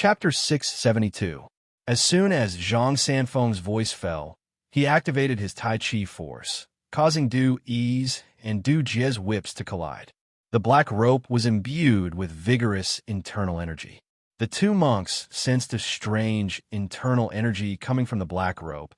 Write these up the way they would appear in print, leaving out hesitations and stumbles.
Chapter 672. As soon as Zhang Sanfeng's voice fell, he activated his Tai Chi force, causing Du Yi's and Du Jie's whips to collide. The black rope was imbued with vigorous internal energy. The two monks sensed a strange internal energy coming from the black rope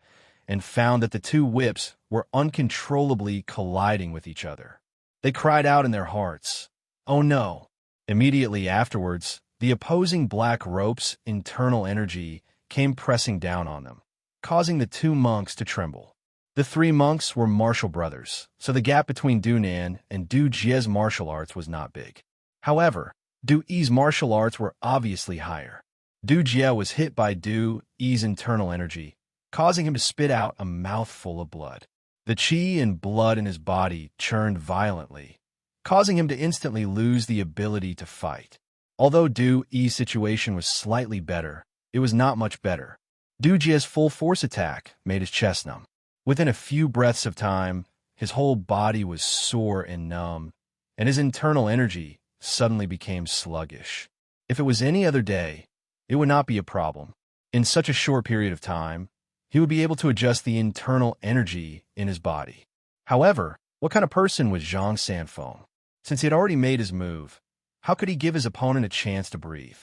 and found that the two whips were uncontrollably colliding with each other. They cried out in their hearts, "Oh no!" Immediately afterwards, the opposing black rope's internal energy came pressing down on them, causing the two monks to tremble. The three monks were martial brothers, so the gap between Du Nan and Du Jie's martial arts was not big. However, Du Yi's martial arts were obviously higher. Du Jie was hit by Du Yi's internal energy, causing him to spit out a mouthful of blood. The qi and blood in his body churned violently, causing him to instantly lose the ability to fight. Although Du Yi's situation was slightly better, it was not much better. Du Jie's full force attack made his chest numb. Within a few breaths of time, his whole body was sore and numb, and his internal energy suddenly became sluggish. If it was any other day, it would not be a problem. In such a short period of time, he would be able to adjust the internal energy in his body. However, what kind of person was Zhang Sanfeng? Since he had already made his move, how could he give his opponent a chance to breathe?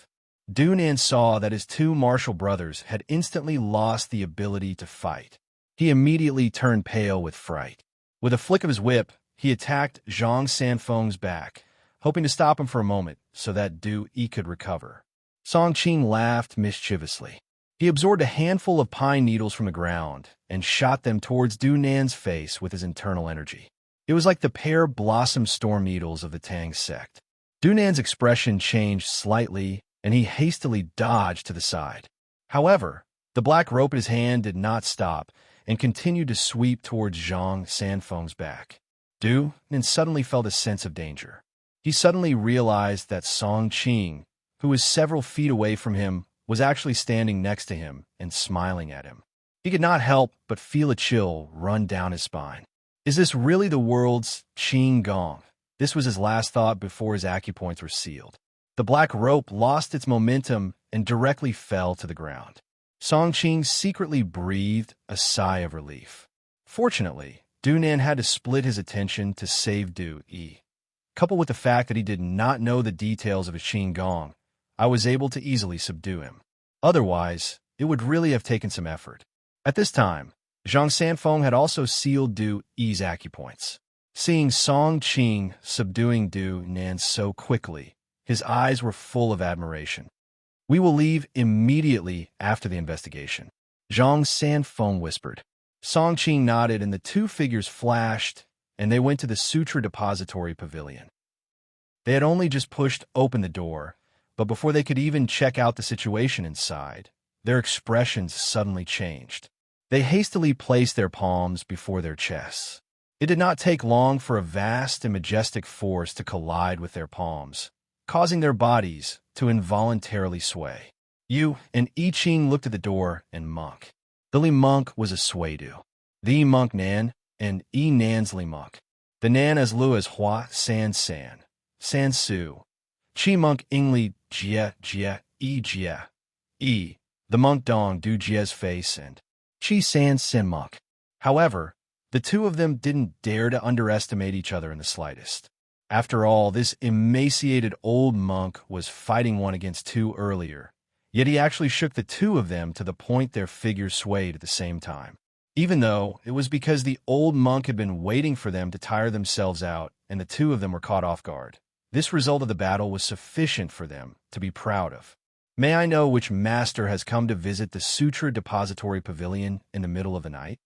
Du Nan saw that his two martial brothers had instantly lost the ability to fight. He immediately turned pale with fright. With a flick of his whip, he attacked Zhang Sanfeng's back, hoping to stop him for a moment so that Du Yi could recover. Song Qing laughed mischievously. He absorbed a handful of pine needles from the ground and shot them towards Du Nan's face with his internal energy. It was like the pear blossom storm needles of the Tang sect. Du Nan's expression changed slightly, and he hastily dodged to the side. However, the black rope in his hand did not stop and continued to sweep towards Zhang Sanfeng's back. Du Nan suddenly felt a sense of danger. He suddenly realized that Song Qing, who was several feet away from him, was actually standing next to him and smiling at him. He could not help but feel a chill run down his spine. Is this really the world's Qing Gong? This was his last thought before his acupoints were sealed. The black rope lost its momentum and directly fell to the ground. Song Qing secretly breathed a sigh of relief. Fortunately, Du Nan had to split his attention to save Du Yi. Coupled with the fact that he did not know the details of his Qing Gong, I was able to easily subdue him. Otherwise, it would really have taken some effort. At this time, Zhang Sanfeng had also sealed Du Yi's acupoints. Seeing Song Qing subduing Du Nan so quickly, his eyes were full of admiration. "We will leave immediately after the investigation," Zhang Sanfeng whispered. Song Qing nodded and the two figures flashed, and they went to the Sutra Depository Pavilion. They had only just pushed open the door, but before they could even check out the situation inside, their expressions suddenly changed. They hastily placed their palms before their chests. It did not take long for a vast and majestic force to collide with their palms, causing their bodies to involuntarily sway. Yu and I Ching looked at the door and monk. The Li monk was a Suidu. The monk Nan and I Nan's Li monk. The Nan as Lu as Hua San San. San Su. Chi monk Ingli Jie Jie I Jie. I. The monk Dong Du Jie's face and Chi San Sin monk. However, the two of them didn't dare to underestimate each other in the slightest. After all, this emaciated old monk was fighting one against two earlier, yet he actually shook the two of them to the point their figures swayed at the same time. Even though it was because the old monk had been waiting for them to tire themselves out and the two of them were caught off guard. This result of the battle was sufficient for them to be proud of. "May I know which master has come to visit the Sutra Depository Pavilion in the middle of the night?"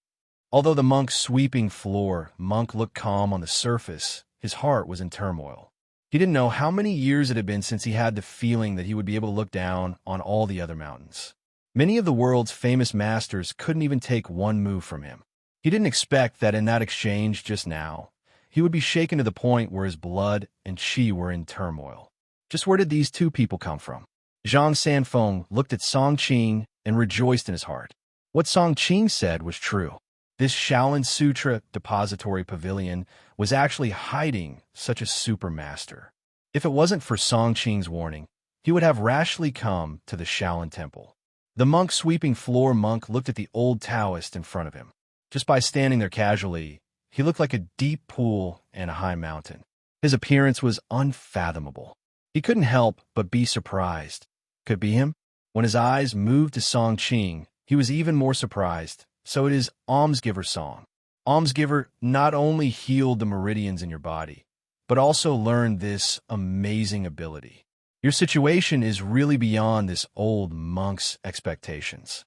Although the monk's sweeping floor monk looked calm on the surface, his heart was in turmoil. He didn't know how many years it had been since he had the feeling that he would be able to look down on all the other mountains. Many of the world's famous masters couldn't even take one move from him. He didn't expect that in that exchange just now, he would be shaken to the point where his blood and qi were in turmoil. Just where did these two people come from? Zhang Sanfeng looked at Song Qing and rejoiced in his heart. What Song Qing said was true. This Shaolin Sutra Depository Pavilion was actually hiding such a super master. If it wasn't for Song Qing's warning, he would have rashly come to the Shaolin Temple. The monk sweeping floor monk looked at the old Taoist in front of him. Just by standing there casually, he looked like a deep pool and a high mountain. His appearance was unfathomable. He couldn't help but be surprised. Could it be him? When his eyes moved to Song Qing, he was even more surprised. So it is Almsgiver Song. Almsgiver not only healed the meridians in your body, but also learned this amazing ability. Your situation is really beyond this old monk's expectations.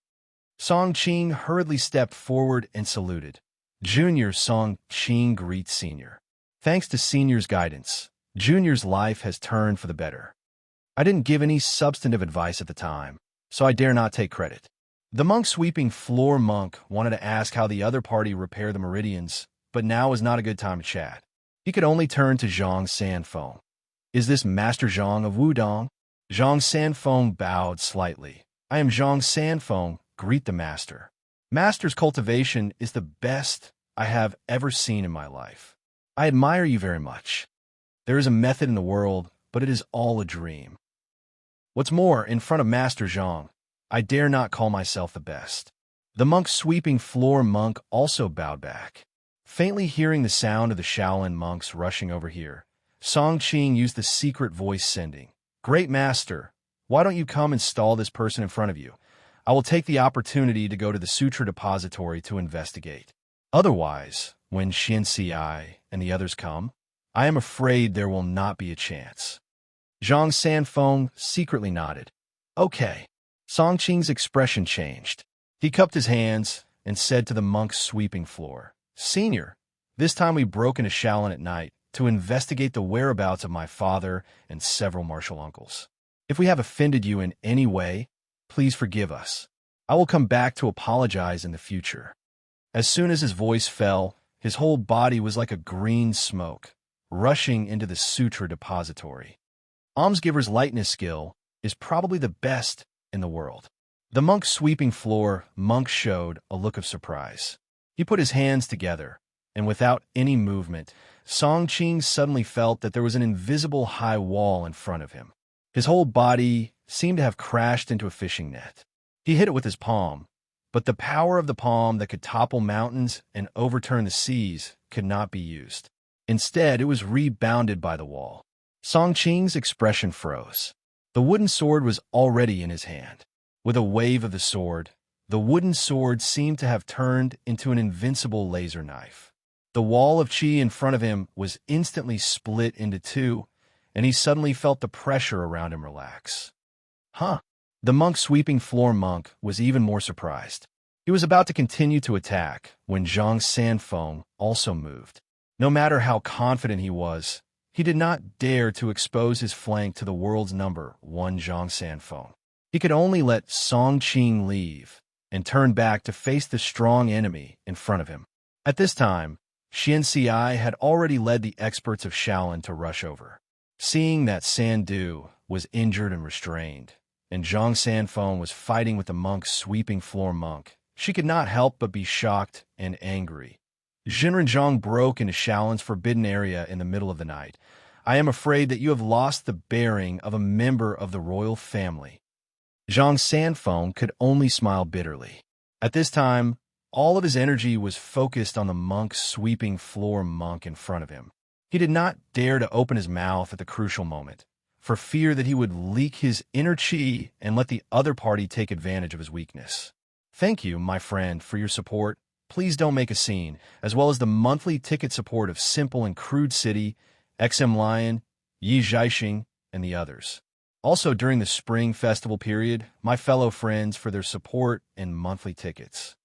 Song Qing hurriedly stepped forward and saluted. Junior Song Qing greets Senior. Thanks to Senior's guidance, Junior's life has turned for the better. I didn't give any substantive advice at the time, so I dare not take credit. The monk sweeping floor monk wanted to ask how the other party repaired the meridians, but now was not a good time to chat. He could only turn to Zhang Sanfeng. Is this Master Zhang of Wudong? Zhang Sanfeng bowed slightly. I am Zhang Sanfeng, greet the master. Master's cultivation is the best I have ever seen in my life. I admire you very much. There is a method in the world, but it is all a dream. What's more, in front of Master Zhang, I dare not call myself the best. The monk sweeping floor monk also bowed back. Faintly hearing the sound of the Shaolin monks rushing over here, Song Qing used the secret voice sending. Great master, why don't you come and stall this person in front of you? I will take the opportunity to go to the sutra depository to investigate. Otherwise, when Xin Ci and the others come, I am afraid there will not be a chance. Zhang Sanfeng secretly nodded. Okay. Song Qing's expression changed. He cupped his hands and said to the monk sweeping floor, Senior, this time we broke into Shaolin at night to investigate the whereabouts of my father and several martial uncles. If we have offended you in any way, please forgive us. I will come back to apologize in the future. As soon as his voice fell, his whole body was like a green smoke, rushing into the sutra depository. Almsgiver's lightness skill is probably the best in the world. The monk sweeping floor monk showed a look of surprise. He put his hands together, and without any movement, Song Qing suddenly felt that there was an invisible high wall in front of him. His whole body seemed to have crashed into a fishing net. He hit it with his palm, but the power of the palm that could topple mountains and overturn the seas could not be used. Instead, it was rebounded by the wall. Song Qing's expression froze. The wooden sword was already in his hand. With a wave of the sword, the wooden sword seemed to have turned into an invincible laser knife. The wall of qi in front of him was instantly split into two, and he suddenly felt the pressure around him relax. Huh? The monk sweeping floor monk was even more surprised. He was about to continue to attack when Zhang Sanfeng also moved. No matter how confident he was, he did not dare to expose his flank to the world's number one Zhang Sanfeng. He could only let Song Qing leave and turn back to face the strong enemy in front of him. At this time, Xin Ci had already led the experts of Shaolin to rush over. Seeing that Sandu was injured and restrained, and Zhang Sanfeng was fighting with the monk sweeping floor monk, she could not help but be shocked and angry. Zhang broke into Shaolin's forbidden area in the middle of the night. I am afraid that you have lost the bearing of a member of the royal family. Zhang Sanfeng could only smile bitterly. At this time, all of his energy was focused on the monk sweeping floor monk in front of him. He did not dare to open his mouth at the crucial moment, for fear that he would leak his inner qi and let the other party take advantage of his weakness. Thank you, my friend, for your support. Please don't make a scene, as well as the monthly ticket support of Simple and Crude City, XM Lion, Yi Zhaixing, and the others. Also during the spring festival period, my fellow friends for their support and monthly tickets.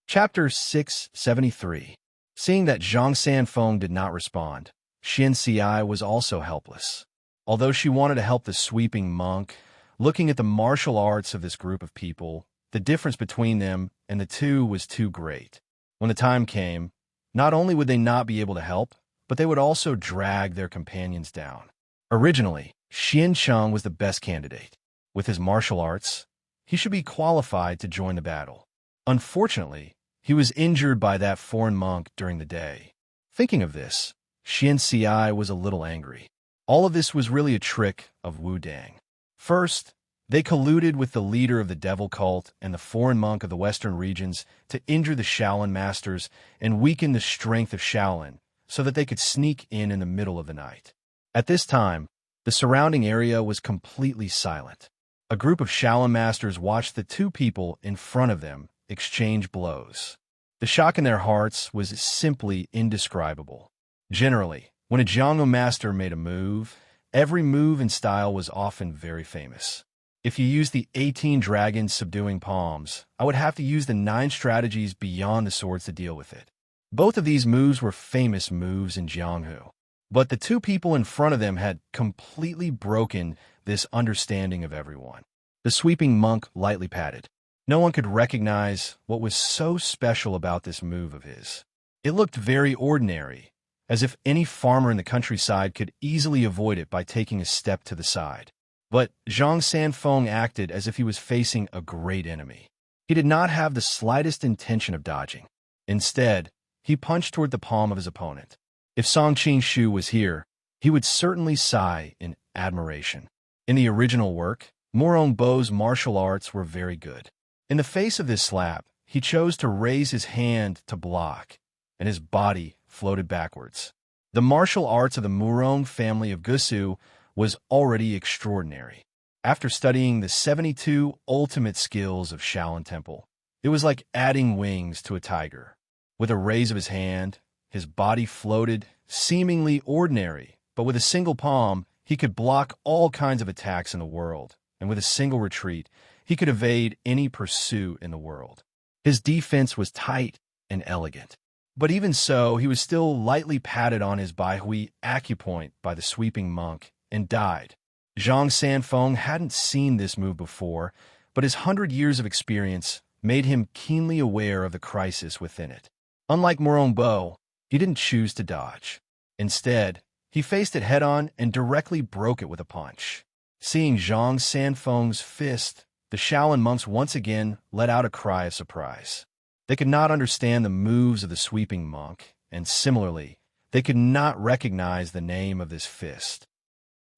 Chapter 673. Seeing that Zhang Sanfeng did not respond, Xin Ci was also helpless. Although she wanted to help the sweeping monk, looking at the martial arts of this group of people, the difference between them and the two was too great. When the time came, not only would they not be able to help, but they would also drag their companions down. Originally, Xian Cheng was the best candidate. With his martial arts, he should be qualified to join the battle. Unfortunately, he was injured by that foreign monk during the day. Thinking of this, Xian Ci was a little angry. All of this was really a trick of Wu-Dang. First, they colluded with the leader of the devil cult and the foreign monk of the western regions to injure the Shaolin masters and weaken the strength of Shaolin so that they could sneak in the middle of the night. At this time, the surrounding area was completely silent. A group of Shaolin masters watched the two people in front of them exchange blows. The shock in their hearts was simply indescribable. Generally, when a Jianghu master made a move, every move and style was often very famous. If you used the 18 dragons subduing palms, I would have to use the 9 strategies beyond the swords to deal with it. Both of these moves were famous moves in Jianghu. But the two people in front of them had completely broken this understanding of everyone. The sweeping monk lightly patted. No one could recognize what was so special about this move of his. It looked very ordinary, as if any farmer in the countryside could easily avoid it by taking a step to the side. But Zhang Sanfeng acted as if he was facing a great enemy. He did not have the slightest intention of dodging. Instead, he punched toward the palm of his opponent. If Song Qing-shu was here, he would certainly sigh in admiration. In the original work, Murong Bo's martial arts were very good. In the face of this slap, he chose to raise his hand to block, and his body floated backwards. The martial arts of the Murong family of Gusu was already extraordinary. After studying the 72 ultimate skills of Shaolin Temple, it was like adding wings to a tiger. With a raise of his hand, his body floated, seemingly ordinary, but with a single palm, he could block all kinds of attacks in the world, and with a single retreat, he could evade any pursuit in the world. His defense was tight and elegant. But even so, he was still lightly patted on his Baihui acupoint by the sweeping monk and died. Zhang Sanfeng hadn't seen this move before, but his 100 years of experience made him keenly aware of the crisis within it. Unlike Murong Bo, he didn't choose to dodge. Instead, he faced it head-on and directly broke it with a punch. Seeing Zhang Sanfeng's fist, the Shaolin monks once again let out a cry of surprise. They could not understand the moves of the sweeping monk, and similarly, they could not recognize the name of this fist.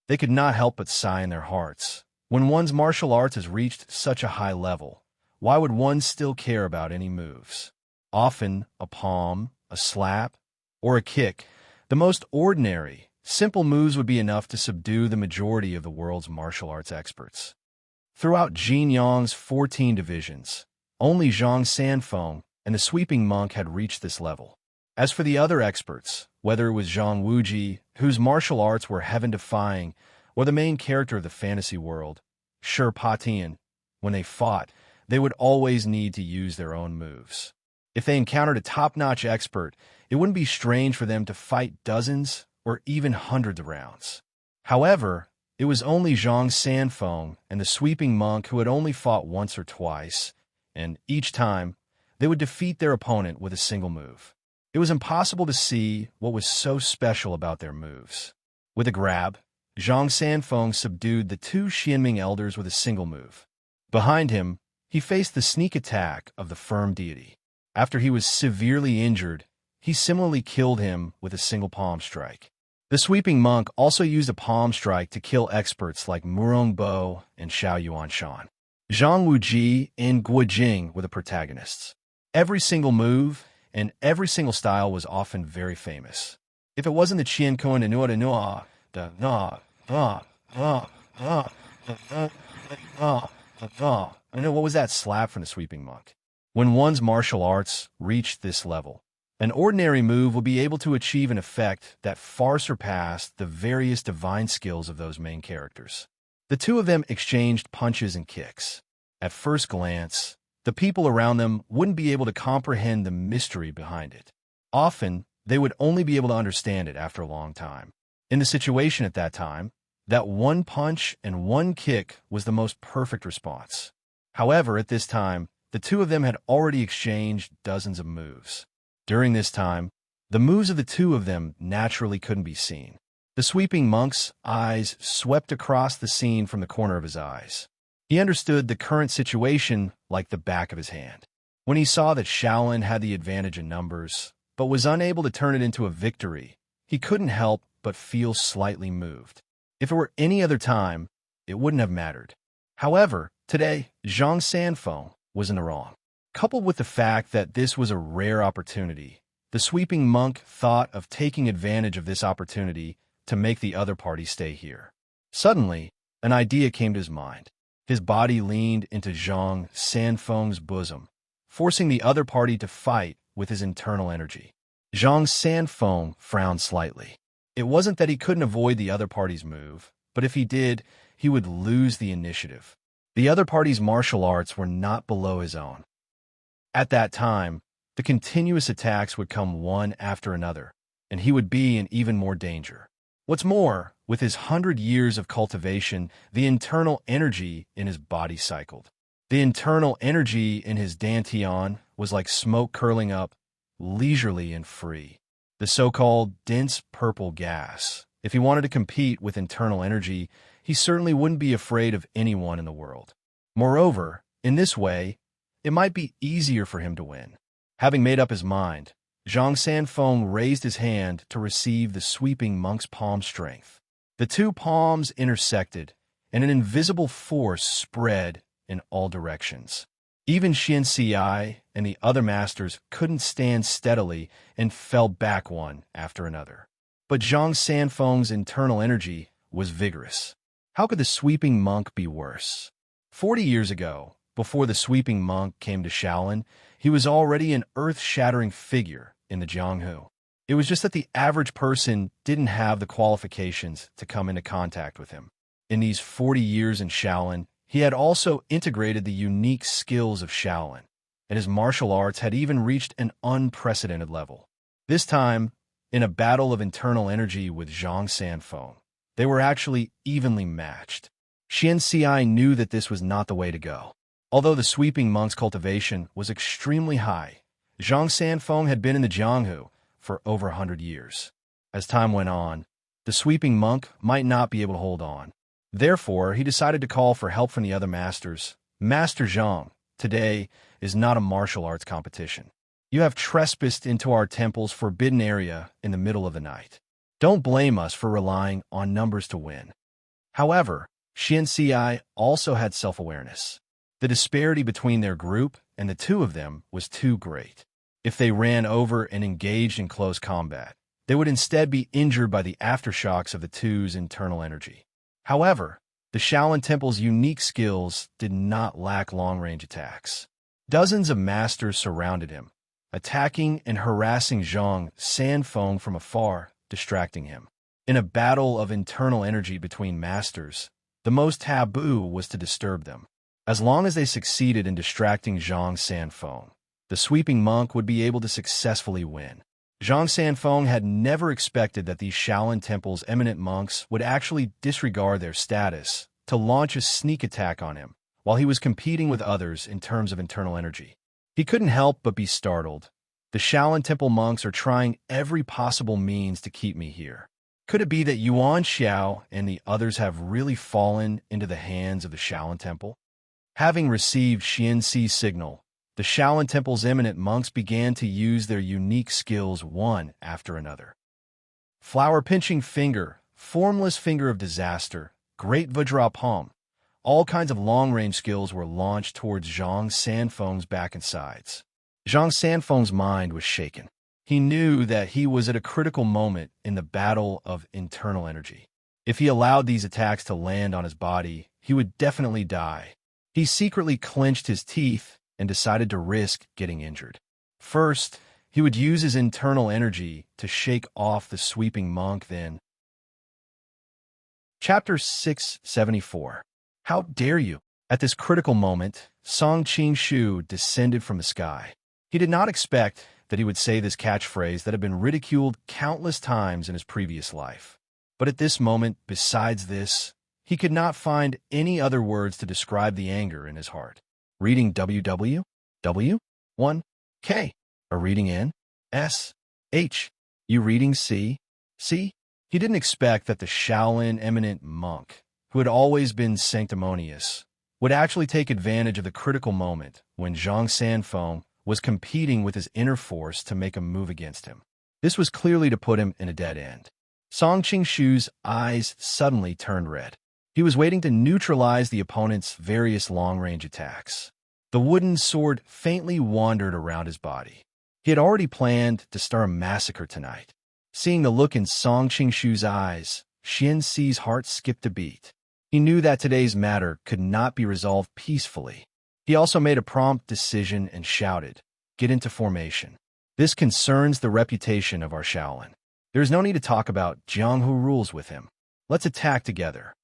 They could not help but sigh in their hearts. When one's martial arts has reached such a high level, why would one still care about any moves? Often, a palm, a slap, or a kick, the most ordinary, simple moves would be enough to subdue the majority of the world's martial arts experts. Throughout Jin Yang's 14 divisions, only Zhang Sanfeng and the sweeping monk had reached this level. As for the other experts, whether it was Zhang Wuji, whose martial arts were heaven-defying, or the main character of the fantasy world, Shi Patian, when they fought, they would always need to use their own moves. If they encountered a top-notch expert, it wouldn't be strange for them to fight dozens or even hundreds of rounds. However, it was only Zhang Sanfeng and the sweeping monk who had only fought once or twice, and each time, they would defeat their opponent with a single move. It was impossible to see what was so special about their moves. With a grab, Zhang Sanfeng subdued the two Xianming elders with a single move. Behind him, he faced the sneak attack of the firm deity. After he was severely injured, he similarly killed him with a single palm strike. The sweeping monk also used a palm strike to kill experts like Murong Bo and Xiao Yuanshan. Zhang Wuji and Guo Jing were the protagonists. Every single move and every single style was often very famous. If it wasn't the Qian Koan de Nua de Nua, the Na, I know what was that slap from the sweeping monk. When one's martial arts reached this level, an ordinary move will be able to achieve an effect that far surpassed the various divine skills of those main characters. The two of them exchanged punches and kicks. At first glance, the people around them wouldn't be able to comprehend the mystery behind it. Often, they would only be able to understand it after a long time. In the situation at that time, that one punch and one kick was the most perfect response. However, at this time, the two of them had already exchanged dozens of moves. During this time, the moves of the two of them naturally couldn't be seen. The sweeping monk's eyes swept across the scene from the corner of his eyes. He understood the current situation like the back of his hand. When he saw that Shaolin had the advantage in numbers, but was unable to turn it into a victory, he couldn't help but feel slightly moved. If it were any other time, it wouldn't have mattered. However, today, Zhang Sanfeng was in the wrong. Coupled with the fact that this was a rare opportunity, the sweeping monk thought of taking advantage of this opportunity to make the other party stay here. Suddenly, an idea came to his mind. His body leaned into Zhang Sanfeng's bosom, forcing the other party to fight with his internal energy. Zhang Sanfeng frowned slightly. It wasn't that he couldn't avoid the other party's move, but if he did, he would lose the initiative. The other party's martial arts were not below his own. At that time, the continuous attacks would come one after another, and he would be in even more danger. What's more, with his 100 years of cultivation, the internal energy in his body cycled. The internal energy in his dantian was like smoke curling up, leisurely and free. The so-called dense purple gas. If he wanted to compete with internal energy, he certainly wouldn't be afraid of anyone in the world. Moreover, in this way, it might be easier for him to win. Having made up his mind, Zhang Sanfeng raised his hand to receive the sweeping monk's palm strength. The two palms intersected, and an invisible force spread in all directions. Even Xian Xi and the other masters couldn't stand steadily and fell back one after another. But Zhang Sanfeng's internal energy was vigorous. How could the sweeping monk be worse? 40 years ago, before the sweeping monk came to Shaolin, he was already an earth-shattering figure in the Jianghu. It was just that the average person didn't have the qualifications to come into contact with him. In these 40 years in Shaolin, he had also integrated the unique skills of Shaolin, and his martial arts had even reached an unprecedented level. This time, in a battle of internal energy with Zhang Sanfeng, they were actually evenly matched. Xian Xi knew that this was not the way to go. Although the sweeping monk's cultivation was extremely high, Zhang Sanfeng had been in the Jianghu for over 100 years. As time went on, the sweeping monk might not be able to hold on. Therefore, he decided to call for help from the other masters. Master Zhang, today is not a martial arts competition. You have trespassed into our temple's forbidden area in the middle of the night. Don't blame us for relying on numbers to win. However, Xian Xi also had self-awareness. The disparity between their group and the two of them was too great. If they ran over and engaged in close combat, they would instead be injured by the aftershocks of the two's internal energy. However, the Shaolin Temple's unique skills did not lack long-range attacks. Dozens of masters surrounded him, attacking and harassing Zhang Sanfeng from afar, distracting him. In a battle of internal energy between masters, the most taboo was to disturb them. As long as they succeeded in distracting Zhang Sanfeng, the sweeping monk would be able to successfully win. Zhang Sanfeng had never expected that these Shaolin Temple's eminent monks would actually disregard their status to launch a sneak attack on him while he was competing with others in terms of internal energy. He couldn't help but be startled. The Shaolin Temple monks are trying every possible means to keep me here. Could it be that Yuan Xiao and the others have really fallen into the hands of the Shaolin Temple? Having received Xian Xi's signal, the Shaolin Temple's eminent monks began to use their unique skills one after another. Flower-pinching finger, formless finger of disaster, great Vajra palm, all kinds of long-range skills were launched towards Zhang Sanfeng's back and sides. Zhang Sanfeng's mind was shaken. He knew that he was at a critical moment in the battle of internal energy. If he allowed these attacks to land on his body, he would definitely die. He secretly clenched his teeth and decided to risk getting injured. First, he would use his internal energy to shake off the sweeping monk, then. Chapter 674. How dare you? At this critical moment, Song Qing-shu descended from the sky. He did not expect that he would say this catchphrase that had been ridiculed countless times in his previous life. But at this moment, besides this, he could not find any other words to describe the anger in his heart. Reading WW? W? 1? K. Or reading N? S? H. You reading C? C? He didn't expect that the Shaolin eminent monk, who had always been sanctimonious, would actually take advantage of the critical moment when Zhang Sanfeng was competing with his inner force to make a move against him. This was clearly to put him in a dead end. Song Qingshu's eyes suddenly turned red. He was waiting to neutralize the opponent's various long-range attacks. The wooden sword faintly wandered around his body. He had already planned to start a massacre tonight. Seeing the look in Song Qingshu's eyes, Xian Xi's heart skipped a beat. He knew that today's matter could not be resolved peacefully. He also made a prompt decision and shouted, "Get into formation. This concerns the reputation of our Shaolin. There is no need to talk about Jiang who rules with him. Let's attack together."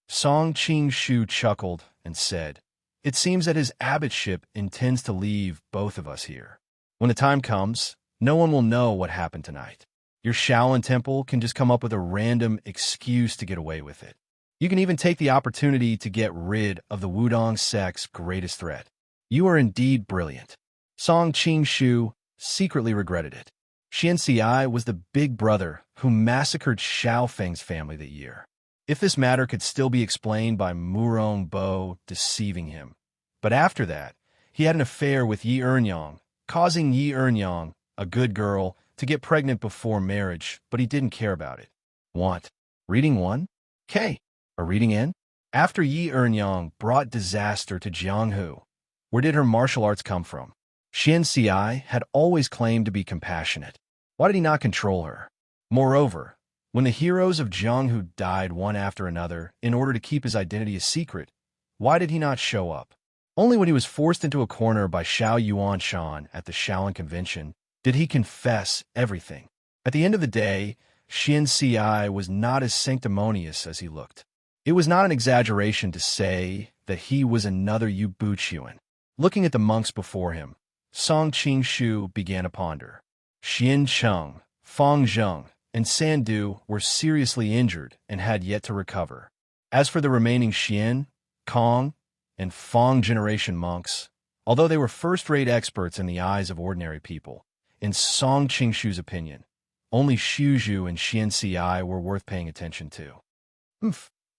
Song Qingshu chuckled and said, "It seems that his abbotship intends to leave both of us here. When the time comes, no one will know what happened tonight. Your Shaolin temple can just come up with a random excuse to get away with it. You can even take the opportunity to get rid of the Wudong sect's greatest threat. You are indeed brilliant." Song Qingshu secretly regretted it. Xianxi was the big brother who massacred Xiao Feng's family that year. If this matter could still be explained by Murong Bo deceiving him. But after that, he had an affair with Yi Ernyang, causing Yi Ernyang, a good girl, to get pregnant before marriage, but he didn't care about it. Want? Reading 1? K. A reading N? After Yi Ernyang brought disaster to Jianghu, where did her martial arts come from? Xianxi had always claimed to be compassionate. Why did he not control her? Moreover, when the heroes of Jianghu died one after another in order to keep his identity a secret, why did he not show up? Only when he was forced into a corner by Xiao Yuanshan at the Shaolin Convention did he confess everything. At the end of the day, Xianxi was not as sanctimonious as he looked. It was not an exaggeration to say that he was another Yu Buqian. Looking at the monks before him, Song Qingshu began to ponder. Xian Cheng, Fang Zheng, and Sandu were seriously injured and had yet to recover. As for the remaining Xian, Kong, and Fang generation monks, although they were first-rate experts in the eyes of ordinary people, in Song Qingshu's opinion, only Shuzhu and Xianxi were worth paying attention to.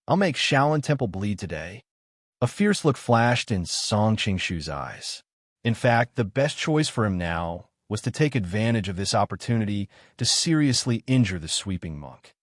I'll make Shaolin Temple bleed today." A fierce look flashed in Song Qingshu's eyes. In fact, the best choice for him now was to take advantage of this opportunity to seriously injure the sweeping monk.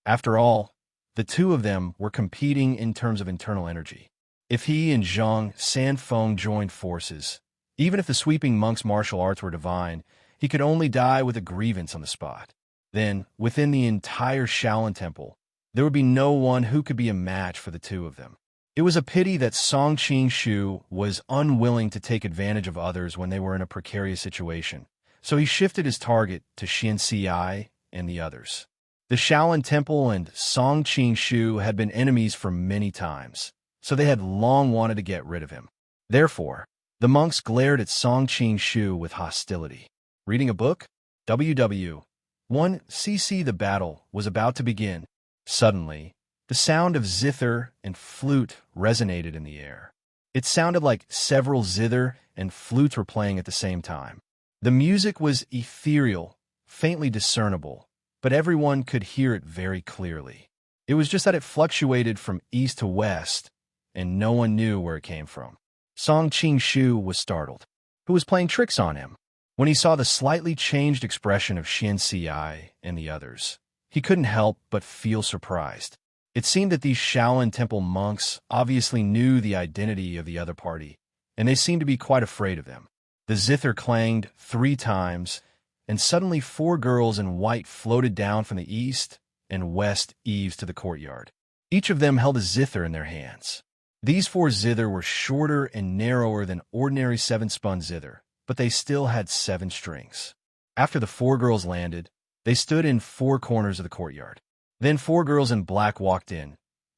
After all, the two of them were competing in terms of internal energy. If he and Zhang Sanfeng joined forces, even if the sweeping monk's martial arts were divine, he could only die with a grievance on the spot. Then, within the entire Shaolin Temple, there would be no one who could be a match for the two of them. It was a pity that Song Qingshu was unwilling to take advantage of others when they were in a precarious situation, so he shifted his target to Xianxi and the others. The Shaolin Temple and Song Qingshu had been enemies for many times, so they had long wanted to get rid of him. Therefore, the monks glared at Song Qingshu with hostility. Reading a book? WW1CC. The battle was about to begin. Suddenly, the sound of zither and flute resonated in the air. It sounded like several zither and flutes were playing at the same time. The music was ethereal, faintly discernible, but everyone could hear it very clearly. It was just that it fluctuated from east to west, and no one knew where it came from. Song Qingshu was startled. Who was playing tricks on him? When he saw the slightly changed expression of Xianxi and the others, he couldn't help but feel surprised. It seemed that these Shaolin Temple monks obviously knew the identity of the other party, and they seemed to be quite afraid of them. The zither clanged 3 times, and suddenly 4 girls in white floated down from the east and west eaves to the courtyard. Each of them held a zither in their hands. These 4 zither were shorter and narrower than ordinary 7-spun zither, but they still had 7 strings. After the 4 girls landed, they stood in 4 corners of the courtyard. Then 4 girls in black walked in,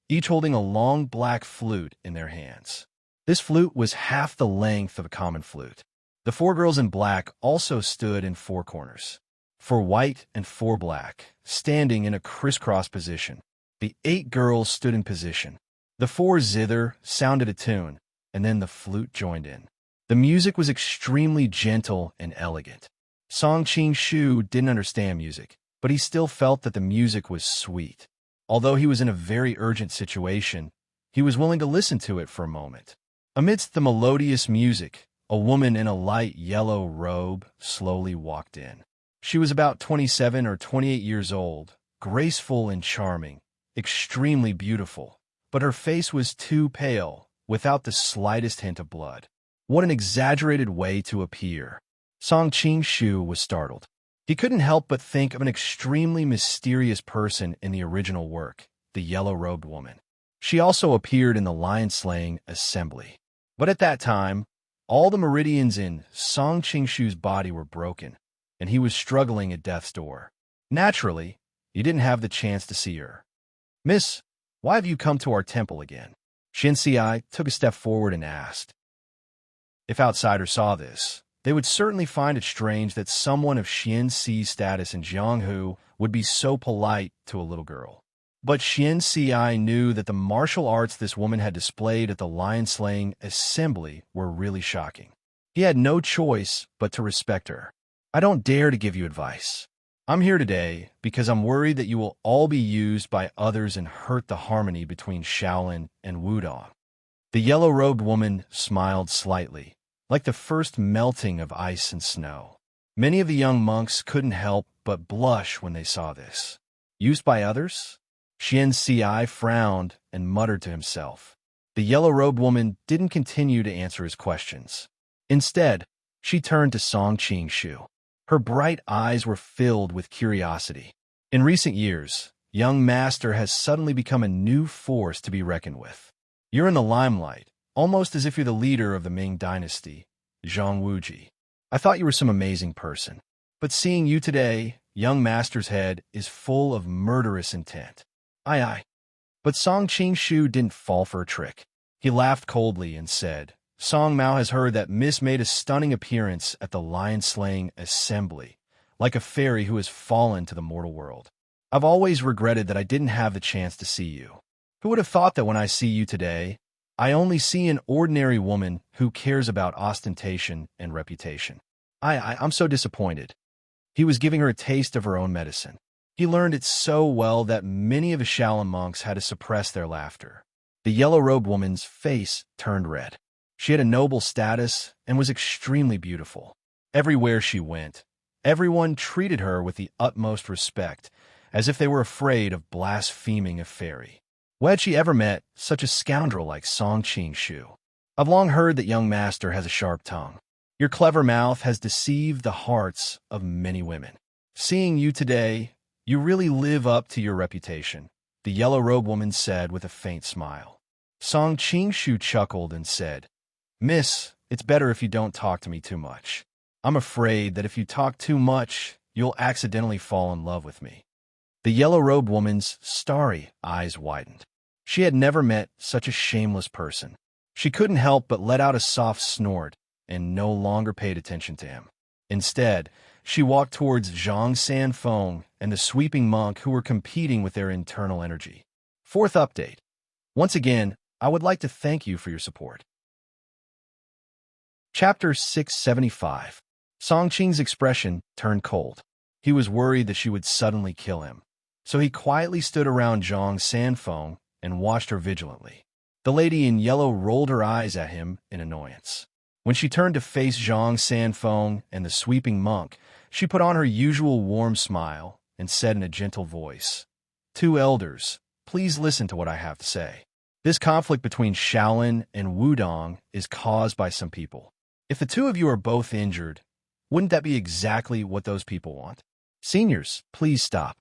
each holding a long black flute in their hands. This flute was half the length of a common flute. The 4 girls in black also stood in 4 corners, 4 white and 4 black, standing in a crisscross position. The 8 girls stood in position. The 4 zither sounded a tune, and then the flute joined in. The music was extremely gentle and elegant. Song Qingshu didn't understand music, but he still felt that the music was sweet. Although he was in a very urgent situation, he was willing to listen to it for a moment. Amidst the melodious music, a woman in a light yellow robe slowly walked in. She was about 27 or 28 years old, graceful and charming, extremely beautiful, but her face was too pale, without the slightest hint of blood. What an exaggerated way to appear. Song Qing-shu was startled. He couldn't help but think of an extremely mysterious person in the original work, the yellow-robed woman. She also appeared in the lion-slaying assembly. But at that time, all the meridians in Song Qing-shu's body were broken, and he was struggling at death's door. Naturally, he didn't have the chance to see her. "Miss, why have you come to our temple again?" Xin Si took a step forward and asked. If outsiders saw this, they would certainly find it strange that someone of Xian Si's status in Jianghu would be so polite to a little girl. But Xian Si knew that the martial arts this woman had displayed at the lion-slaying assembly were really shocking. He had no choice but to respect her. "I don't dare to give you advice. I'm here today because I'm worried that you will all be used by others and hurt the harmony between Shaolin and Wudong." The yellow-robed woman smiled slightly, like the first melting of ice and snow. Many of the young monks couldn't help but blush when they saw this. Used by others? Xian Si frowned and muttered to himself. The yellow-robed woman didn't continue to answer his questions. Instead, she turned to Song Qing-shu. Her bright eyes were filled with curiosity. In recent years, young master has suddenly become a new force to be reckoned with. You're in the limelight, almost as if you're the leader of the Ming dynasty, Zhang Wuji. I thought you were some amazing person. But seeing you today, young master's head is full of murderous intent. Aye. But Song Qing-shu didn't fall for a trick. He laughed coldly and said, "Song Mao has heard that Miss made a stunning appearance at the lion-slaying assembly, like a fairy who has fallen to the mortal world. I've always regretted that I didn't have the chance to see you. Who would have thought that when I see you today, I only see an ordinary woman who cares about ostentation and reputation? I'm so disappointed." He was giving her a taste of her own medicine. He learned it so well that many of the Shaolin monks had to suppress their laughter. The yellow-robed woman's face turned red. She had a noble status and was extremely beautiful. Everywhere she went, everyone treated her with the utmost respect, as if they were afraid of blaspheming a fairy. Where had she ever met such a scoundrel like Song Qing-shu? "I've long heard that young master has a sharp tongue. Your clever mouth has deceived the hearts of many women. Seeing you today, you really live up to your reputation," the yellow-robed woman said with a faint smile. Song Qing-shu chuckled and said, "Miss, it's better if you don't talk to me too much. I'm afraid that if you talk too much, you'll accidentally fall in love with me." The yellow-robed woman's starry eyes widened. She had never met such a shameless person. She couldn't help but let out a soft snort and no longer paid attention to him. Instead, she walked towards Zhang Sanfeng and the sweeping monk who were competing with their internal energy. Fourth update. Once again, I would like to thank you for your support. Chapter 675. Song Qing's expression turned cold. He was worried that she would suddenly kill him. So he quietly stood around Zhang Sanfeng and watched her vigilantly. The lady in yellow rolled her eyes at him in annoyance. When she turned to face Zhang Sanfeng and the sweeping monk, she put on her usual warm smile and said in a gentle voice, "Two elders, please listen to what I have to say. This conflict between Shaolin and Wudong is caused by some people. If the two of you are both injured, wouldn't that be exactly what those people want? Seniors, please stop."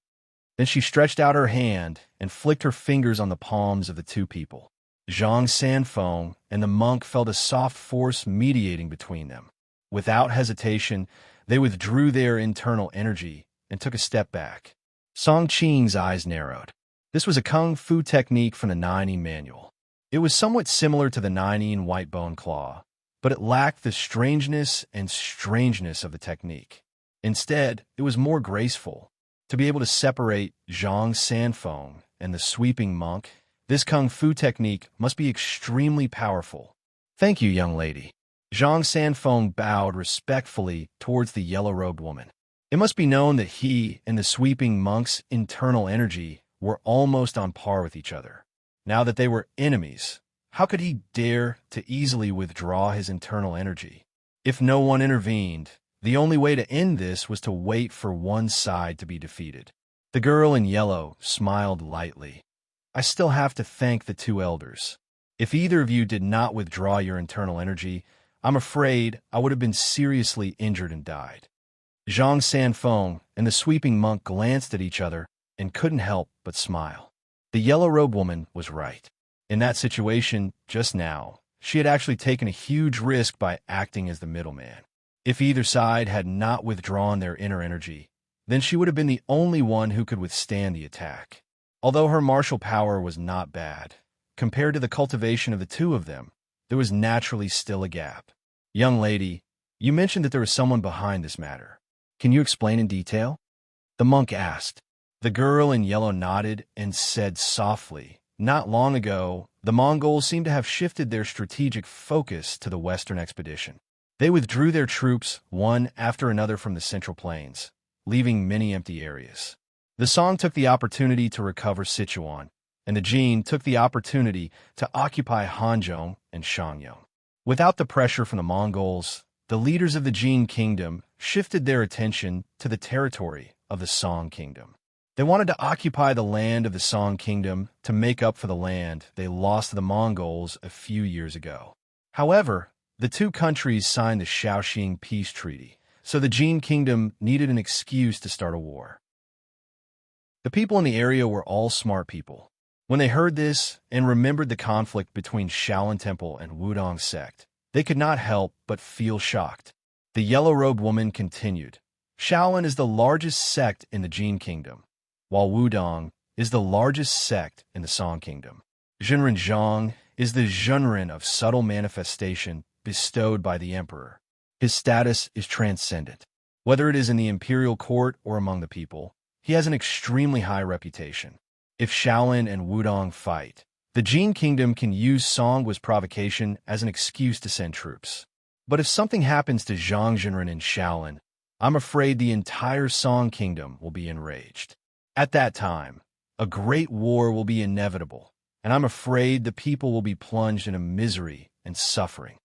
Then she stretched out her hand and flicked her fingers on the palms of the two people. Zhang Sanfeng and the monk felt a soft force mediating between them. Without hesitation, they withdrew their internal energy and took a step back. Song Qing's eyes narrowed. This was a kung fu technique from the 90 manual. It was somewhat similar to the 90 in White Bone Claw, but it lacked the strangeness of the technique. Instead, it was more graceful. To be able to separate Zhang Sanfeng and the sweeping monk, this kung fu technique must be extremely powerful. "Thank you, young lady." Zhang Sanfeng bowed respectfully towards the yellow-robed woman. It must be known that he and the sweeping monk's internal energy were almost on par with each other. Now that they were enemies, how could he dare to easily withdraw his internal energy? If no one intervened, the only way to end this was to wait for one side to be defeated. The girl in yellow smiled lightly. I still have to thank the two elders. If either of you did not withdraw your internal energy, I'm afraid I would have been seriously injured and died. Zhang Sanfeng and the sweeping monk glanced at each other and couldn't help but smile. The yellow-robed woman was right. In that situation, just now, she had actually taken a huge risk by acting as the middleman. If either side had not withdrawn their inner energy, then she would have been the only one who could withstand the attack. Although her martial power was not bad, compared to the cultivation of the two of them, there was naturally still a gap. Young lady, you mentioned that there was someone behind this matter. Can you explain in detail? The monk asked. The girl in yellow nodded and said softly, not long ago, the Mongols seem to have shifted their strategic focus to the western expedition. They withdrew their troops one after another from the Central Plains, leaving many empty areas. The Song took the opportunity to recover Sichuan, and the Jin took the opportunity to occupy Hanzhong and Shangyong. Without the pressure from the Mongols, the leaders of the Jin kingdom shifted their attention to the territory of the Song kingdom. They wanted to occupy the land of the Song kingdom to make up for the land they lost to the Mongols a few years ago. However, the two countries signed the Shaoxing Peace Treaty, so the Jin kingdom needed an excuse to start a war. The people in the area were all smart people. When they heard this and remembered the conflict between Shaolin Temple and Wudong sect, they could not help but feel shocked. The yellow-robed woman continued, Shaolin is the largest sect in the Jin kingdom, while Wudong is the largest sect in the Song kingdom. Zhenren Zhang is the Zhenren of subtle manifestation bestowed by the emperor. His status is transcendent. Whether it is in the imperial court or among the people, he has an extremely high reputation. If Shaolin and Wudong fight, the Jin kingdom can use Song's provocation as an excuse to send troops. But if something happens to Zhang Zhenren and Shaolin, I'm afraid the entire Song kingdom will be enraged. At that time, a great war will be inevitable, and I'm afraid the people will be plunged into misery and suffering.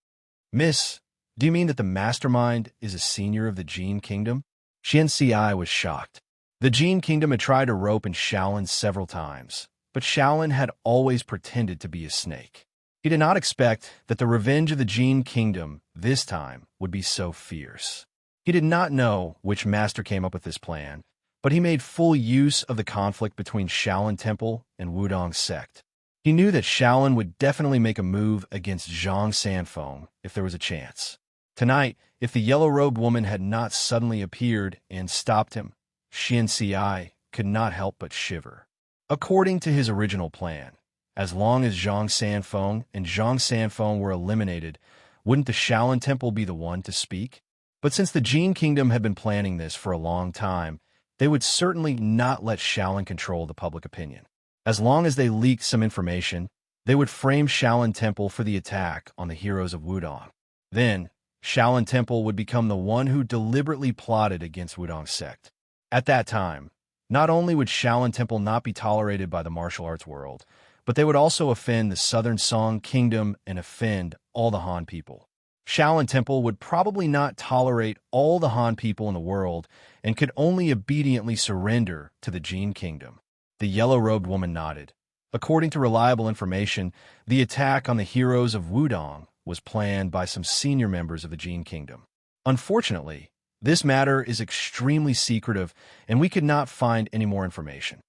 Miss, do you mean that the mastermind is a senior of the Jin kingdom? Xian Ci was shocked. The Jin kingdom had tried to rope in Shaolin several times, but Shaolin had always pretended to be a snake. He did not expect that the revenge of the Jin kingdom this time would be so fierce. He did not know which master came up with this plan, but he made full use of the conflict between Shaolin Temple and Wudong sect. He knew that Shaolin would definitely make a move against Zhang Sanfeng if there was a chance. Tonight, if the yellow-robed woman had not suddenly appeared and stopped him, Xian Ci could not help but shiver. According to his original plan, as long as Zhang Sanfeng and Zhang Sanfeng were eliminated, wouldn't the Shaolin Temple be the one to speak? But since the Jin kingdom had been planning this for a long time, they would certainly not let Shaolin control the public opinion. As long as they leaked some information, they would frame Shaolin Temple for the attack on the heroes of Wudong. Then, Shaolin Temple would become the one who deliberately plotted against Wudong sect. At that time, not only would Shaolin Temple not be tolerated by the martial arts world, but they would also offend the Southern Song Kingdom and offend all the Han people. Shaolin Temple would probably not tolerate all the Han people in the world and could only obediently surrender to the Jin Kingdom. The yellow-robed woman nodded. According to reliable information, the attack on the heroes of Wudong was planned by some senior members of the Jin Kingdom. Unfortunately, this matter is extremely secretive, and we could not find any more information.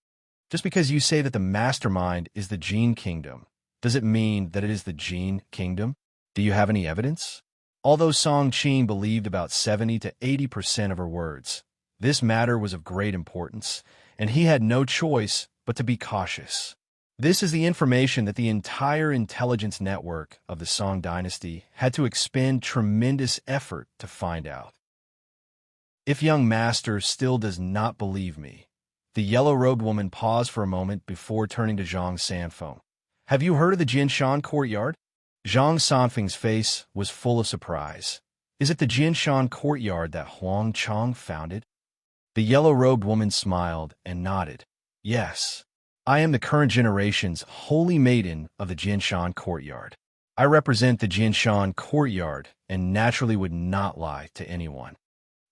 Just because you say that the mastermind is the Jin Kingdom, does it mean that it is the Jin Kingdom? Do you have any evidence? Although Song Qing believed about 70 to 80% of her words, this matter was of great importance, and he had no choice but to be cautious. This is the information that the entire intelligence network of the Song dynasty had to expend tremendous effort to find out. If young master still does not believe me, the yellow-robed woman paused for a moment before turning to Zhang Sanfeng. Have you heard of the Jinshan courtyard? Zhang Sanfeng's face was full of surprise. Is it the Jinshan courtyard that Huang Chang founded? The yellow-robed woman smiled and nodded. Yes, I am the current generation's holy maiden of the Jinshan courtyard. I represent the Jinshan courtyard and naturally would not lie to anyone.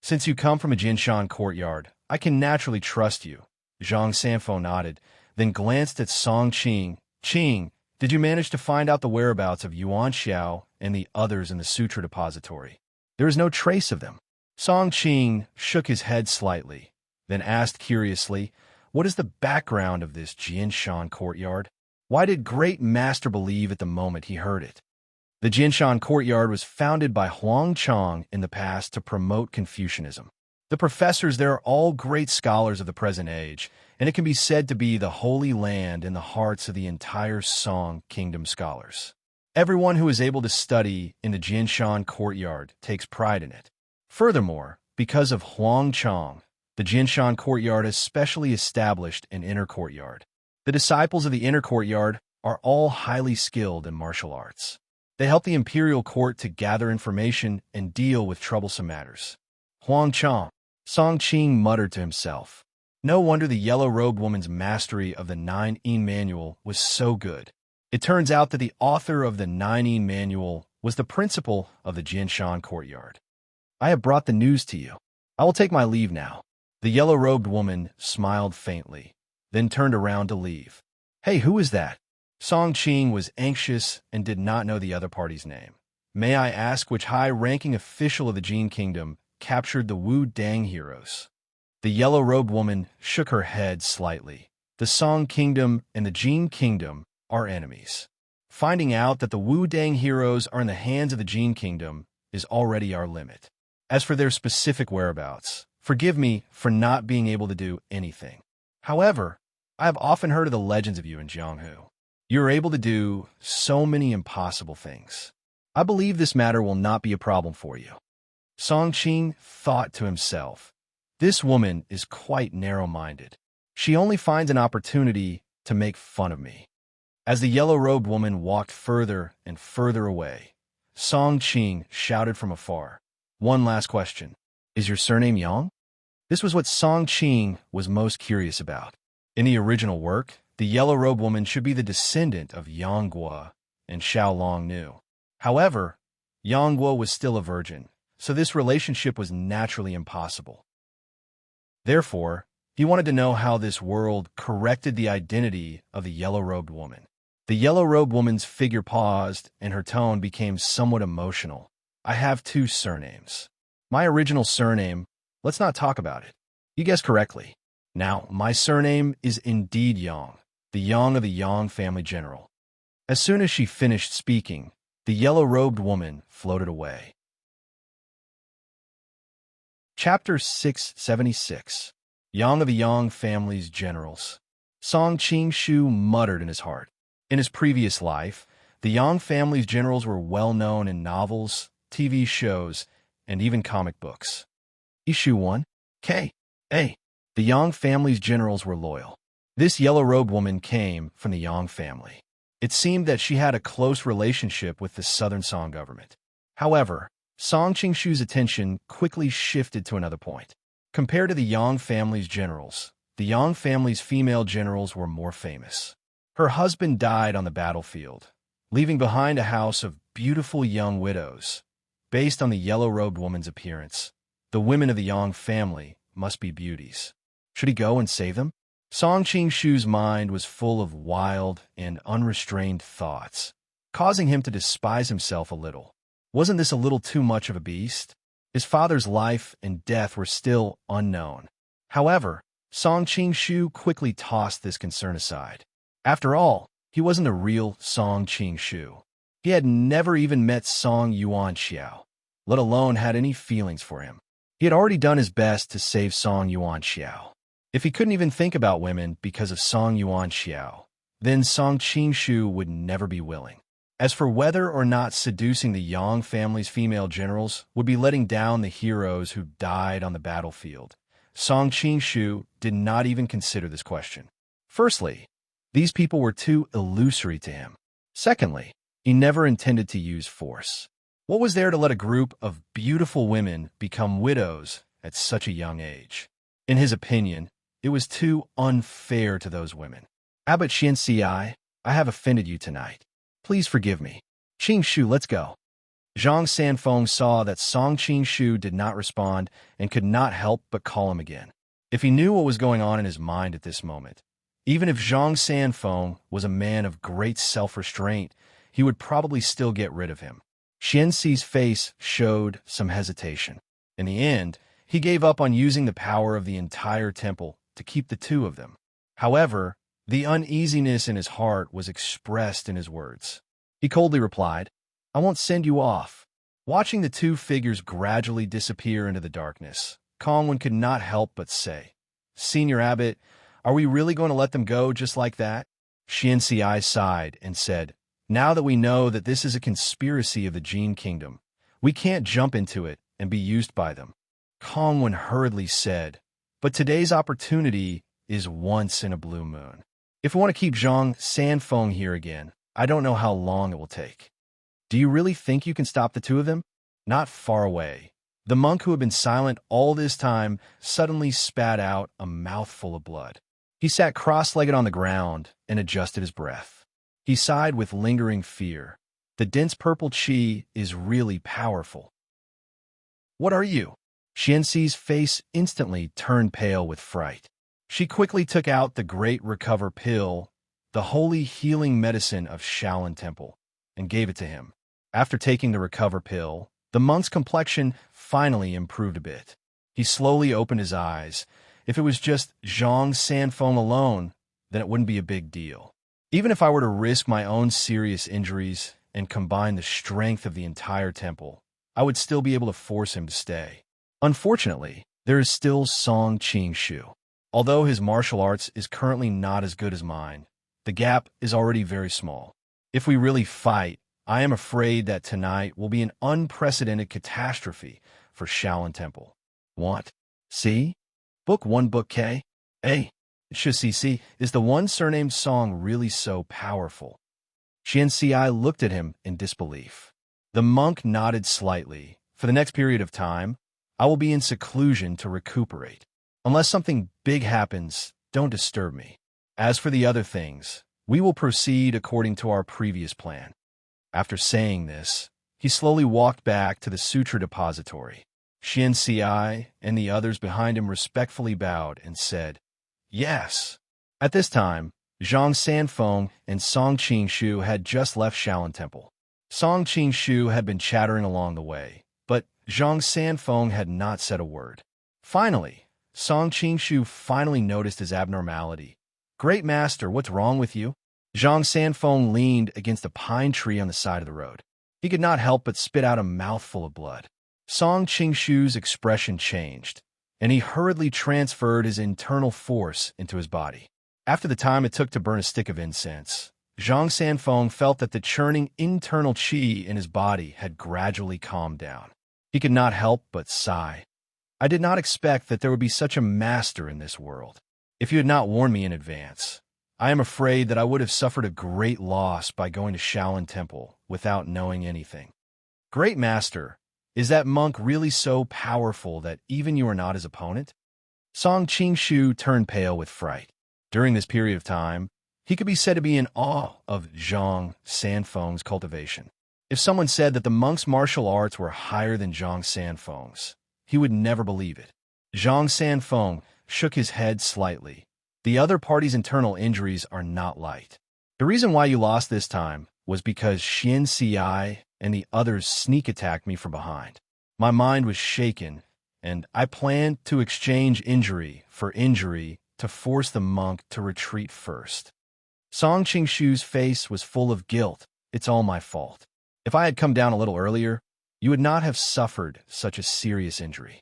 Since you come from a Jinshan courtyard, I can naturally trust you, Zhang Sanfo nodded, then glanced at Song Qing. Qing, did you manage to find out the whereabouts of Yuan Xiao and the others in the sutra depository? There is no trace of them. Song Qing shook his head slightly, then asked curiously, what is the background of this Jianshan courtyard? Why did Great Master believe at the moment he heard it? The Jianshan courtyard was founded by Huang Chang in the past to promote Confucianism. The professors there are all great scholars of the present age, and it can be said to be the holy land in the hearts of the entire Song Kingdom scholars. Everyone who is able to study in the Jianshan courtyard takes pride in it. Furthermore, because of Huang Chang, the Jianshan courtyard has specially established an inner courtyard. The disciples of the inner courtyard are all highly skilled in martial arts. They help the imperial court to gather information and deal with troublesome matters. Huang Chang, Song Qing muttered to himself. No wonder the yellow-robed woman's mastery of the Nine-Yin Manual was so good. It turns out that the author of the Nine-Yin Manual was the principal of the Jianshan courtyard. I have brought the news to you. I will take my leave now. The yellow-robed woman smiled faintly, then turned around to leave. Hey, who is that? Song Qing was anxious and did not know the other party's name. May I ask which high-ranking official of the Jin Kingdom captured the Wu Dang heroes? The yellow-robed woman shook her head slightly. The Song Kingdom and the Jin Kingdom are enemies. Finding out that the Wu Dang heroes are in the hands of the Jin Kingdom is already our limit. As for their specific whereabouts, forgive me for not being able to do anything. However, I have often heard of the legends of you in Jianghu. You are able to do so many impossible things. I believe this matter will not be a problem for you. Song Qing thought to himself, this woman is quite narrow-minded. She only finds an opportunity to make fun of me. As the yellow-robed woman walked further and further away, Song Qing shouted from afar, one last question. Is your surname Yang? This was what Song Qing was most curious about. In the original work, the yellow-robed woman should be the descendant of Yang Guo and Xiao Long Nu. However, Yang Guo was still a virgin, so this relationship was naturally impossible. Therefore, he wanted to know how this world corrected the identity of the yellow-robed woman. The yellow-robed woman's figure paused, and her tone became somewhat emotional. I have two surnames. My original surname, let's not talk about it. You guessed correctly. Now, my surname is indeed Yang, the Yang of the Yang family general. As soon as she finished speaking, the yellow-robed woman floated away. Chapter 676. Yang of the Yang family's generals. Song Qing muttered in his heart. In his previous life, the Yang family's generals were well known in novels, TV shows, and even comic books. Issue 1. K.A. The Yang family's generals were loyal. This yellow-robed woman came from the Yang family. It seemed that she had a close relationship with the Southern Song government. However, Song Qingshu's attention quickly shifted to another point. Compared to the Yang family's generals, the Yang family's female generals were more famous. Her husband died on the battlefield, leaving behind a house of beautiful young widows. Based on the yellow-robed woman's appearance, the women of the Yang family must be beauties. Should he go and save them? Song Qingshu's mind was full of wild and unrestrained thoughts, causing him to despise himself a little. Wasn't this a little too much of a beast? His father's life and death were still unknown. However, Song Qingshu quickly tossed this concern aside. After all, he wasn't a real Song Qingshu. He had never even met Song Yuan Xiao, let alone had any feelings for him. He had already done his best to save Song Yuan Xiao. If he couldn't even think about women because of Song Yuan Xiao, then Song Qingshu would never be willing. As for whether or not seducing the Yang family's female generals would be letting down the heroes who died on the battlefield, Song Qingshu did not even consider this question. Firstly, these people were too illusory to him. Secondly, he never intended to use force. What was there to let a group of beautiful women become widows at such a young age? In his opinion, it was too unfair to those women. Abbot Xianxi, I have offended you tonight. Please forgive me. Qingshu, let's go. Zhang Sanfeng saw that Song Qingshu did not respond and could not help but call him again. If he knew what was going on in his mind at this moment, even if Zhang Sanfeng was a man of great self-restraint, he would probably still get rid of him. Xianxi's face showed some hesitation. In the end, he gave up on using the power of the entire temple to keep the two of them. However, the uneasiness in his heart was expressed in his words. He coldly replied, "I won't send you off." Watching the two figures gradually disappear into the darkness, Kongwen could not help but say, "Senior Abbot, are we really going to let them go just like that?" Xianxi sighed and said, "Now that we know that this is a conspiracy of the Jin Kingdom, we can't jump into it and be used by them." Kongwen hurriedly said, "But today's opportunity is once in a blue moon. If we want to keep Zhang Sanfeng here again, I don't know how long it will take." "Do you really think you can stop the two of them?" Not far away, the monk who had been silent all this time suddenly spat out a mouthful of blood. He sat cross-legged on the ground and adjusted his breath. He sighed with lingering fear. The dense purple qi is really powerful. "What are you?" Xianxi's face instantly turned pale with fright. She quickly took out the Great Recover Pill, the holy healing medicine of Shaolin Temple, and gave it to him. After taking the Recover Pill, the monk's complexion finally improved a bit. He slowly opened his eyes. If it was just Zhang Sanfeng alone, then it wouldn't be a big deal. Even if I were to risk my own serious injuries and combine the strength of the entire temple, I would still be able to force him to stay. Unfortunately, there is still Song Qingshu. Although his martial arts is currently not as good as mine, the gap is already very small. If we really fight, I am afraid that tonight will be an unprecedented catastrophe for Shaolin Temple. What? See? Book 1 Book K? A. Shicc, is the one surnamed song really so powerful? Xianxi looked at him in disbelief. The monk nodded slightly. For the next period of time, I will be in seclusion to recuperate. Unless something big happens, don't disturb me. As for the other things, we will proceed according to our previous plan. After saying this, he slowly walked back to the sutra depository. Xianxi and the others behind him respectfully bowed and said, "Yes." At this time, Zhang Sanfeng and Song Qingshu had just left Shaolin Temple. Song Qingshu had been chattering along the way, but Zhang Sanfeng had not said a word. Finally, Song Qingshu finally noticed his abnormality. "Great Master, what's wrong with you?" Zhang Sanfeng leaned against a pine tree on the side of the road. He could not help but spit out a mouthful of blood. Song Qingshu's expression changed, and he hurriedly transferred his internal force into his body. After the time it took to burn a stick of incense, Zhang Sanfeng felt that the churning internal qi in his body had gradually calmed down. He could not help but sigh. "I did not expect that there would be such a master in this world. If you had not warned me in advance, I am afraid that I would have suffered a great loss by going to Shaolin Temple without knowing anything." "Great Master, is that monk really so powerful that even you are not his opponent?" Song Qingshu turned pale with fright. During this period of time, he could be said to be in awe of Zhang Sanfeng's cultivation. If someone said that the monk's martial arts were higher than Zhang Sanfeng's, he would never believe it. Zhang Sanfeng shook his head slightly. "The other party's internal injuries are not light. The reason why you lost this time was because Xianxi and the others sneak attacked me from behind. My mind was shaken, and I planned to exchange injury for injury to force the monk to retreat first." Song Qingshu's face was full of guilt. "It's all my fault. If I had come down a little earlier, you would not have suffered such a serious injury."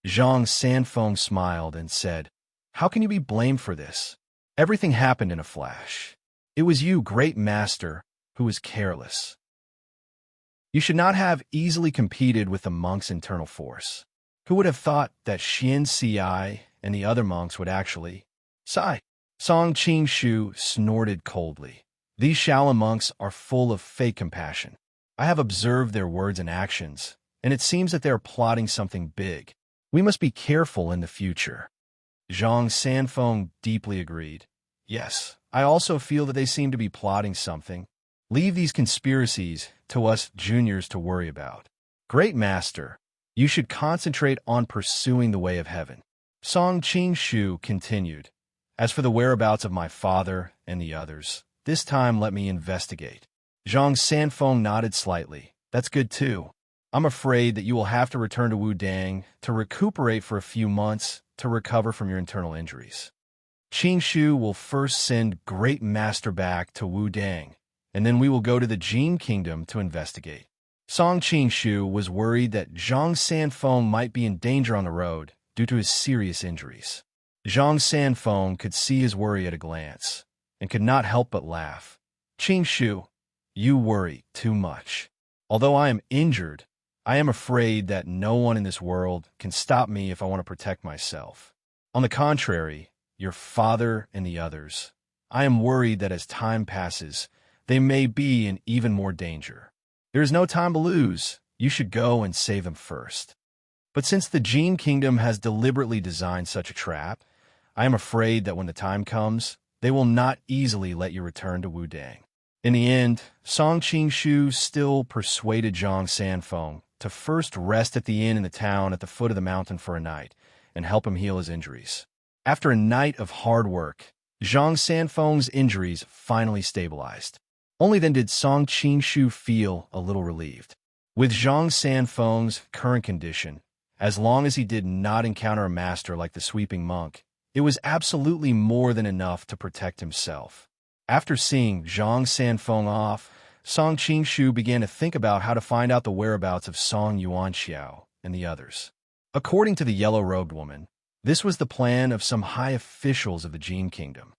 Zhang Sanfeng smiled and said, "How can you be blamed for this? Everything happened in a flash. It was you, Great Master, who was careless. You should not have easily competed with the monk's internal force. Who would have thought that Xianxi and the other monks would actually sigh?" Song Qingshu snorted coldly. "These Shaolin monks are full of fake compassion. I have observed their words and actions, and it seems that they are plotting something big. We must be careful in the future." Zhang Sanfeng deeply agreed. "Yes, I also feel that they seem to be plotting something. Leave these conspiracies to us juniors to worry about. Great Master, you should concentrate on pursuing the way of heaven." Song Qing continued, "As for the whereabouts of my father and the others, this time let me investigate." Zhang Sanfeng nodded slightly. "That's good too. I'm afraid that you will have to return to Wudang to recuperate for a few months to recover from your internal injuries. Qing will first send Great Master back to Wudang, and then we will go to the Jin Kingdom to investigate." Song Qing was worried that Zhang Sanfeng might be in danger on the road due to his serious injuries. Zhang Sanfeng could see his worry at a glance, and could not help but laugh. "Qing, you worry too much. Although I am injured, I am afraid that no one in this world can stop me if I want to protect myself. On the contrary, your father and the others, I am worried that as time passes, they may be in even more danger. There is no time to lose. You should go and save them first. But since the Jin Kingdom has deliberately designed such a trap, I am afraid that when the time comes, they will not easily let you return to Wudang." In the end, Song Qing still persuaded Zhang Sanfeng to first rest at the inn in the town at the foot of the mountain for a night and help him heal his injuries. After a night of hard work, Zhang Sanfeng's injuries finally stabilized. Only then did Song Qing feel a little relieved. With Zhang Sanfeng's current condition, as long as he did not encounter a master like the sweeping monk, it was absolutely more than enough to protect himself. After seeing Zhang Sanfeng off, Song Qing began to think about how to find out the whereabouts of Song Yuanxiao and the others. According to the yellow-robed woman, this was the plan of some high officials of the Jin Kingdom.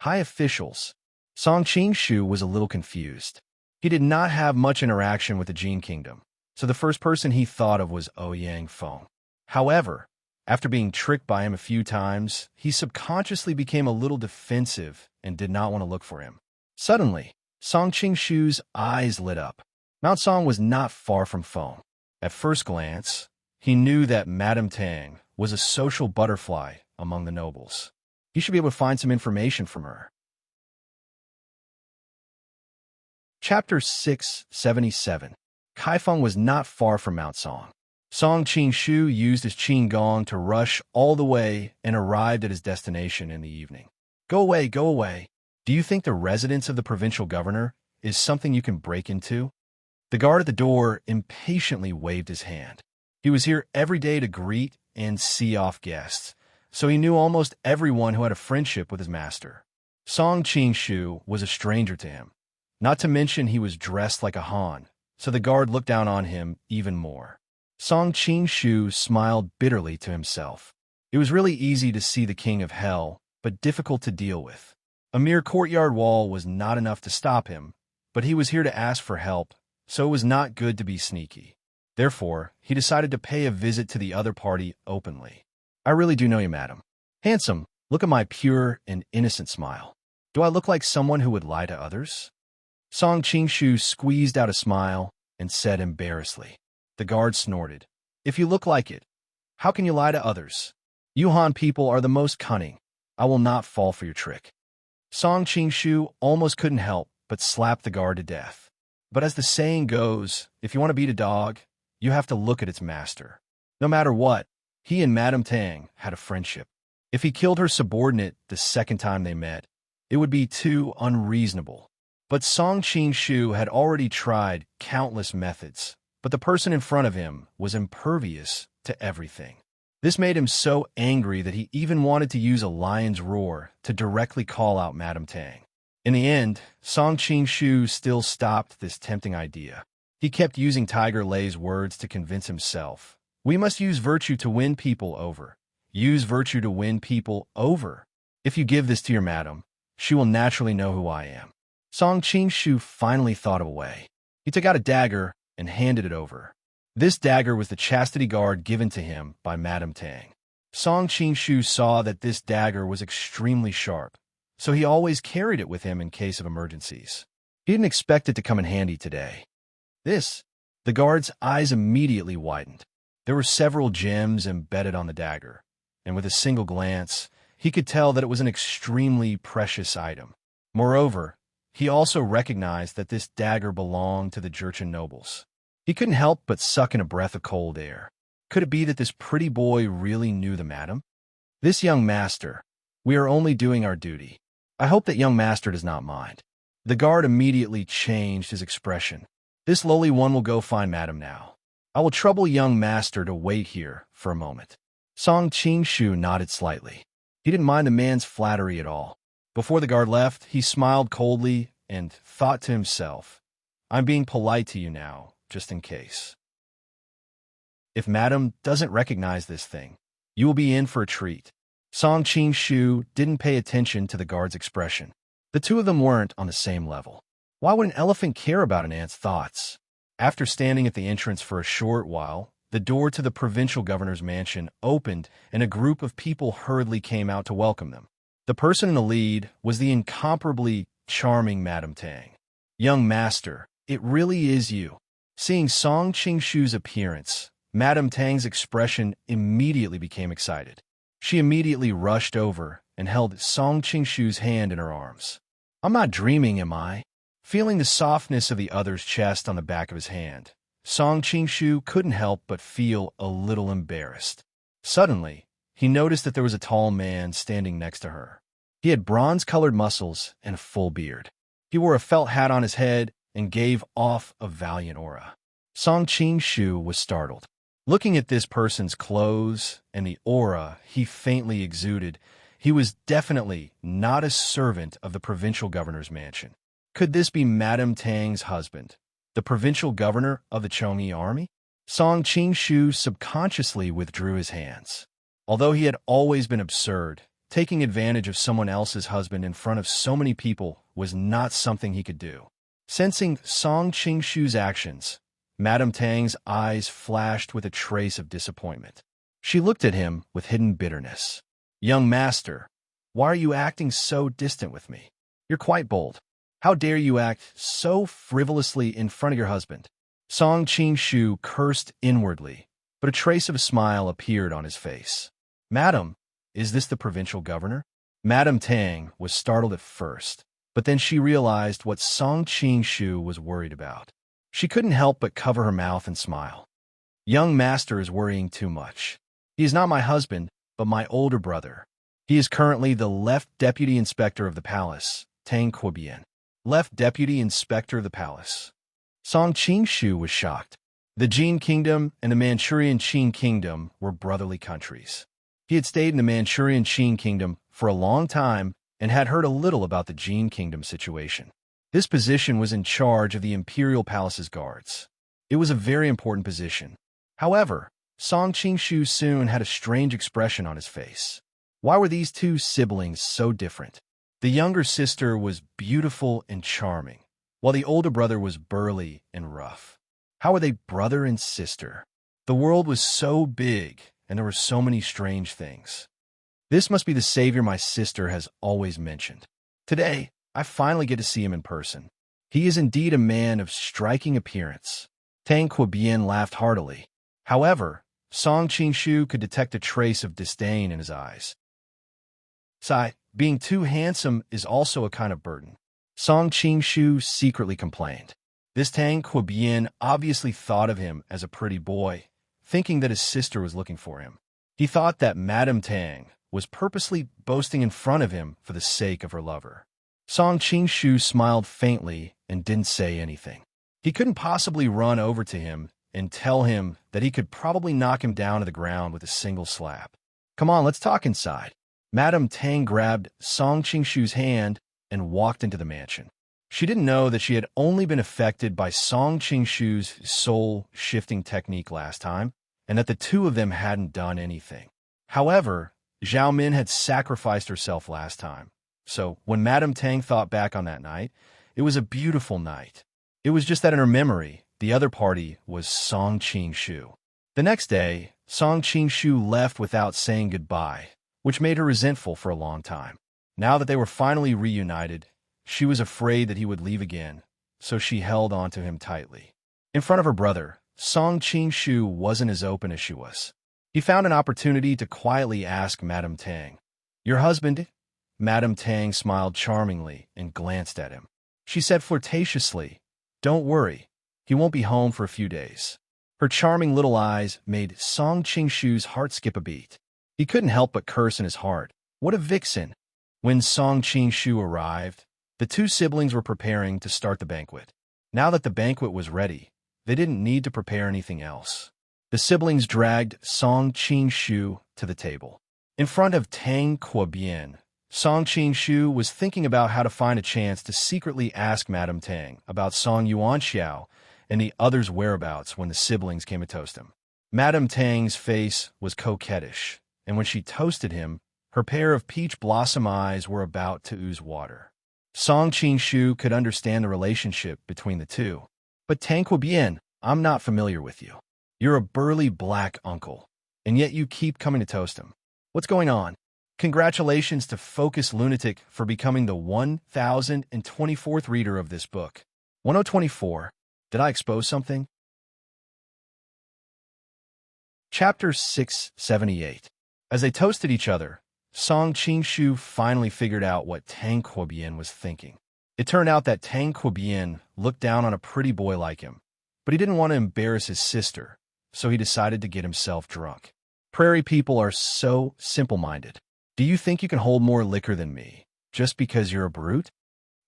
High officials? Song Qing was a little confused. He did not have much interaction with the Jin Kingdom, so the first person he thought of was Ouyang Feng. However, after being tricked by him a few times, he subconsciously became a little defensive and did not want to look for him. Suddenly, Song Qing eyes lit up. Mount Song was not far from Feng. At first glance, he knew that Madame Tang was a social butterfly among the nobles. He should be able to find some information from her. Chapter 677. Kaifeng was not far from Mount Song. Song Qing used his qigong to rush all the way and arrived at his destination in the evening. "Go away, go away. Do you think the residence of the provincial governor is something you can break into?" The guard at the door impatiently waved his hand. He was here every day to greet and see off guests, so he knew almost everyone who had a friendship with his master. Song Qing was a stranger to him. Not to mention he was dressed like a Han, so the guard looked down on him even more. Song Qing smiled bitterly to himself. It was really easy to see the king of hell, but difficult to deal with. A mere courtyard wall was not enough to stop him, but he was here to ask for help, so it was not good to be sneaky. Therefore, he decided to pay a visit to the other party openly. "I really do know you, madam. Handsome, look at my pure and innocent smile. Do I look like someone who would lie to others?" Song Qing squeezed out a smile and said embarrassedly. The guard snorted. "If you look like it, how can you lie to others? You Han people are the most cunning. I will not fall for your trick." Song Qing almost couldn't help but slap the guard to death. But as the saying goes, if you want to beat a dog, you have to look at its master. No matter what, he and Madame Tang had a friendship. If he killed her subordinate the second time they met, it would be too unreasonable. But Song Qing had already tried countless methods, but the person in front of him was impervious to everything. This made him so angry that he even wanted to use a lion's roar to directly call out Madame Tang. In the end, Song Qing still stopped this tempting idea. He kept using Tiger Lei's words to convince himself. "We must use virtue to win people over. Use virtue to win people over. If you give this to your madam, she will naturally know who I am." Song Qing finally thought of a way. He took out a dagger and handed it over. This dagger was the chastity guard given to him by Madame Tang. Song Qing saw that this dagger was extremely sharp, so he always carried it with him in case of emergencies. He didn't expect it to come in handy today. The guard's eyes immediately widened. There were several gems embedded on the dagger, and with a single glance, he could tell that it was an extremely precious item. Moreover, he also recognized that this dagger belonged to the Jurchen nobles. He couldn't help but suck in a breath of cold air. Could it be that this pretty boy really knew the madam? "This young master. We are only doing our duty. I hope that young master does not mind." The guard immediately changed his expression. "This lowly one will go find madam now. I will trouble young master to wait here for a moment." Song Qingshu nodded slightly. He didn't mind the man's flattery at all. Before the guard left, he smiled coldly and thought to himself, "I'm being polite to you now, just in case. If madam doesn't recognize this thing, you will be in for a treat." Song Qingshu didn't pay attention to the guard's expression. The two of them weren't on the same level. Why would an elephant care about an ant's thoughts? After standing at the entrance for a short while, the door to the provincial governor's mansion opened and a group of people hurriedly came out to welcome them. The person in the lead was the incomparably charming Madame Tang. "Young master, it really is you." Seeing Song Qingshu's appearance, Madame Tang's expression immediately became excited. She immediately rushed over and held Song Qingshu's hand in her arms. "I'm not dreaming, am I?" Feeling the softness of the other's chest on the back of his hand, Song Qingshu couldn't help but feel a little embarrassed. Suddenly, he noticed that there was a tall man standing next to her. He had bronze-colored muscles and a full beard. He wore a felt hat on his head and gave off a valiant aura. Song Qingshu was startled. Looking at this person's clothes and the aura he faintly exuded, he was definitely not a servant of the provincial governor's mansion. Could this be Madame Tang's husband, the provincial governor of the Chongyi army? Song Qingshu subconsciously withdrew his hands. Although he had always been absurd, taking advantage of someone else's husband in front of so many people was not something he could do. Sensing Song Qingshu's actions, Madame Tang's eyes flashed with a trace of disappointment. She looked at him with hidden bitterness. "Young master, why are you acting so distant with me? You're quite bold. How dare you act so frivolously in front of your husband?" Song Qingshu cursed inwardly, but a trace of a smile appeared on his face. "Madam, is this the provincial governor?" Madame Tang was startled at first, but then she realized what Song Qingshu was worried about. She couldn't help but cover her mouth and smile. "Young master is worrying too much. He is not my husband, but my older brother. He is currently the left deputy inspector of the palace, tranquil. Left deputy inspector of the palace." Song Qingshu was shocked. The Jin Kingdom and the Manchurian Qin Kingdom were brotherly countries. He had stayed in the Manchurian Qin Kingdom for a long time and had heard a little about the Jin Kingdom situation. This position was in charge of the Imperial Palace's guards. It was a very important position. However, Song Qingshu soon had a strange expression on his face. Why were these two siblings so different? The younger sister was beautiful and charming, while the older brother was burly and rough. How were they brother and sister? The world was so big, and there were so many strange things. This must be the savior my sister has always mentioned. Today, I finally get to see him in person. He is indeed a man of striking appearance. Tang Quobian laughed heartily. However, Song Qingshu could detect a trace of disdain in his eyes. "Sigh, being too handsome is also a kind of burden," Song Qingshu secretly complained. This Tang Quobian obviously thought of him as a pretty boy, thinking that his sister was looking for him. He thought that Madame Tang was purposely boasting in front of him for the sake of her lover. Song Qingshu smiled faintly and didn't say anything. He couldn't possibly run over to him and tell him that he could probably knock him down to the ground with a single slap. "Come on, let's talk inside." Madame Tang grabbed Song Qingshu's hand and walked into the mansion. She didn't know that she had only been affected by Song Qingshu's soul-shifting technique last time, and that the two of them hadn't done anything. However, Zhao Min had sacrificed herself last time. So, when Madame Tang thought back on that night, it was a beautiful night. It was just that in her memory, the other party was Song Qingshu. The next day, Song Qingshu left without saying goodbye, which made her resentful for a long time. Now that they were finally reunited, she was afraid that he would leave again, so she held on to him tightly. In front of her brother, Song Qingshu wasn't as open as she was. He found an opportunity to quietly ask Madame Tang, "Your husband?" Madame Tang smiled charmingly and glanced at him. She said flirtatiously, "Don't worry, he won't be home for a few days." Her charming little eyes made Song Qingshu's heart skip a beat. He couldn't help but curse in his heart. What a vixen! When Song Qing-shu arrived, the two siblings were preparing to start the banquet. Now that the banquet was ready, they didn't need to prepare anything else. The siblings dragged Song Qing-shu to the table. In front of Tang Quobian, Song Qing-shu was thinking about how to find a chance to secretly ask Madame Tang about Song Yuanxiao and the others' whereabouts when the siblings came to toast him. Madame Tang's face was coquettish, and when she toasted him, her pair of peach blossom eyes were about to ooze water. Song Qing-shu could understand the relationship between the two. But Tang Quobian, I'm not familiar with you. You're a burly black uncle, and yet you keep coming to toast him. What's going on? Congratulations to Focus Lunatic for becoming the 1024th reader of this book. 1024. Did I expose something? Chapter 678. As they toasted each other, Song Qing-shu finally figured out what Tang Quobian was thinking. It turned out that Tang Quobian looked down on a pretty boy like him, but he didn't want to embarrass his sister, so he decided to get himself drunk. Prairie people are so simple-minded. Do you think you can hold more liquor than me, just because you're a brute?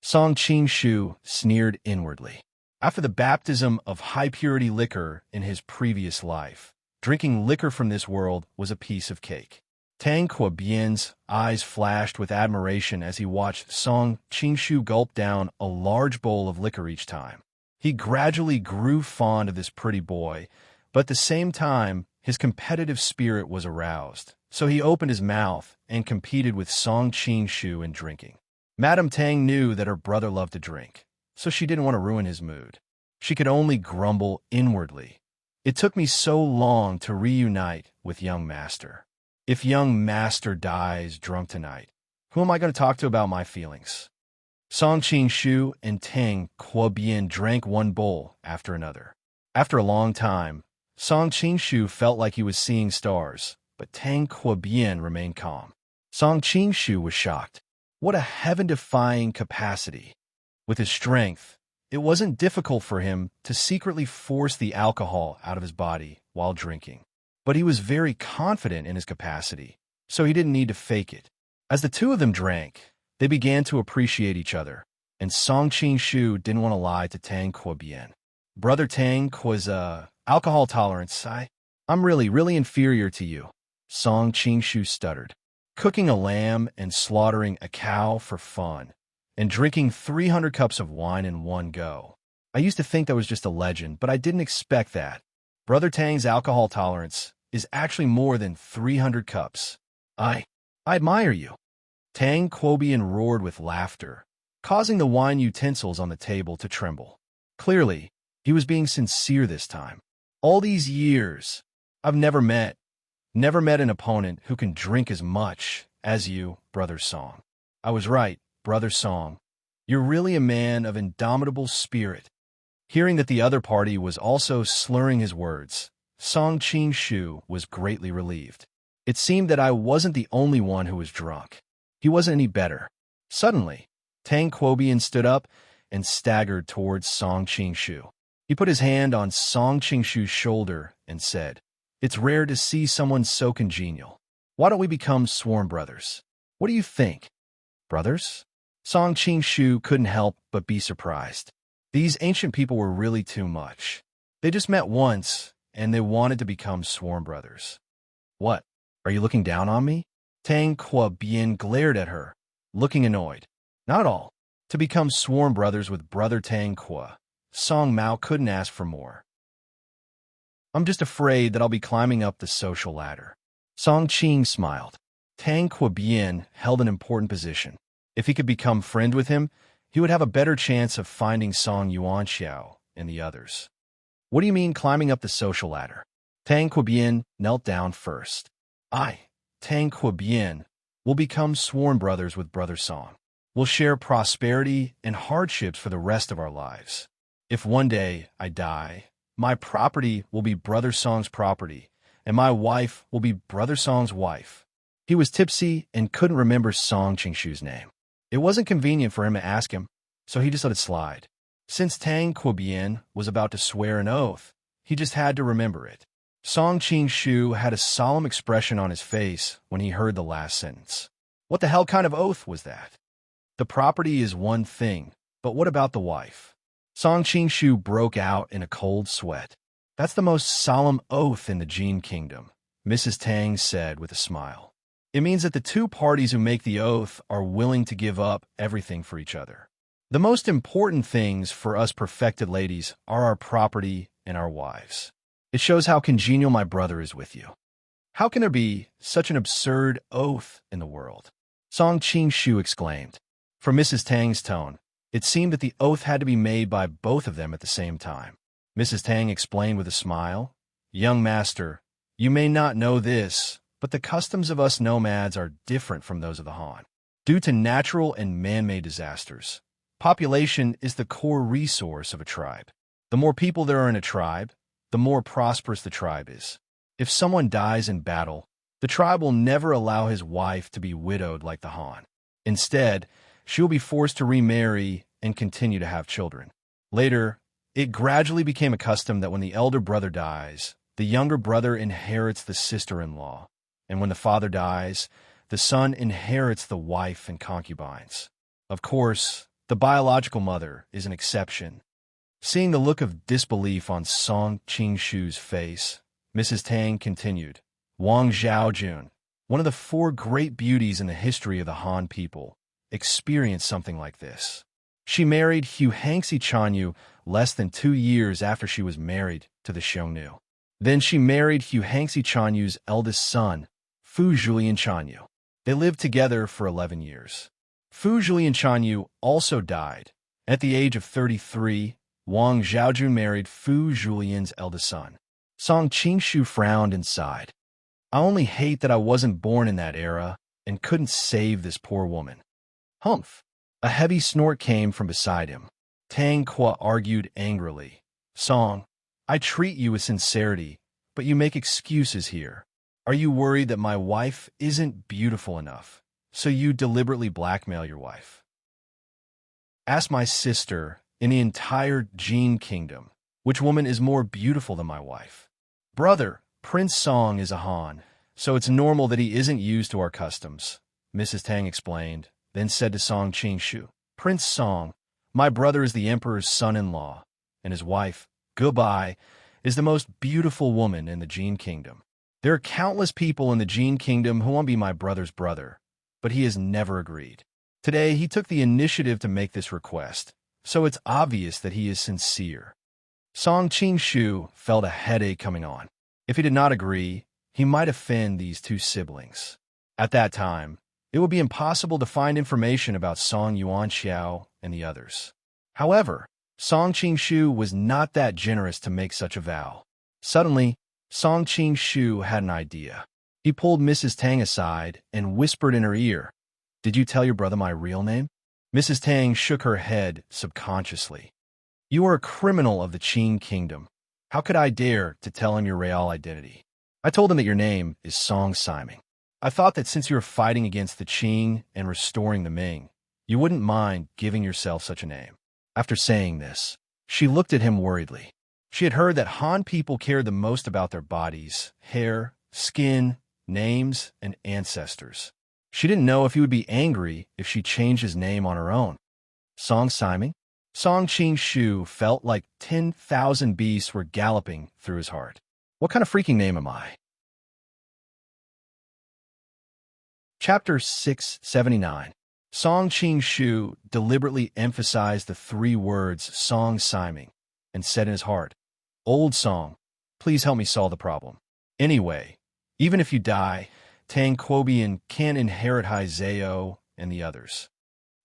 Song Qing-shu sneered inwardly. After the baptism of high-purity liquor in his previous life, drinking liquor from this world was a piece of cake. Tang Quobian's eyes flashed with admiration as he watched Song Qing-shu gulp down a large bowl of liquor each time. He gradually grew fond of this pretty boy, but at the same time, his competitive spirit was aroused, so he opened his mouth and competed with Song Qing-shu in drinking. Madame Tang knew that her brother loved to drink, so she didn't want to ruin his mood. She could only grumble inwardly. It took me so long to reunite with young master. If young master dies drunk tonight, who am I going to talk to about my feelings? Song Qing-shu and Tang Quobian drank one bowl after another. After a long time, Song Qing-shu felt like he was seeing stars, but Tang Quobian remained calm. Song Qing-shu was shocked. What a heaven-defying capacity! With his strength, it wasn't difficult for him to secretly force the alcohol out of his body while drinking. But he was very confident in his capacity, so he didn't need to fake it. As the two of them drank, they began to appreciate each other, and Song Qing-shu didn't want to lie to Tang Quobian. Brother Tang Quo's alcohol tolerance, I'm really inferior to you, Song Qing-shu stuttered. Cooking a lamb and slaughtering a cow for fun, and drinking 300 cups of wine in one go. I used to think that was just a legend, but I didn't expect that. Brother Tang's alcohol tolerance is actually more than 300 cups. I admire you. Tang Quobian roared with laughter, causing the wine utensils on the table to tremble. Clearly, he was being sincere this time. All these years, I've never met an opponent who can drink as much as you, Brother Song. I was right, Brother Song. You're really a man of indomitable spirit. Hearing that the other party was also slurring his words, Song Qing-shu was greatly relieved. It seemed that I wasn't the only one who was drunk. He wasn't any better. Suddenly, Tang Quobian stood up and staggered towards Song Qing-shu. He put his hand on Song Qing-shu's shoulder and said, "It's rare to see someone so congenial. Why don't we become sworn brothers? What do you think?" Brothers? Song Qing-shu couldn't help but be surprised. These ancient people were really too much. They just met once, and they wanted to become sworn brothers. What? Are you looking down on me? Tang Quobian glared at her, looking annoyed. Not at all. To become sworn brothers with Brother Tang Quo, Song Mao couldn't ask for more. I'm just afraid that I'll be climbing up the social ladder. Song Qing smiled. Tang Quobian held an important position. If he could become friend with him, he would have a better chance of finding Song Yuanxiao and the others. What do you mean climbing up the social ladder? Tang Quobian knelt down first. Tang Quobian, will become sworn brothers with Brother Song. We'll share prosperity and hardships for the rest of our lives. If one day I die, my property will be Brother Song's property, and my wife will be Brother Song's wife. He was tipsy and couldn't remember Song Qing-shu's name. It wasn't convenient for him to ask him, so he just let it slide. Since Tang Quobian was about to swear an oath, he just had to remember it. Song Qing-shu had a solemn expression on his face when he heard the last sentence. What the hell kind of oath was that? The property is one thing, but what about the wife? Song Qing-shu broke out in a cold sweat. That's the most solemn oath in the Jin Kingdom, Mrs. Tang said with a smile. It means that the two parties who make the oath are willing to give up everything for each other. The most important things for us perfected ladies are our property and our wives. It shows how congenial my brother is with you. How can there be such an absurd oath in the world? Song Qing-shu exclaimed. From Mrs. Tang's tone, it seemed that the oath had to be made by both of them at the same time. Mrs. Tang explained with a smile, Young master, you may not know this, but the customs of us nomads are different from those of the Han. Due to natural and man-made disasters, population is the core resource of a tribe. The more people there are in a tribe, the more prosperous the tribe is. If someone dies in battle, the tribe will never allow his wife to be widowed like the Han. Instead, she will be forced to remarry and continue to have children. Later, it gradually became a custom that when the elder brother dies, the younger brother inherits the sister-in-law, and when the father dies, the son inherits the wife and concubines. Of course, the biological mother is an exception. Seeing the look of disbelief on Song Qing-shu's face, Mrs. Tang continued, Wang Zhaojun, one of the four great beauties in the history of the Han people, experienced something like this. She married Hu Hangxi Chanyu less than 2 years after she was married to the Xiongnu. Then she married Hu Hangxi Chanyu's eldest son, Fu Julian Chanyu. They lived together for 11 years. Fu Julian Chanyu also died. At the age of 33, Wang Zhaojun married Fu Julian's eldest son. Song Qing-shu frowned and sighed. I only hate that I wasn't born in that era and couldn't save this poor woman. Humph! A heavy snort came from beside him. Tang Qua argued angrily. Song, I treat you with sincerity, but you make excuses here. Are you worried that my wife isn't beautiful enough, so you deliberately blackmail your wife? Ask my sister in the entire Jin Kingdom, which woman is more beautiful than my wife? Brother, Prince Song is a Han, so it's normal that he isn't used to our customs, Mrs. Tang explained, then said to Song Qing-shu, Prince Song, my brother is the emperor's son-in-law, and his wife, Goodbye, is the most beautiful woman in the Jin Kingdom. There are countless people in the Jin Kingdom who want to be my brother's brother, but he has never agreed. Today, he took the initiative to make this request, so it's obvious that he is sincere. Song Qing-shu felt a headache coming on. If he did not agree, he might offend these two siblings. At that time, it would be impossible to find information about Song Yuanxiao and the others. However, Song Qing-shu was not that generous to make such a vow. Suddenly, Song Qing-shu had an idea. He pulled Mrs. Tang aside and whispered in her ear, Did you tell your brother my real name? Mrs. Tang shook her head subconsciously. You are a criminal of the Qin Kingdom. How could I dare to tell him your real identity? I told him that your name is Song Siming. I thought that since you are fighting against the Qing and restoring the Ming, you wouldn't mind giving yourself such a name. After saying this, she looked at him worriedly. She had heard that Han people cared the most about their bodies, hair, skin, names, and ancestors. She didn't know if he would be angry if she changed his name on her own. Song Siming? Song Qing-shu felt like 10,000 beasts were galloping through his heart. What kind of freaking name am I? Chapter 679. Song Qing-shu deliberately emphasized the 3 words Song Siming and said in his heart, Old Song, please help me solve the problem. Anyway, even if you die, Tang Quobian can inherit Hai Zhao and the others.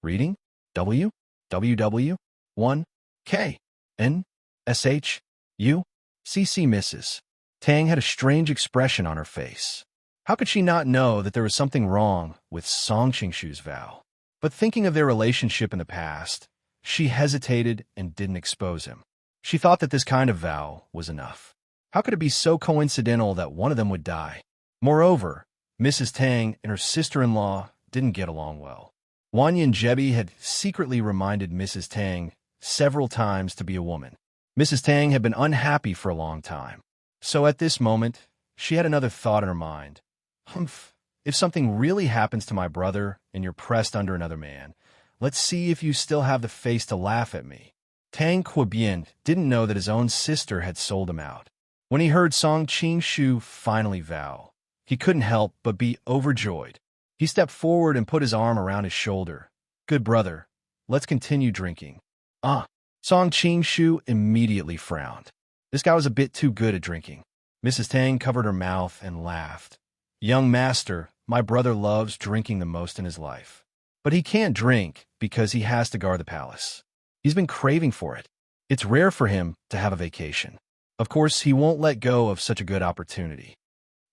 Reading? W? WW? 1? K? N? SH? U? CC misses. Tang had a strange expression on her face. How could she not know that there was something wrong with Song Qing-shu's vow? But thinking of their relationship in the past, she hesitated and didn't expose him. She thought that this kind of vow was enough. How could it be so coincidental that one of them would die? Moreover, Mrs. Tang and her sister-in-law didn't get along well. Wanyan Jebi had secretly reminded Mrs. Tang several times to be a woman. Mrs. Tang had been unhappy for a long time. So at this moment, she had another thought in her mind. Humph, if something really happens to my brother and you're pressed under another man, let's see if you still have the face to laugh at me. Tang Quobian didn't know that his own sister had sold him out. When he heard Song Qing-shu finally vow, he couldn't help but be overjoyed. He stepped forward and put his arm around his shoulder. Good brother, let's continue drinking. Song Qing-shu immediately frowned. This guy was a bit too good at drinking. Mrs. Tang covered her mouth and laughed. Young master, my brother loves drinking the most in his life. But he can't drink because he has to guard the palace. He's been craving for it. It's rare for him to have a vacation. Of course, he won't let go of such a good opportunity.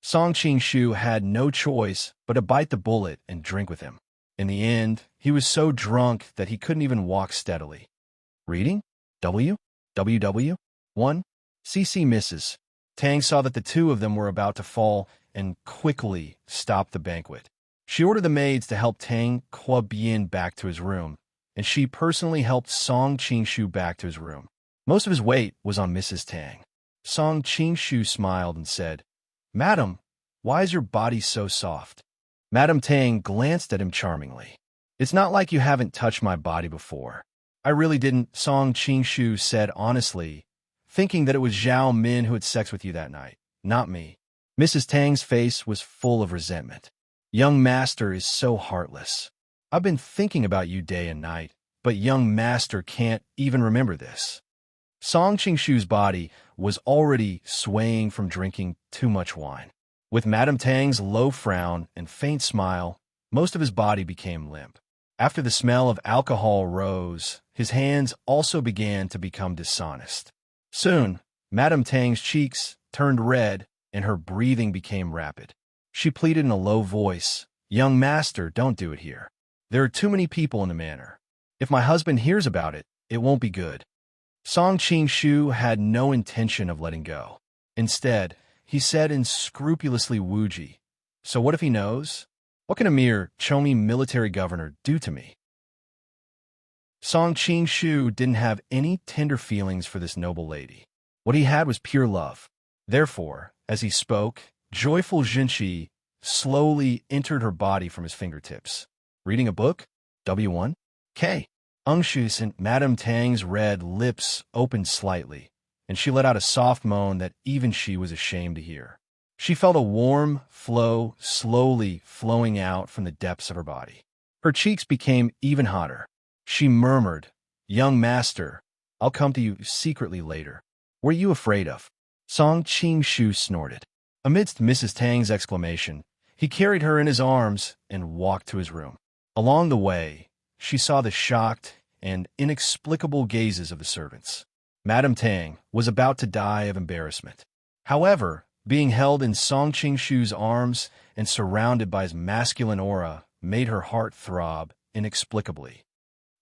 Song Qing-shu had no choice but to bite the bullet and drink with him. In the end, he was so drunk that he couldn't even walk steadily. Reading? WWW? 1. CC misses. Tang saw that the two of them were about to fall and quickly stopped the banquet. She ordered the maids to help Tang Quobian back to his room, and she personally helped Song Qing-shu back to his room. Most of his weight was on Mrs. Tang. Song Qing-shu smiled and said, Madam, why is your body so soft? Madam Tang glanced at him charmingly. It's not like you haven't touched my body before. I really didn't, Song Qing-shu said honestly, thinking that it was Zhao Min who had sex with you that night, not me. Mrs. Tang's face was full of resentment. Young master is so heartless. I've been thinking about you day and night, but young master can't even remember this. Song Qing-shu's body was already swaying from drinking too much wine. With Madame Tang's low frown and faint smile, most of his body became limp. After the smell of alcohol rose, his hands also began to become dishonest. Soon, Madame Tang's cheeks turned red and her breathing became rapid. She pleaded in a low voice, Young master, don't do it here. There are too many people in the manor. If my husband hears about it, it won't be good. Song Qing-shu had no intention of letting go. Instead, he said in scrupulously Wuji, So what if he knows? What can a mere Chomi military governor do to me? Song Qing-shu didn't have any tender feelings for this noble lady. What he had was pure love. Therefore, as he spoke, joyful Jinshi slowly entered her body from his fingertips. Reading a book? W1? K. Ungshu's and Madame Tang's red lips opened slightly, and she let out a soft moan that even she was ashamed to hear. She felt a warm flow slowly flowing out from the depths of her body. Her cheeks became even hotter. She murmured, Young master, I'll come to you secretly later. What are you afraid of? Song Qing-shu snorted. Amidst Mrs. Tang's exclamation, he carried her in his arms and walked to his room. Along the way, she saw the shocked and inexplicable gazes of the servants. Madame Tang was about to die of embarrassment. However, being held in Song Qing-shu's arms and surrounded by his masculine aura made her heart throb inexplicably.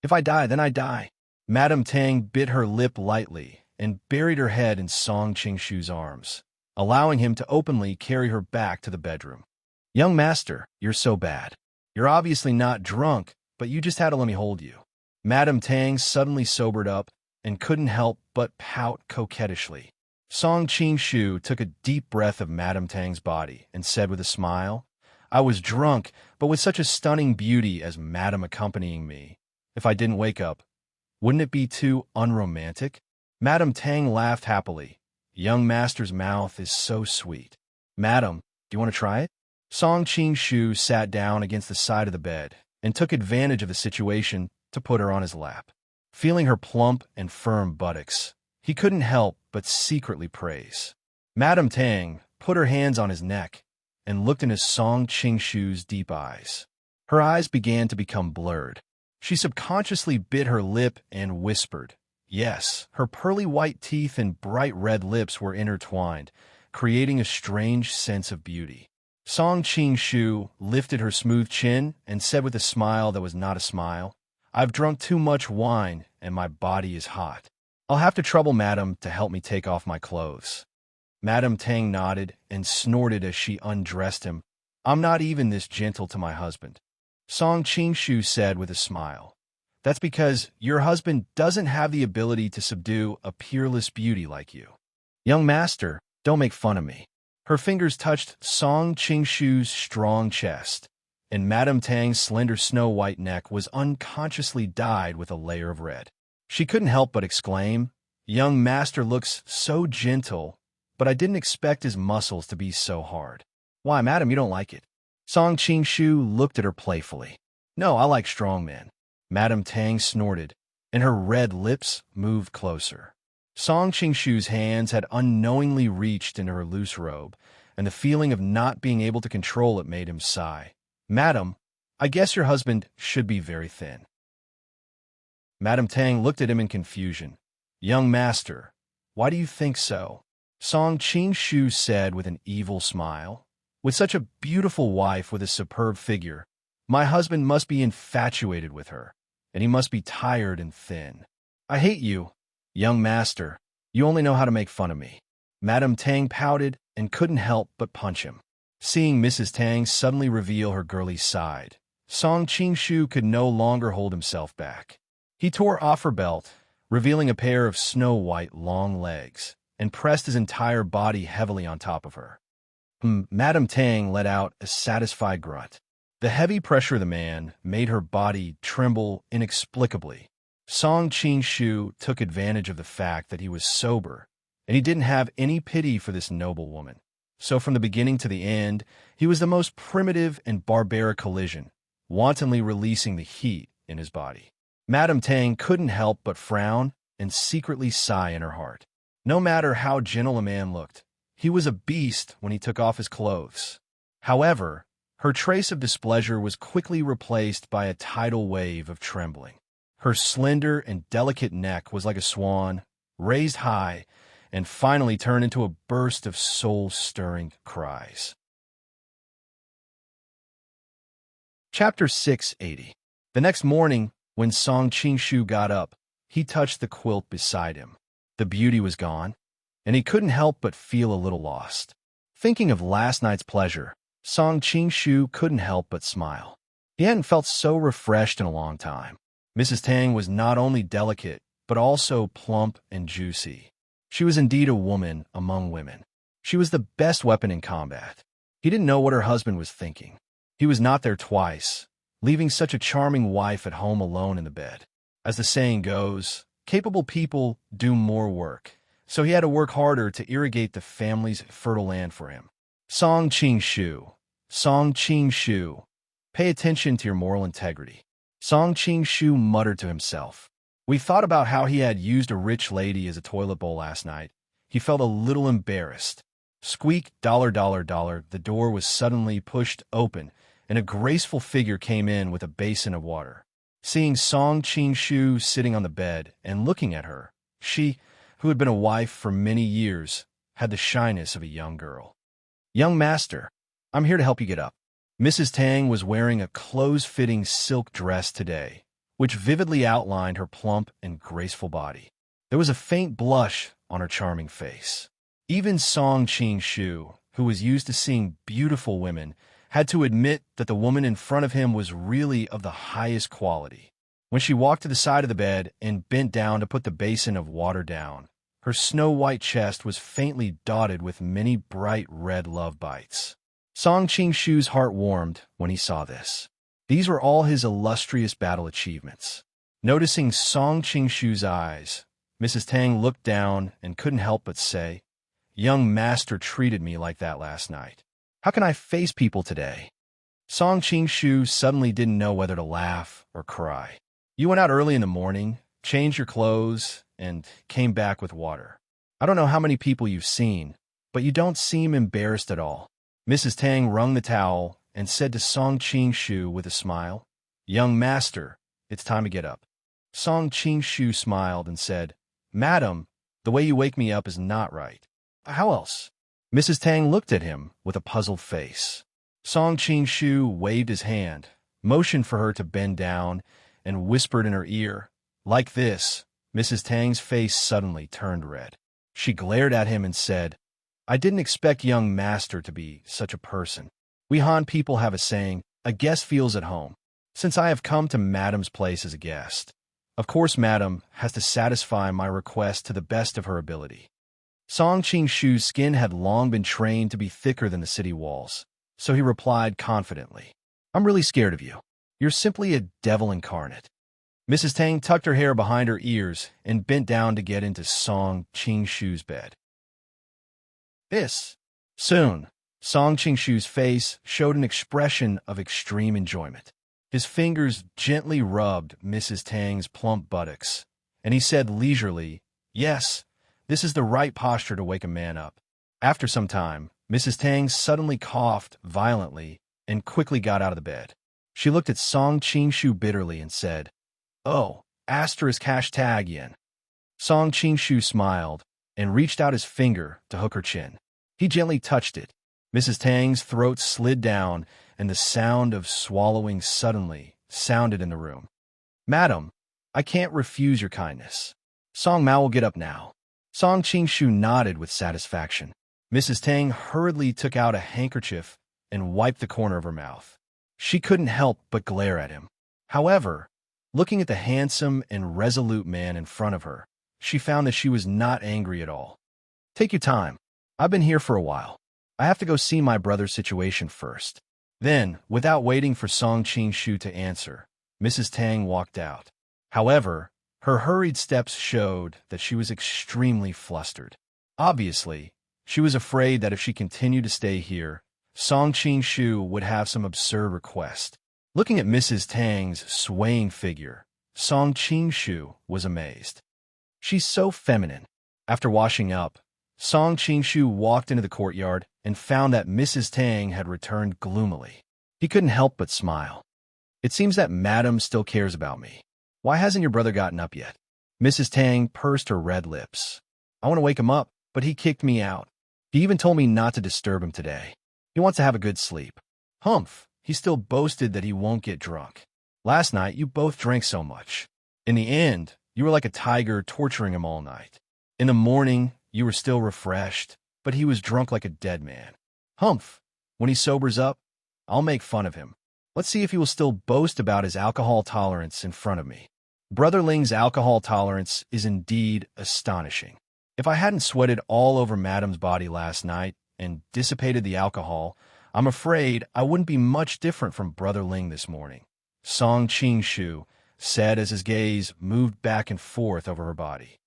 If I die, then I die. Madame Tang bit her lip lightly and buried her head in Song Qing-shu's arms, allowing him to openly carry her back to the bedroom. Young master, you're so bad. You're obviously not drunk, but you just had to let me hold you. Madame Tang suddenly sobered up and couldn't help but pout coquettishly. Song Qing-shu took a deep breath of Madame Tang's body and said with a smile, I was drunk, but with such a stunning beauty as Madame accompanying me. If I didn't wake up, wouldn't it be too unromantic? Madame Tang laughed happily. Young master's mouth is so sweet. Madam, do you want to try it? Song Qing-shu sat down against the side of the bed and took advantage of the situation to put her on his lap. Feeling her plump and firm buttocks, he couldn't help but secretly praise. Madame Tang put her hands on his neck and looked into Song Qing-shu's deep eyes. Her eyes began to become blurred. She subconsciously bit her lip and whispered. Yes, her pearly white teeth and bright red lips were intertwined, creating a strange sense of beauty. Song Qing-shu lifted her smooth chin and said with a smile that was not a smile, I've drunk too much wine and my body is hot. I'll have to trouble Madame to help me take off my clothes. Madame Tang nodded and snorted as she undressed him. I'm not even this gentle to my husband. Song Qing-shu said with a smile. That's because your husband doesn't have the ability to subdue a peerless beauty like you. Young master, Don't make fun of me. Her fingers touched Song Qingshu's strong chest, and Madame Tang's slender snow-white neck was unconsciously dyed with a layer of red. She couldn't help but exclaim, "Young master looks so gentle, but I didn't expect his muscles to be so hard." "Why, madam, you don't like it?" Song Qingshu looked at her playfully. "No, I like strong men." Madame Tang snorted, and her red lips moved closer. Song Qingshu's hands had unknowingly reached into her loose robe, and the feeling of not being able to control it made him sigh. "Madam, I guess your husband should be very thin." Madame Tang looked at him in confusion. "Young master, why do you think so?" Song Qingshu said with an evil smile. "With such a beautiful wife with a superb figure, my husband must be infatuated with her, and he must be tired and thin. I hate you, young master. You only know how to make fun of me." Madame Tang pouted and couldn't help but punch him. Seeing Mrs. Tang suddenly reveal her girly side, Song Qingshu could no longer hold himself back. He tore off her belt, revealing a pair of snow-white long legs, and pressed his entire body heavily on top of her. Madame Tang let out a satisfied grunt. The heavy pressure of the man made her body tremble inexplicably. Song Qingshu took advantage of the fact that he was sober, and he didn't have any pity for this noble woman. So from the beginning to the end, he was the most primitive and barbaric collision, wantonly releasing the heat in his body. Madame Tang couldn't help but frown and secretly sigh in her heart. No matter how gentle a man looked, he was a beast when he took off his clothes. However, her trace of displeasure was quickly replaced by a tidal wave of trembling. Her slender and delicate neck was like a swan, raised high, and finally turned into a burst of soul-stirring cries. Chapter 680. The next morning, when Song Qingshu got up, he touched the quilt beside him. The beauty was gone, and he couldn't help but feel a little lost. Thinking of last night's pleasure, Song Qingshu couldn't help but smile. He hadn't felt so refreshed in a long time. Mrs. Tang was not only delicate, but also plump and juicy. She was indeed a woman among women. She was the best weapon in combat. He didn't know what her husband was thinking. He was not there twice, leaving such a charming wife at home alone in the bed. As the saying goes, capable people do more work, so he had to work harder to irrigate the family's fertile land for him. Song Qingshu, pay attention to your moral integrity. Song Qingshu muttered to himself. We thought about how he had used a rich lady as a toilet bowl last night. He felt a little embarrassed. Squeak, dollar, dollar, dollar. The door was suddenly pushed open, and a graceful figure came in with a basin of water. Seeing Song Qingshu sitting on the bed and looking at her, she, who had been a wife for many years, had the shyness of a young girl. "Young master, I'm here to help you get up." Mrs. Tang was wearing a close-fitting silk dress today, which vividly outlined her plump and graceful body. There was a faint blush on her charming face. Even Song Qingshu, who was used to seeing beautiful women, had to admit that the woman in front of him was really of the highest quality. When she walked to the side of the bed and bent down to put the basin of water down, her snow-white chest was faintly dotted with many bright red love bites. Song Qingshu's heart warmed when he saw this. These were all his illustrious battle achievements. Noticing Song Qingshu's eyes, Mrs. Tang looked down and couldn't help but say, "Young master treated me like that last night. How can I face people today?" Song Qingshu suddenly didn't know whether to laugh or cry. "You went out early in the morning, changed your clothes, and came back with water. I don't know how many people you've seen, but you don't seem embarrassed at all." Mrs. Tang wrung the towel and said to Song Qingshu with a smile, "Young master, it's time to get up." Song Qingshu smiled and said, "Madam, the way you wake me up is not right." "How else?" Mrs. Tang looked at him with a puzzled face. Song Qingshu waved his hand, motioned for her to bend down, and whispered in her ear. Like this, Mrs. Tang's face suddenly turned red. She glared at him and said, "I didn't expect young master to be such a person. We Han people have a saying, a guest feels at home. Since I have come to Madam's place as a guest, of course Madam has to satisfy my request to the best of her ability." Song Qing-shu's skin had long been trained to be thicker than the city walls, so he replied confidently, "I'm really scared of you. You're simply a devil incarnate." Mrs. Tang tucked her hair behind her ears and bent down to get into Song Qing-shu's bed. Soon, Song Qing-shu's face showed an expression of extreme enjoyment. His fingers gently rubbed Mrs. Tang's plump buttocks, and he said leisurely, "Yes, this is the right posture to wake a man up." After some time, Mrs. Tang suddenly coughed violently and quickly got out of the bed. She looked at Song Qing-shu bitterly and said, "Oh, *#yen." Song Qing-shu smiled and reached out his finger to hook her chin. He gently touched it. Mrs. Tang's throat slid down, and the sound of swallowing suddenly sounded in the room. "Madam, I can't refuse your kindness. Song Mao will get up now." Song Qing-shu nodded with satisfaction. Mrs. Tang hurriedly took out a handkerchief and wiped the corner of her mouth. She couldn't help but glare at him. However, looking at the handsome and resolute man in front of her, she found that she was not angry at all. "Take your time. I've been here for a while. I have to go see my brother's situation first." Then, without waiting for Song Qing-shu to answer, Mrs. Tang walked out. However, her hurried steps showed that she was extremely flustered. Obviously, she was afraid that if she continued to stay here, Song Qing-shu would have some absurd request. Looking at Mrs. Tang's swaying figure, Song Qing-shu was amazed. "She's so feminine." After washing up, Song Qing-shu walked into the courtyard and found that Mrs. Tang had returned gloomily. He couldn't help but smile. "It seems that Madam still cares about me. Why hasn't your brother gotten up yet?" Mrs. Tang pursed her red lips. "I want to wake him up, but he kicked me out. He even told me not to disturb him today. He wants to have a good sleep." "Humph, he still boasted that he won't get drunk. Last night you both drank so much. In the end, you were like a tiger torturing him all night. In the morning, you were still refreshed, but he was drunk like a dead man. Humph, when he sobers up, I'll make fun of him. Let's see if he will still boast about his alcohol tolerance in front of me." Brother Ling's alcohol tolerance is indeed astonishing. If I hadn't sweated all over Madam's body last night and dissipated the alcohol, I'm afraid I wouldn't be much different from Brother Ling this morning, Song Qing-shu said as his gaze moved back and forth over her body.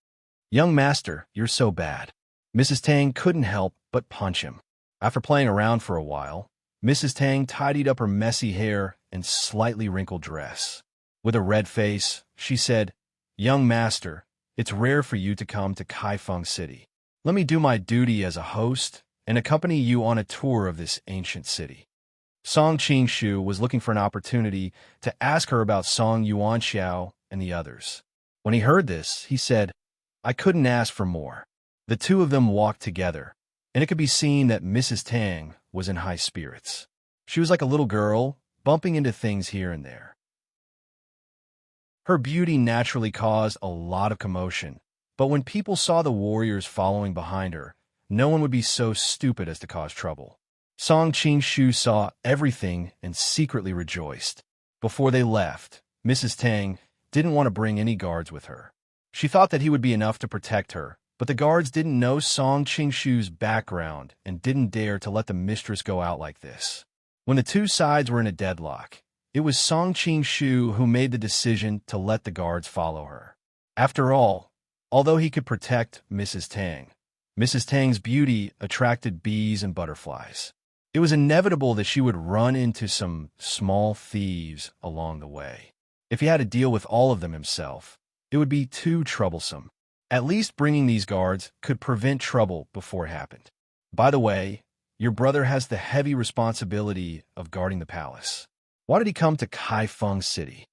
"Young master, you're so bad." Mrs. Tang couldn't help but punch him. After playing around for a while, Mrs. Tang tidied up her messy hair and slightly wrinkled dress. With a red face, she said, "Young master, it's rare for you to come to Kaifeng City. Let me do my duty as a host and accompany you on a tour of this ancient city." Song Qing-shu was looking for an opportunity to ask her about Song Yuanxiao and the others. When he heard this, he said, "I couldn't ask for more." The two of them walked together, and it could be seen that Mrs. Tang was in high spirits. She was like a little girl, bumping into things here and there. Her beauty naturally caused a lot of commotion, but when people saw the warriors following behind her, no one would be so stupid as to cause trouble. Song Qing-shu saw everything and secretly rejoiced. Before they left, Mrs. Tang didn't want to bring any guards with her. She thought that he would be enough to protect her, but the guards didn't know Song Qing-shu's background and didn't dare to let the mistress go out like this. When the two sides were in a deadlock, it was Song Qing-shu who made the decision to let the guards follow her. After all, although he could protect Mrs. Tang's beauty attracted bees and butterflies. It was inevitable that she would run into some small thieves along the way. If he had to deal with all of them himself, it would be too troublesome. At least bringing these guards could prevent trouble before it happened. By the way, your brother has the heavy responsibility of guarding the palace. Why did he come to Kaifeng City?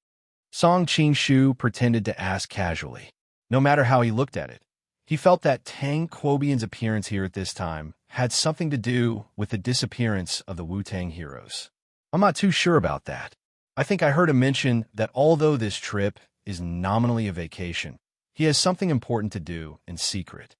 Song Qing-shu pretended to ask casually. No matter how he looked at it, he felt that Tang Quobian's appearance here at this time had something to do with the disappearance of the Wu-Tang heroes. "I'm not too sure about that. I think I heard him mention that although this trip is nominally a vacation, he has something important to do in secret."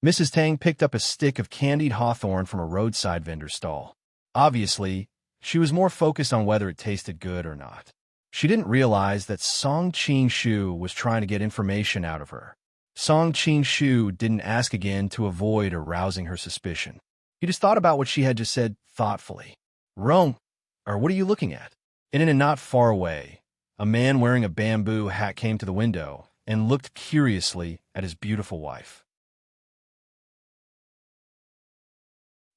Mrs. Tang picked up a stick of candied hawthorn from a roadside vendor's stall. Obviously, she was more focused on whether it tasted good or not. She didn't realize that Song Qing-shu was trying to get information out of her. Song Qing-shu didn't ask again to avoid arousing her suspicion. He just thought about what she had just said thoughtfully. Rome, or what are you looking at? And in a not far away, a man wearing a bamboo hat came to the window and looked curiously at his beautiful wife.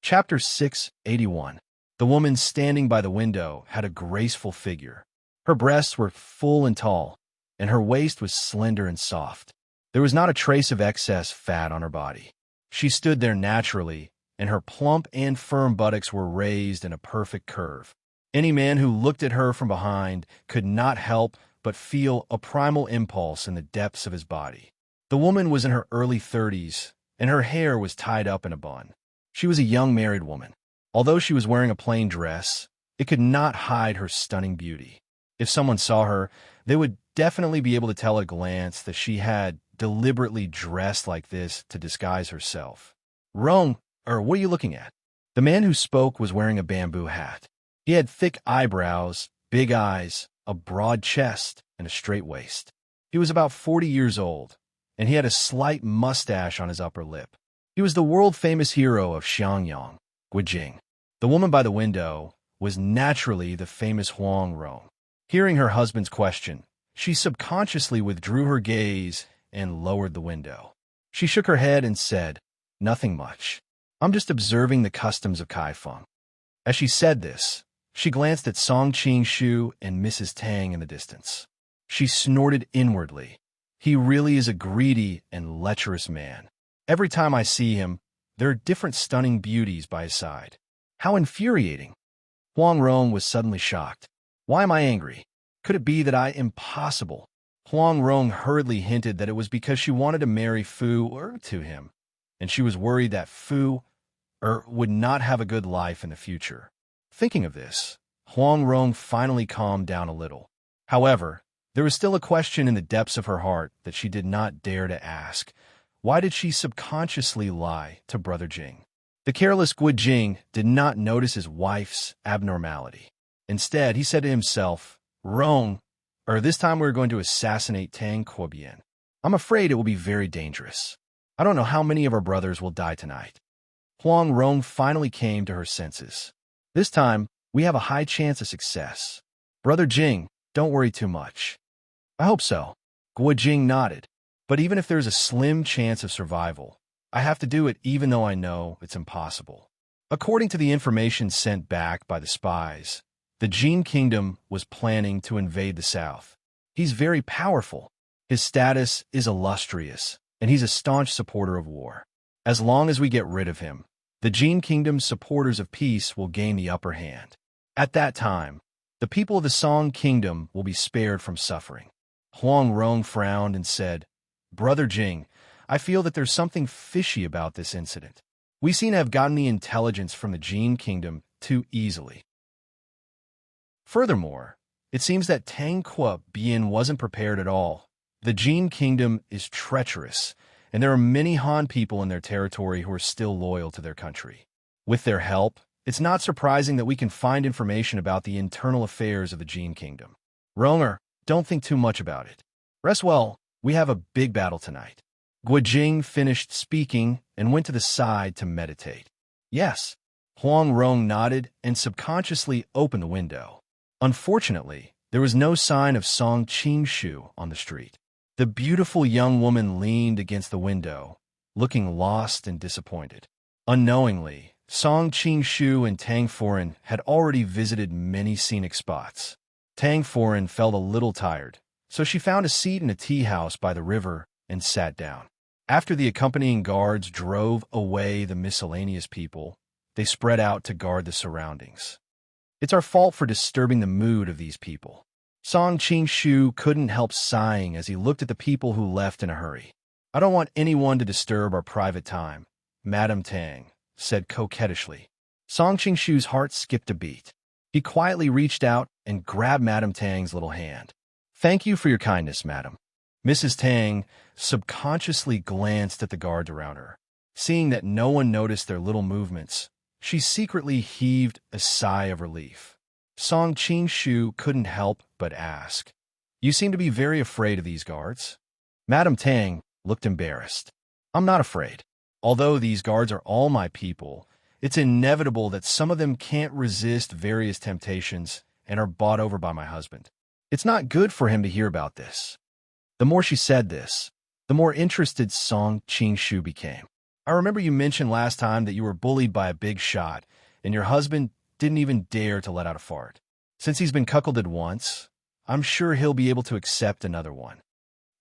Chapter 681. The woman standing by the window had a graceful figure. Her breasts were full and tall, and her waist was slender and soft. There was not a trace of excess fat on her body. She stood there naturally, and her plump and firm buttocks were raised in a perfect curve. Any man who looked at her from behind could not help but feel a primal impulse in the depths of his body. The woman was in her early 30s, and her hair was tied up in a bun. She was a young married woman. Although she was wearing a plain dress, it could not hide her stunning beauty. If someone saw her, they would definitely be able to tell at a glance that she had deliberately dressed like this to disguise herself. Rome, or what are you looking at? The man who spoke was wearing a bamboo hat. He had thick eyebrows, big eyes, a broad chest, and a straight waist. He was about 40 years old, and he had a slight mustache on his upper lip. He was the world-famous hero of Xiangyang, Guijing. The woman by the window was naturally the famous Huang Rong. Hearing her husband's question, she subconsciously withdrew her gaze and lowered the window. She shook her head and said, "Nothing much. I'm just observing the customs of Kaifeng." As she said this, she glanced at Song Qing-shu and Mrs. Tang in the distance. She snorted inwardly. He really is a greedy and lecherous man. Every time I see him, there are different stunning beauties by his side. How infuriating! Huang Rong was suddenly shocked. Why am I angry? Could it be that I am impossible? Huang Rong hurriedly hinted that it was because she wanted to marry Fu to him, and she was worried that Fu would not have a good life in the future. Thinking of this, Huang Rong finally calmed down a little. However, there was still a question in the depths of her heart that she did not dare to ask. Why did she subconsciously lie to Brother Jing? The careless Guijing did not notice his wife's abnormality. Instead, he said to himself, Rong, or this time we're going to assassinate Tang Quobian. I'm afraid it will be very dangerous. I don't know how many of our brothers will die tonight. Huang Rong finally came to her senses. This time, we have a high chance of success. Brother Jing, don't worry too much. I hope so. Guijing nodded. But even if there's a slim chance of survival, I have to do it even though I know it's impossible. According to the information sent back by the spies, the Jin Kingdom was planning to invade the south. He's very powerful. His status is illustrious, and he's a staunch supporter of war. As long as we get rid of him, the Jin Kingdom's supporters of peace will gain the upper hand. At that time, the people of the Song Kingdom will be spared from suffering. Huang Rong frowned and said, Brother Jing, I feel that there's something fishy about this incident. We seem to have gotten the intelligence from the Jin Kingdom too easily. Furthermore, it seems that Tang Quobian wasn't prepared at all. The Jin Kingdom is treacherous, and there are many Han people in their territory who are still loyal to their country. With their help, it's not surprising that we can find information about the internal affairs of the Jin Kingdom. Ronger, don't think too much about it. Rest well, we have a big battle tonight. Guijing finished speaking and went to the side to meditate. Yes. Huang Rong nodded and subconsciously opened the window. Unfortunately, there was no sign of Song Qing-shu on the street. The beautiful young woman leaned against the window, looking lost and disappointed. Unknowingly, Song Qing-shu and Tang Foren had already visited many scenic spots. Tang Foren felt a little tired, so she found a seat in a tea house by the river and sat down. After the accompanying guards drove away the miscellaneous people, they spread out to guard the surroundings. It's our fault for disturbing the mood of these people. Song Qing-shu couldn't help sighing as he looked at the people who left in a hurry. I don't want anyone to disturb our private time, Madame Tang said coquettishly. Song Qing-shu's heart skipped a beat. He quietly reached out and grabbed Madame Tang's little hand. Thank you for your kindness, madam. Mrs. Tang subconsciously glanced at the guards around her. Seeing that no one noticed their little movements, she secretly heaved a sigh of relief. Song Qing-shu couldn't help but ask, You seem to be very afraid of these guards? Madame Tang, looked embarrassed. I'm not afraid. Although these guards are all my people, it's inevitable that some of them can't resist various temptations and are bought over by my husband. It's not good for him to hear about this. The more she said this, the more interested Song Qing-shu became. I remember you mentioned last time that you were bullied by a big shot, and your husband didn't even dare to let out a fart. Since he's been cuckolded once, I'm sure he'll be able to accept another one.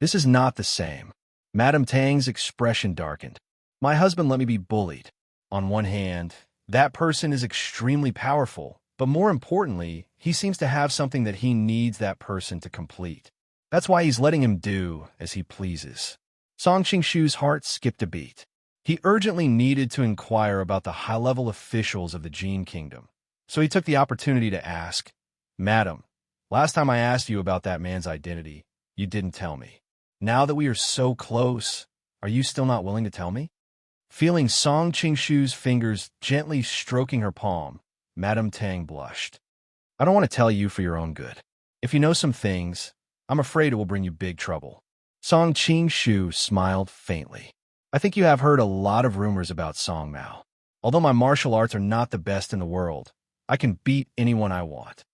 This is not the same. Madame Tang's expression darkened. My husband let me be bullied. On one hand, that person is extremely powerful, but more importantly, he seems to have something that he needs that person to complete. That's why he's letting him do as he pleases. Song Qing-shu's heart skipped a beat. He urgently needed to inquire about the high-level officials of the Jin Kingdom, so he took the opportunity to ask, Madam, last time I asked you about that man's identity, you didn't tell me. Now that we are so close, are you still not willing to tell me? Feeling Song Qing-shu's fingers gently stroking her palm, Madame Tang blushed. I don't want to tell you for your own good. If you know some things, I'm afraid it will bring you big trouble. Song Qing-shu smiled faintly. I think you have heard a lot of rumors about Song Mao. Although my martial arts are not the best in the world, I can beat anyone I want.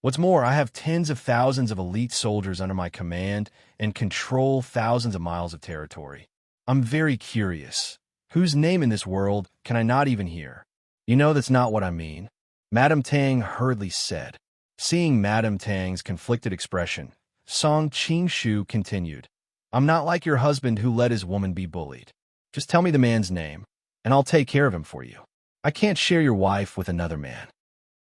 What's more, I have tens of thousands of elite soldiers under my command and control thousands of miles of territory. I'm very curious. Whose name in this world can I not even hear? You know that's not what I mean. Madame Tang hurriedly said. Seeing Madame Tang's conflicted expression, Song Qing-shu continued. I'm not like your husband who let his woman be bullied. Just tell me the man's name, and I'll take care of him for you. I can't share your wife with another man.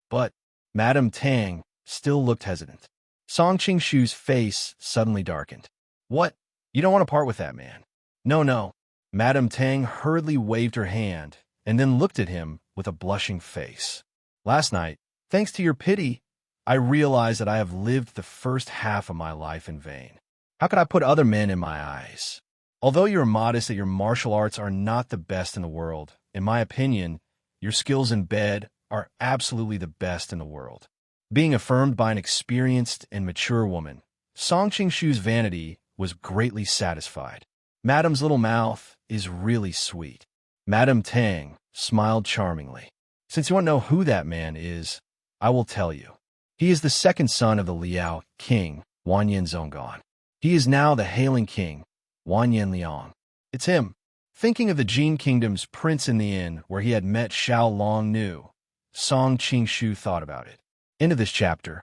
But Madame Tang still looked hesitant. Song Qing-shu's face suddenly darkened. What? You don't want to part with that man? No. Madame Tang hurriedly waved her hand and then looked at him with a blushing face. Last night, thanks to your pity, I realized that I have lived the first half of my life in vain. How could I put other men in my eyes? Although you're modest that your martial arts are not the best in the world, in my opinion, your skills in bed are absolutely the best in the world. Being affirmed by an experienced and mature woman, Song Qing-shu's vanity was greatly satisfied. Madame's little mouth is really sweet. Madame Tang smiled charmingly. Since you want to know who that man is, I will tell you. He is the second son of the Liao king, Wanyan Zonggan. He is now the hailing king, Wanyan Liang. It's him. Thinking of the Jin Kingdom's prince in the inn where he had met Xiao Long Nu, Song Qing-shu thought about it. End of this chapter.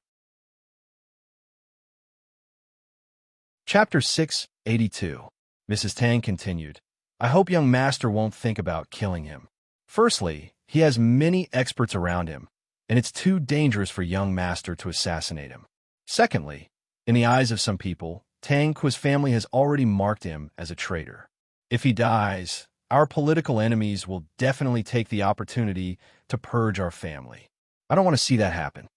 Chapter 682. Mrs. Tang continued. I hope young master won't think about killing him. Firstly, he has many experts around him, and it's too dangerous for young master to assassinate him. Secondly, in the eyes of some people, Tang Ku's family has already marked him as a traitor. If he dies, our political enemies will definitely take the opportunity to purge our family. I don't want to see that happen.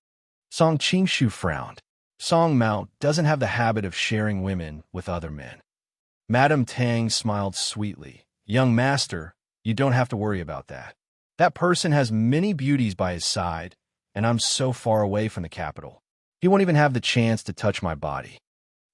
Song Qing-shu frowned. Song Mao doesn't have the habit of sharing women with other men. Madame Tang smiled sweetly. Young master, you don't have to worry about that. That person has many beauties by his side, and I'm so far away from the capital. He won't even have the chance to touch my body.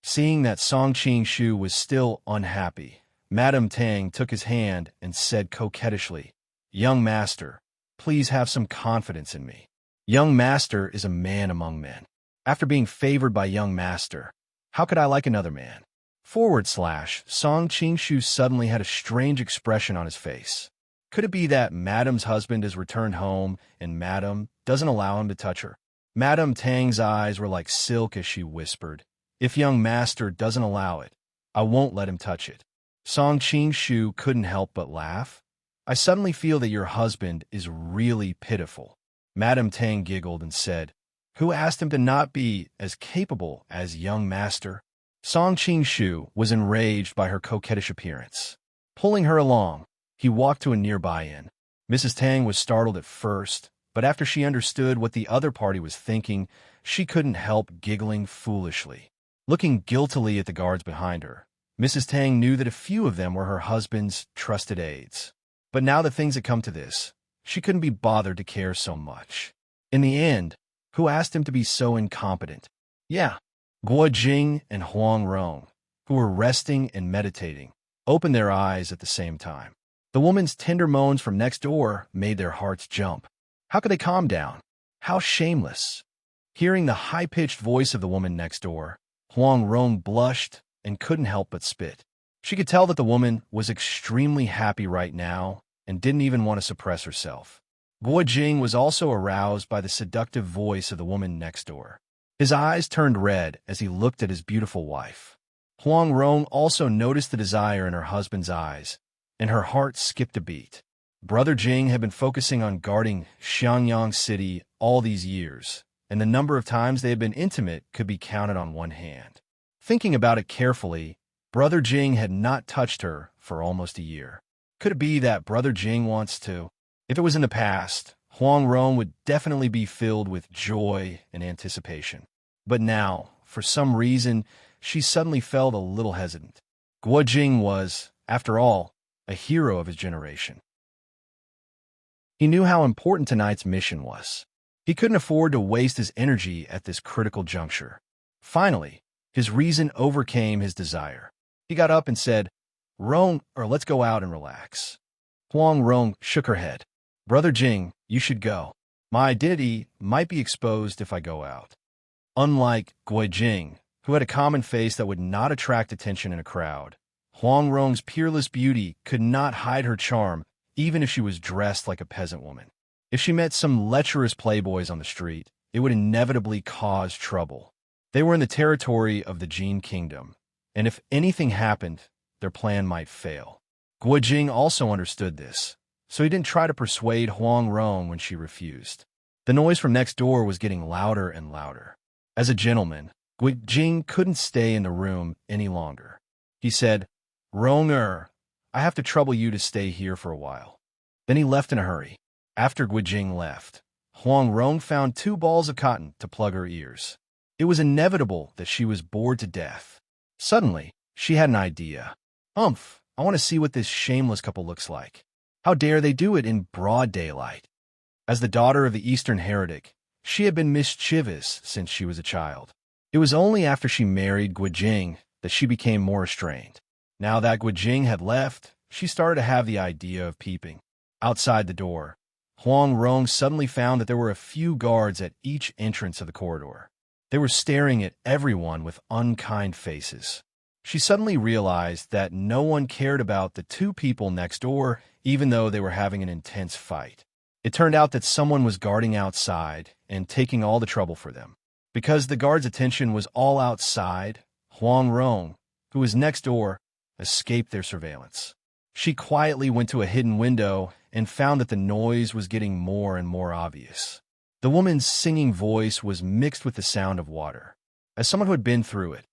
Seeing that Song Qing-shu was still unhappy, Madame Tang took his hand and said coquettishly, Young master, please have some confidence in me. Young master is a man among men. After being favored by young master, how could I like another man? / Song Qing-shu suddenly had a strange expression on his face. Could it be that Madame's husband has returned home and Madame doesn't allow him to touch her? Madame Tang's eyes were like silk as she whispered, If young master doesn't allow it, I won't let him touch it. Song Qing-shu couldn't help but laugh. I suddenly feel that your husband is really pitiful. Madame Tang giggled and said, Who asked him to not be as capable as young master? Song Qing-shu was enraged by her coquettish appearance. Pulling her along, he walked to a nearby inn. Mrs. Tang was startled at first, but after she understood what the other party was thinking, she couldn't help giggling foolishly. Looking guiltily at the guards behind her, Mrs. Tang knew that a few of them were her husband's trusted aides. But now that things had come to this, she couldn't be bothered to care so much. In the end, who asked him to be so incompetent? Yeah, Guo Jing and Huang Rong. who were resting and meditating, opened their eyes at the same time. The woman's tender moans from next door made their hearts jump. How could they calm down? How shameless! Hearing the high-pitched voice of the woman next door, Huang Rong blushed and couldn't help but spit. She could tell that the woman was extremely happy right now and didn't even want to suppress herself. Guo Jing was also aroused by the seductive voice of the woman next door. His eyes turned red as he looked at his beautiful wife. Huang Rong also noticed the desire in her husband's eyes, and her heart skipped a beat. Brother Jing had been focusing on guarding Xiangyang City all these years, and the number of times they had been intimate could be counted on one hand. Thinking about it carefully, Brother Jing had not touched her for almost a year. Could it be that Brother Jing wants to? If it was in the past, Huang Rong would definitely be filled with joy and anticipation. But now, for some reason, she suddenly felt a little hesitant. Guo Jing was, after all, a hero of his generation. He knew how important tonight's mission was. He couldn't afford to waste his energy at this critical juncture. Finally, his reason overcame his desire. He got up and said, let's go out and relax." Huang Rong shook her head. "Brother Jing, you should go. My identity might be exposed if I go out." Unlike Guo Jing, who had a common face that would not attract attention in a crowd, Huang Rong's peerless beauty could not hide her charm even if she was dressed like a peasant woman. If she met some lecherous playboys on the street, it would inevitably cause trouble. They were in the territory of the Jin Kingdom, and if anything happened, their plan might fail. Guo Jing also understood this, so he didn't try to persuade Huang Rong when she refused. The noise from next door was getting louder and louder. As a gentleman, Guo Jing couldn't stay in the room any longer. He said, "Rong-er, I have to trouble you to stay here for a while." Then he left in a hurry. After Guo Jing left, Huang Rong found 2 balls of cotton to plug her ears. It was inevitable that she was bored to death. Suddenly, she had an idea. I want to see what this shameless couple looks like. How dare they do it in broad daylight? As the daughter of the Eastern heretic, she had been mischievous since she was a child. It was only after she married Guo Jing that she became more restrained. Now that Guo Jing had left, she started to have the idea of peeping. Outside the door, Huang Rong suddenly found that there were a few guards at each entrance of the corridor. They were staring at everyone with unkind faces. She suddenly realized that no one cared about the 2 people next door, even though they were having an intense fight. It turned out that someone was guarding outside and taking all the trouble for them. Because the guard's attention was all outside, Huang Rong, who was next door, escaped their surveillance. She quietly went to a hidden window and found that the noise was getting more and more obvious. The woman's singing voice was mixed with the sound of water. As someone who had been through it,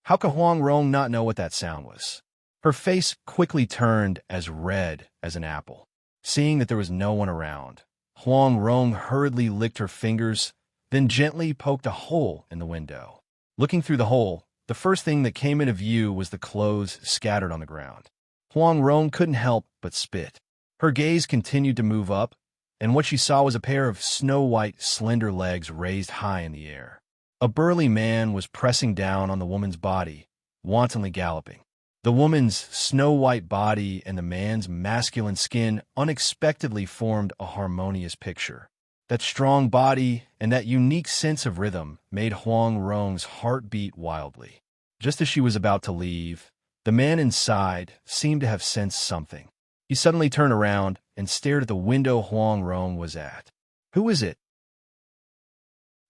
how could Huang Rong not know what that sound was? Her face quickly turned as red as an apple. Seeing that there was no one around, Huang Rong hurriedly licked her fingers, then gently poked a hole in the window. Looking through the hole, the first thing that came into view was the clothes scattered on the ground. Huang Rong couldn't help but spit. Her gaze continued to move up, and what she saw was a pair of snow-white, slender legs raised high in the air. A burly man was pressing down on the woman's body, wantonly galloping. The woman's snow-white body and the man's masculine skin unexpectedly formed a harmonious picture. That strong body and that unique sense of rhythm made Huang Rong's heart beat wildly. Just as she was about to leave, the man inside seemed to have sensed something. He suddenly turned around and stared at the window Huang Rong was at. "Who is it?"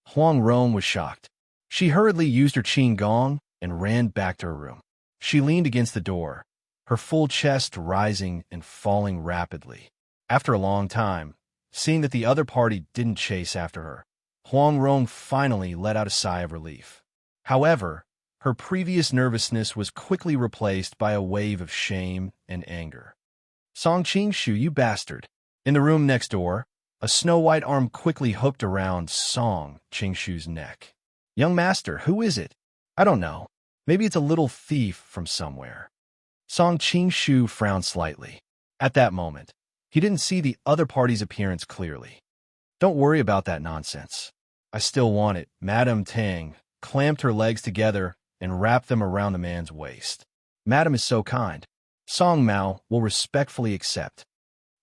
Huang Rong was shocked. She hurriedly used her qing gong and ran back to her room. She leaned against the door, her full chest rising and falling rapidly. After a long time, seeing that the other party didn't chase after her, Huang Rong finally let out a sigh of relief. However, her previous nervousness was quickly replaced by a wave of shame and anger. "Song Qingshu, you bastard!" In the room next door, a snow-white arm quickly hooked around Song Qingshu's neck. "Young master, who is it?" "I don't know. Maybe it's a little thief from somewhere." Song Qingshu frowned slightly. At that moment, he didn't see the other party's appearance clearly. "Don't worry about that nonsense. I still want it." Madame Tang clamped her legs together and wrapped them around the man's waist. "Madam is so kind. Song Mao will respectfully accept."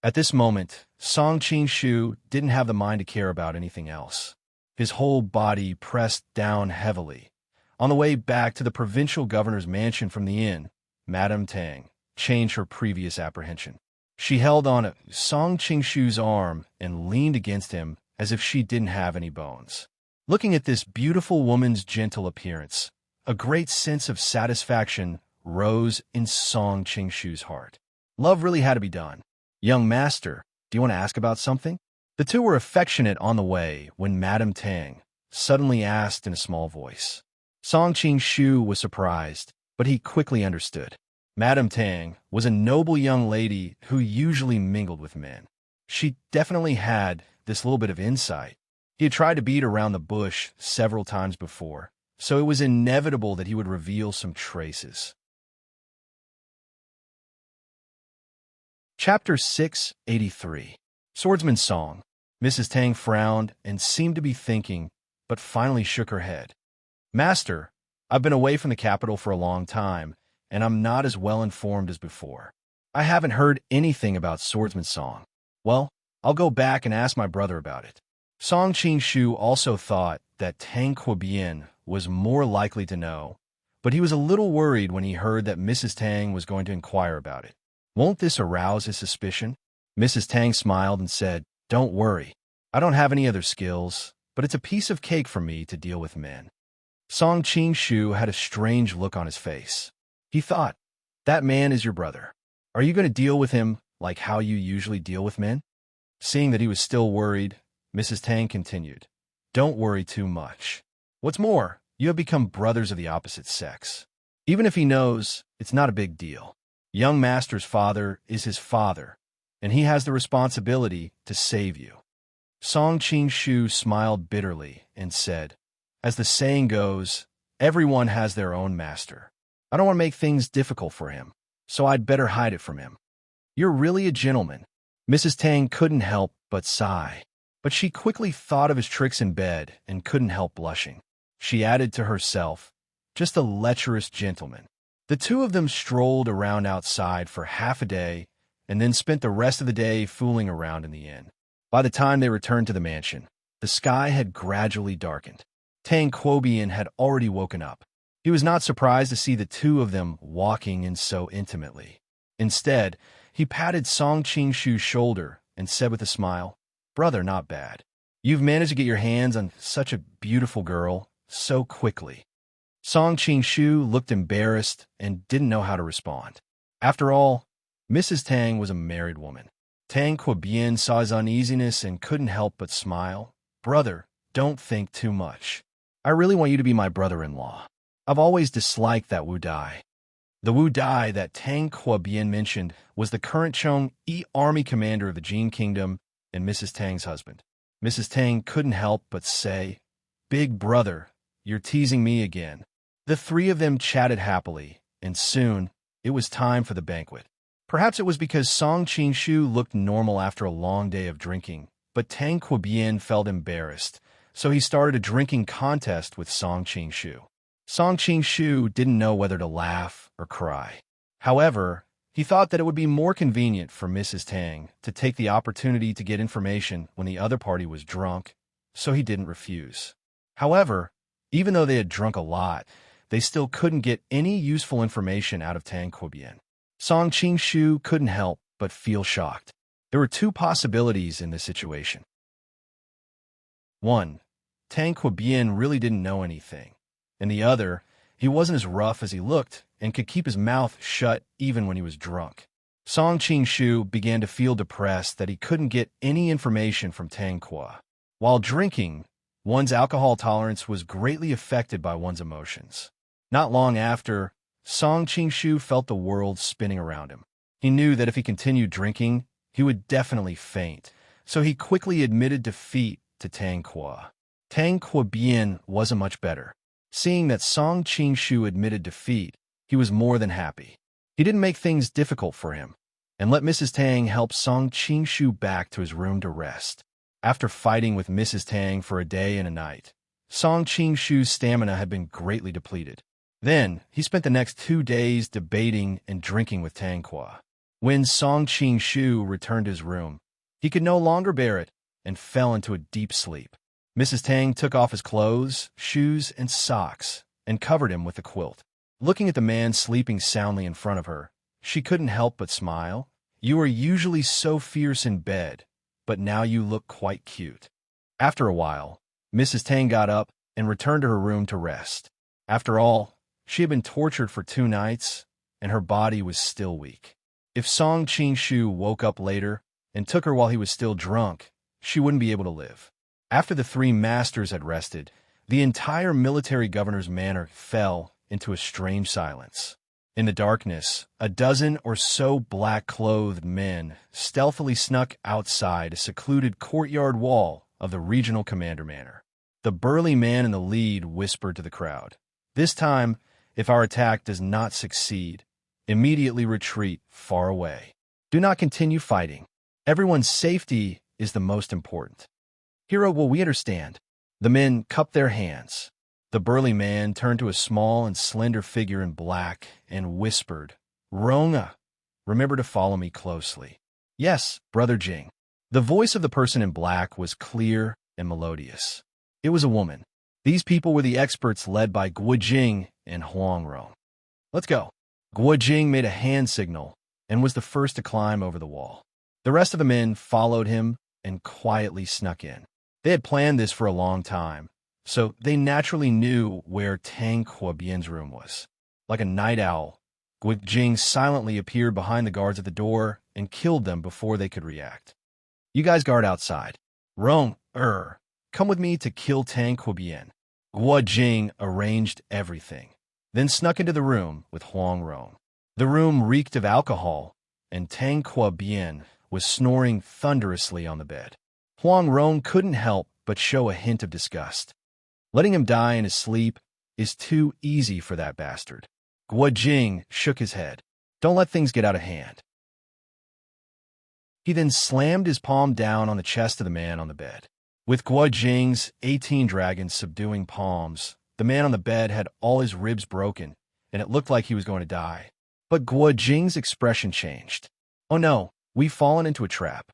At this moment, Song Qing-shu didn't have the mind to care about anything else. His whole body pressed down heavily. On the way back to the provincial governor's mansion from the inn, Madame Tang changed her previous apprehension. She held on Song Qing-shu's arm and leaned against him as if she didn't have any bones. Looking at this beautiful woman's gentle appearance, a great sense of satisfaction rose in Song Qing-shu's heart. Love really had to be done. "Young master, do you want to ask about something?" The two were affectionate on the way when Madame Tang suddenly asked in a small voice. Song Qing-shu was surprised, but he quickly understood. Madame Tang was a noble young lady who usually mingled with men. She definitely had this little bit of insight. He had tried to beat around the bush several times before, so it was inevitable that he would reveal some traces. Chapter 683. Swordsman's Song. Mrs. Tang frowned and seemed to be thinking, but finally shook her head. "Master, I've been away from the capital for a long time, and I'm not as well informed as before. I haven't heard anything about Swordsman's Song. Well, I'll go back and ask my brother about it." Song Qing-shu also thought that Tang Quobian was more likely to know, but he was a little worried when he heard that Mrs. Tang was going to inquire about it. Won't this arouse his suspicion? Mrs. Tang smiled and said, "Don't worry. I don't have any other skills, but it's a piece of cake for me to deal with men." Song Qing-shu had a strange look on his face. He thought, "That man is your brother. Are you going to deal with him like how you usually deal with men?" Seeing that he was still worried, Mrs. Tang continued, "Don't worry too much. What's more, you have become brothers of the opposite sex. Even if he knows, it's not a big deal. Young master's father is his father, and he has the responsibility to save you." Song Qing-shu smiled bitterly and said, "As the saying goes, everyone has their own master. I don't want to make things difficult for him, so I'd better hide it from him." "You're really a gentleman." Mrs. Tang couldn't help but sigh, but she quickly thought of his tricks in bed and couldn't help blushing. She added to herself, "Just a lecherous gentleman." The two of them strolled around outside for half a day and then spent the rest of the day fooling around in the inn. By the time they returned to the mansion, the sky had gradually darkened. Tang Quobian had already woken up. He was not surprised to see the two of them walking in so intimately. Instead, he patted Song Qing-shu's shoulder and said with a smile, "Brother, not bad. You've managed to get your hands on such a beautiful girl so quickly." Song Qing-shu looked embarrassed and didn't know how to respond. After all, Mrs. Tang was a married woman. Tang Quobian saw his uneasiness and couldn't help but smile. "Brother, don't think too much. I really want you to be my brother-in-law. I've always disliked that Wu Dai." The Wu Dai that Tang Quobian mentioned was the current Chong-yi army commander of the Jin Kingdom and Mrs. Tang's husband. Mrs. Tang couldn't help but say, "Big brother, you're teasing me again." The three of them chatted happily, and soon it was time for the banquet. Perhaps it was because Song Qing-shu looked normal after a long day of drinking, but Tang Quobian felt embarrassed, so he started a drinking contest with Song Qing-shu. Song Qing-shu didn't know whether to laugh or cry. However, he thought that it would be more convenient for Mrs. Tang to take the opportunity to get information when the other party was drunk, so he didn't refuse. However, even though they had drunk a lot, they still couldn't get any useful information out of Tang Quobian. Song Qing-shu couldn't help but feel shocked. There were two possibilities in this situation. 1. Tang Quobian really didn't know anything, and the other, he wasn't as rough as he looked and could keep his mouth shut even when he was drunk. Song Qing-shu began to feel depressed that he couldn't get any information from Tang Qua. While drinking, one's alcohol tolerance was greatly affected by one's emotions. Not long after, Song Qing-shu felt the world spinning around him. He knew that if he continued drinking, he would definitely faint, so he quickly admitted defeat to Tang Qua. Tang Quobian wasn't much better. Seeing that Song Qing-shu admitted defeat, he was more than happy. He didn't make things difficult for him, and let Mrs. Tang help Song Qing-shu back to his room to rest. After fighting with Mrs. Tang for a day and a night, Song Qing-shu's stamina had been greatly depleted. Then, he spent the next 2 days debating and drinking with Tanqua. When Song Qing Shu returned to his room, he could no longer bear it and fell into a deep sleep. Mrs. Tang took off his clothes, shoes, and socks and covered him with a quilt. Looking at the man sleeping soundly in front of her, she couldn't help but smile. "You are usually so fierce in bed, but now you look quite cute." After a while, Mrs. Tang got up and returned to her room to rest. After all, she had been tortured for 2 nights, and her body was still weak. If Song Qing Shu woke up later and took her while he was still drunk, she wouldn't be able to live. After the three masters had rested, the entire military governor's manor fell into a strange silence. In the darkness, a dozen or so black-clothed men stealthily snuck outside a secluded courtyard wall of the regional commander manor. The burly man in the lead whispered to the crowd, "This time, if our attack does not succeed, immediately retreat far away. Do not continue fighting. Everyone's safety is the most important." "Hero, will we understand?" The men cupped their hands. The burly man turned to a small and slender figure in black and whispered, "Ronga, remember to follow me closely." "Yes, Brother Jing." The voice of the person in black was clear and melodious. It was a woman. These people were the experts led by Guo Jing and Huang Rong. "Let's go." Guo Jing made a hand signal and was the first to climb over the wall. The rest of the men followed him and quietly snuck in. They had planned this for a long time, so they naturally knew where Tang Kuobian's room was. Like a night owl, Guo Jing silently appeared behind the guards at the door and killed them before they could react. "You guys guard outside. Rong, come with me to kill Tang Kuobian." Guo Jing arranged everything, then snuck into the room with Huang Rong. The room reeked of alcohol, and Tang Kuobian was snoring thunderously on the bed. Huang Rong couldn't help but show a hint of disgust. Letting him die in his sleep is too easy for that bastard. Guo Jing shook his head. "Don't let things get out of hand." He then slammed his palm down on the chest of the man on the bed. With Guo Jing's 18 dragons subduing palms, the man on the bed had all his ribs broken, and it looked like he was going to die. But Guo Jing's expression changed. "Oh no, we've fallen into a trap."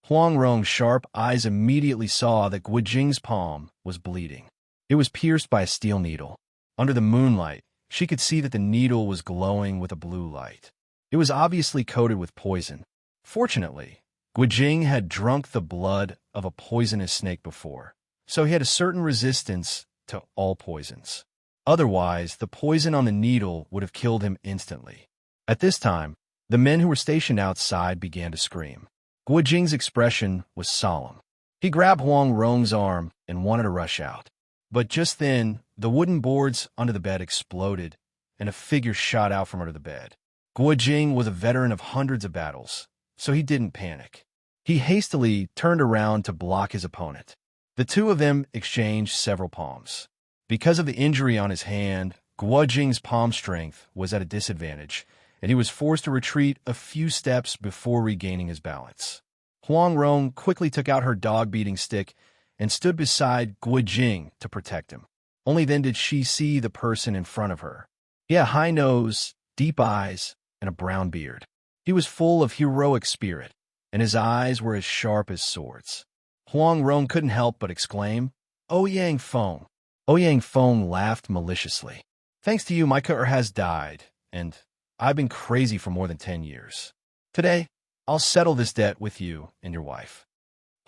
Huang Rong's sharp eyes immediately saw that Guo Jing's palm was bleeding. It was pierced by a steel needle. Under the moonlight, she could see that the needle was glowing with a blue light. It was obviously coated with poison. Fortunately, Guo Jing had drunk the blood of a poisonous snake before, so he had a certain resistance to all poisons. Otherwise, the poison on the needle would have killed him instantly. At this time, the men who were stationed outside began to scream. Guo Jing's expression was solemn. He grabbed Huang Rong's arm and wanted to rush out. But just then, the wooden boards under the bed exploded, and a figure shot out from under the bed. Guo Jing was a veteran of hundreds of battles, so he didn't panic. He hastily turned around to block his opponent. The two of them exchanged several palms. Because of the injury on his hand, Guo Jing's palm strength was at a disadvantage, and he was forced to retreat a few steps before regaining his balance. Huang Rong quickly took out her dog-beating stick and stood beside Guo Jing to protect him. Only then did she see the person in front of her. He had a high nose, deep eyes, and a brown beard. He was full of heroic spirit, and his eyes were as sharp as swords. Huang Rong couldn't help but exclaim, "Ouyang Feng." Ouyang Feng laughed maliciously. "Thanks to you, my cutter has died, and I've been crazy for more than 10 years. Today, I'll settle this debt with you and your wife."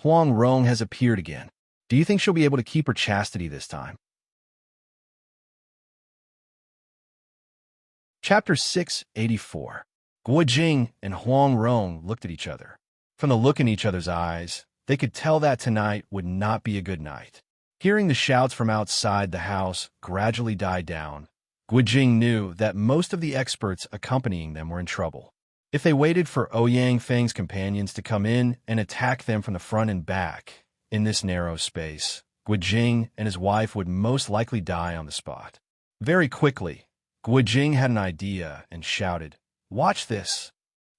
Huang Rong has appeared again. Do you think she'll be able to keep her chastity this time? Chapter 684. Guo Jing and Huang Rong looked at each other. From the look in each other's eyes, they could tell that tonight would not be a good night. Hearing the shouts from outside the house gradually die down, Guo Jing knew that most of the experts accompanying them were in trouble. If they waited for Ouyang Feng's companions to come in and attack them from the front and back in this narrow space, Guo Jing and his wife would most likely die on the spot. Very quickly, Guo Jing had an idea and shouted, "Watch this."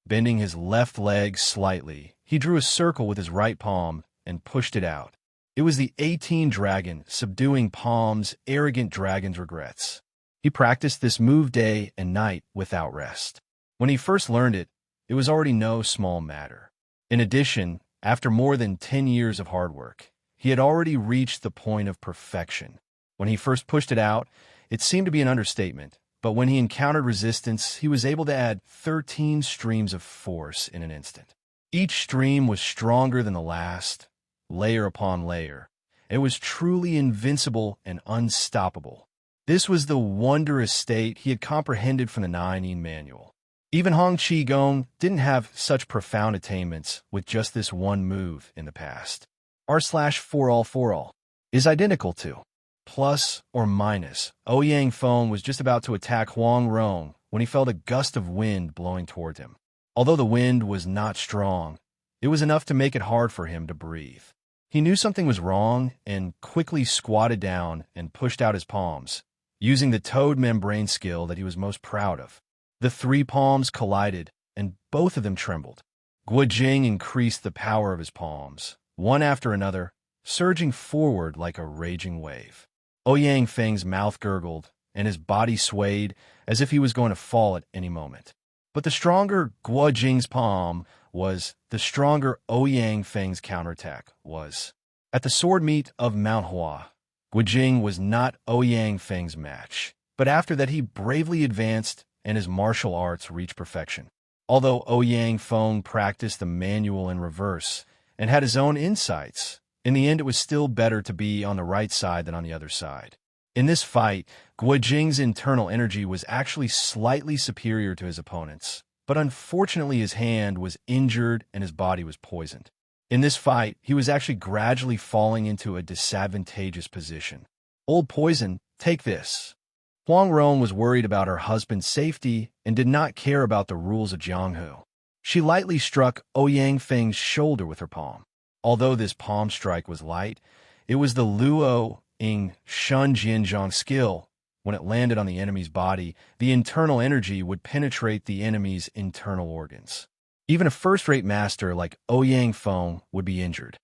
Bending his left leg slightly, he drew a circle with his right palm and pushed it out. It was the 18 dragon subduing palm's arrogant dragon's regrets. He practiced this move day and night without rest. When he first learned it, it was already no small matter. In addition, after more than 10 years of hard work, he had already reached the point of perfection. When he first pushed it out, it seemed to be an understatement, but when he encountered resistance, he was able to add 13 streams of force in an instant. Each stream was stronger than the last, layer upon layer. It was truly invincible and unstoppable. This was the wondrous state he had comprehended from the Nine Manual. Even Hong Qigong didn't have such profound attainments with just this one move in the past. R/Floral is identical to plus or minus. Ouyang Feng was just about to attack Huang Rong when he felt a gust of wind blowing toward him. Although the wind was not strong, it was enough to make it hard for him to breathe. He knew something was wrong and quickly squatted down and pushed out his palms, using the toad membrane skill that he was most proud of. The three palms collided, and both of them trembled. Guojing increased the power of his palms, one after another, surging forward like a raging wave. Ouyang Feng's mouth gurgled, and his body swayed as if he was going to fall at any moment. But the stronger Guojing's palm was, the stronger Ouyang Feng's counterattack was. At the sword meet of Mount Hua, Guojing was not Ouyang Feng's match, but after that he bravely advanced and his martial arts reached perfection. Although Ouyang Feng practiced the manual in reverse and had his own insights, in the end it was still better to be on the right side than on the other side. In this fight, Guojing's internal energy was actually slightly superior to his opponent's, but unfortunately his hand was injured and his body was poisoned. In this fight, he was actually gradually falling into a disadvantageous position. Old poison, take this. Huang Rong was worried about her husband's safety and did not care about the rules of Jianghu. She lightly struck Ouyang Feng's shoulder with her palm. Although this palm strike was light, it was the Luo Ying Shun Jianzhong skill. When it landed on the enemy's body, the internal energy would penetrate the enemy's internal organs. Even a first-rate master like Ouyang Feng would be injured.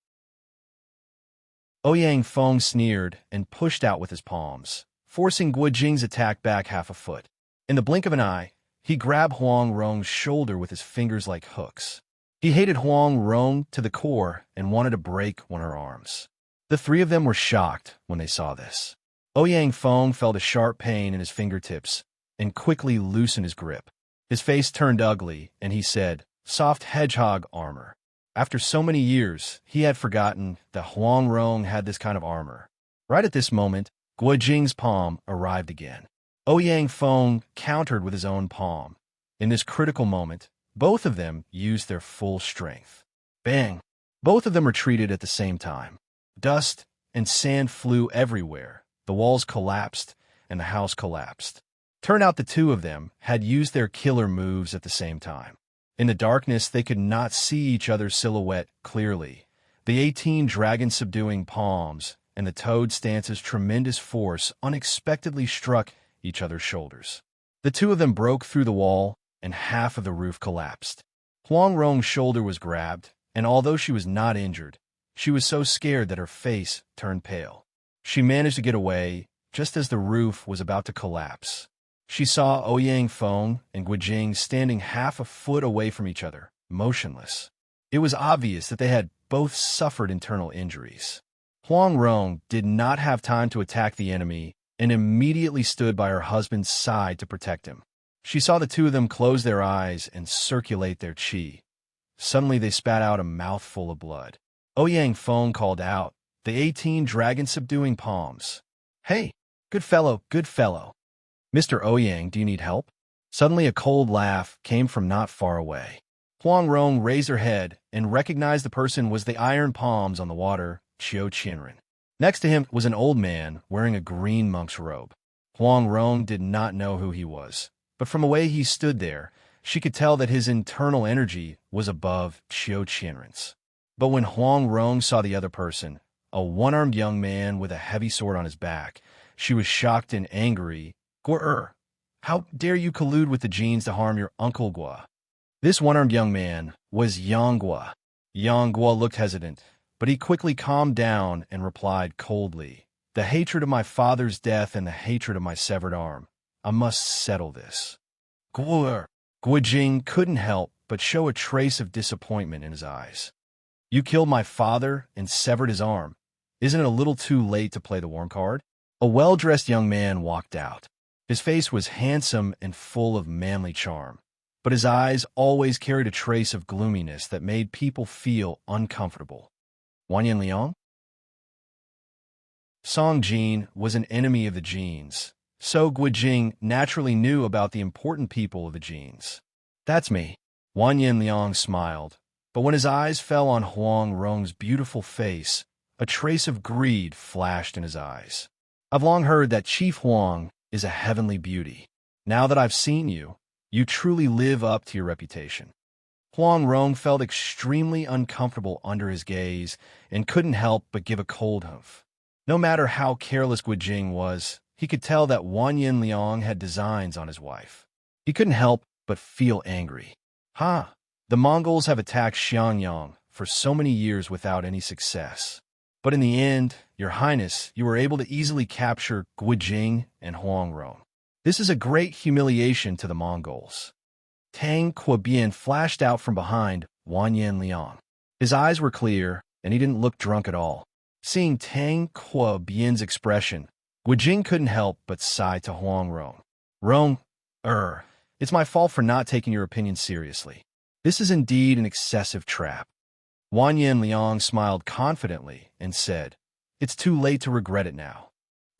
Ouyang Feng sneered and pushed out with his palms, forcing Guojing's attack back half a foot. In the blink of an eye, he grabbed Huang Rong's shoulder with his fingers like hooks. He hated Huang Rong to the core and wanted to break one of her arms. The three of them were shocked when they saw this. Ouyang Feng felt a sharp pain in his fingertips and quickly loosened his grip. His face turned ugly, and he said, "Soft hedgehog armor." After so many years, he had forgotten that Huang Rong had this kind of armor. Right at this moment, Guojing's palm arrived again. Ouyang Feng countered with his own palm. In this critical moment, both of them used their full strength. Bang! Both of them retreated at the same time. Dust and sand flew everywhere. The walls collapsed, and the house collapsed. Turned out the two of them had used their killer moves at the same time. In the darkness, they could not see each other's silhouette clearly. The 18 dragon-subduing palms and the toad stance's tremendous force unexpectedly struck each other's shoulders. The two of them broke through the wall, and half of the roof collapsed. Huang Rong's shoulder was grabbed, and although she was not injured, she was so scared that her face turned pale. She managed to get away just as the roof was about to collapse. She saw Ouyang Feng and Guojing standing half a foot away from each other, motionless. It was obvious that they had both suffered internal injuries. Huang Rong did not have time to attack the enemy and immediately stood by her husband's side to protect him. She saw the two of them close their eyes and circulate their qi. Suddenly they spat out a mouthful of blood. Ouyang Feng called out, the 18 dragon-subduing palms. "Hey, good fellow, good fellow. Mr. Ouyang, do you need help?" Suddenly a cold laugh came from not far away. Huang Rong raised her head and recognized the person was the iron palms on the water, Qiu Qianren. Next to him was an old man wearing a green monk's robe. Huang Rong did not know who he was, but from the way he stood there, she could tell that his internal energy was above Qiu Qianren's. But when Huang Rong saw the other person, a one-armed young man with a heavy sword on his back, she was shocked and angry. "Guo, how dare you collude with the genes to harm your uncle Guo?" This one-armed young man was Yang Guo. Yang Guo looked hesitant, but he quickly calmed down and replied coldly, "The hatred of my father's death and the hatred of my severed arm. I must settle this. Guojing couldn't help but show a trace of disappointment in his eyes. You killed my father and severed his arm. Isn't it a little too late to play the warm card? A well-dressed young man walked out. His face was handsome and full of manly charm, but his eyes always carried a trace of gloominess that made people feel uncomfortable. Wang Yanliang? Song Jin was an enemy of the Jins, so Guojing naturally knew about the important people of the Jins. That's me. Wang Yanliang smiled, but when his eyes fell on Huang Rong's beautiful face, a trace of greed flashed in his eyes. I've long heard that Chief Huang is a heavenly beauty. Now that I've seen you, you truly live up to your reputation. Huang Rong felt extremely uncomfortable under his gaze and couldn't help but give a cold humph. No matter how careless Guojing was, he could tell that Wang Yanliang had designs on his wife. He couldn't help but feel angry. The Mongols have attacked Xiangyang for so many years without any success. But in the end, Your Highness, you were able to easily capture Guojing and Huang Rong. This is a great humiliation to the Mongols. Tang Quobian flashed out from behind Wang Yanliang. His eyes were clear, and he didn't look drunk at all. Seeing Tang Quobian's expression, Guojing couldn't help but sigh to Huang Rong. Rong, it's my fault for not taking your opinion seriously. This is indeed an excessive trap. Wang Yanliang smiled confidently and said, It's too late to regret it now.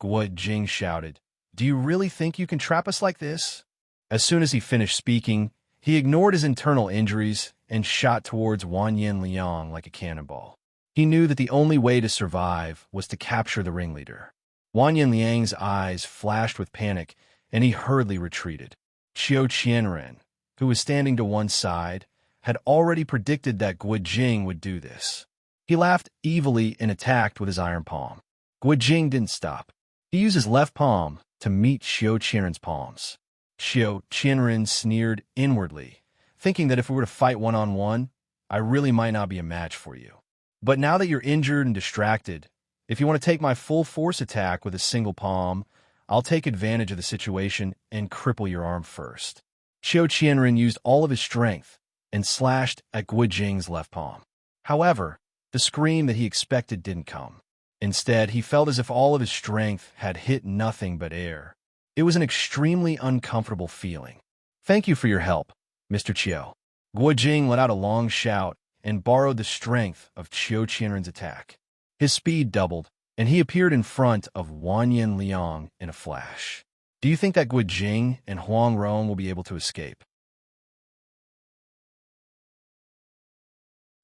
Guojing shouted, Do you really think you can trap us like this? As soon as he finished speaking, he ignored his internal injuries and shot towards Wang Yanliang like a cannonball. He knew that the only way to survive was to capture the ringleader. Wang Yanliang's eyes flashed with panic, and he hurriedly retreated. Qiu Qianren, who was standing to one side, had already predicted that Guojing would do this. He laughed evilly and attacked with his iron palm. Guojing didn't stop. He used his left palm to meet Qiu Qianren's palms. Qiu Qianren sneered inwardly, thinking that if we were to fight one-on-one, I really might not be a match for you. But now that you're injured and distracted, if you want to take my full force attack with a single palm, I'll take advantage of the situation and cripple your arm first. Qiu Qianren used all of his strength and slashed at Guojing's left palm. However, the scream that he expected didn't come. Instead, he felt as if all of his strength had hit nothing but air. It was an extremely uncomfortable feeling. Thank you for your help, Mr. Qiu. Guojing let out a long shout and borrowed the strength of Qiu Qianren's attack. His speed doubled, and he appeared in front of Wang Yanliang in a flash. Do you think that Guojing and Huang Rong will be able to escape?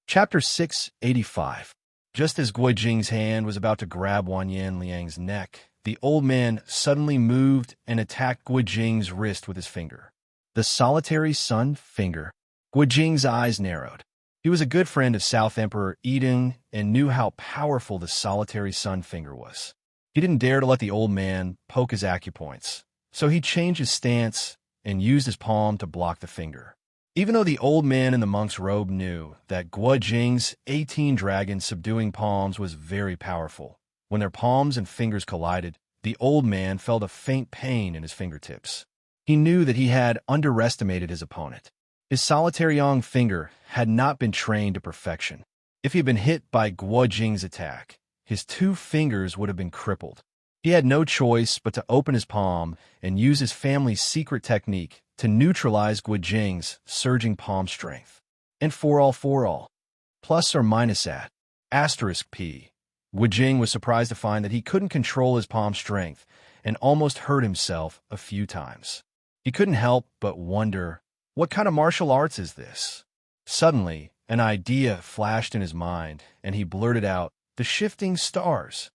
Chapter 685. Just as Guojing's hand was about to grab Wang Yanliang's neck, the old man suddenly moved and attacked Guojing's wrist with his finger. The solitary sun finger. Guojing's eyes narrowed. He was a good friend of South Emperor Yidong and knew how powerful the solitary sun finger was. He didn't dare to let the old man poke his acupoints, so he changed his stance and used his palm to block the finger. Even though the old man in the monk's robe knew that Guojing's 18 dragon subduing palms was very powerful, when their palms and fingers collided, the old man felt a faint pain in his fingertips. He knew that he had underestimated his opponent. His solitary young finger had not been trained to perfection. If he had been hit by Guojing's attack, his 2 fingers would have been crippled. He had no choice but to open his palm and use his family's secret technique to neutralize Guojing's surging palm strength. And for all, plus or minus at *p. Guojing was surprised to find that he couldn't control his palm strength and almost hurt himself a few times. He couldn't help but wonder, what kind of martial arts is this? Suddenly, an idea flashed in his mind, and he blurted out, the shifting stars.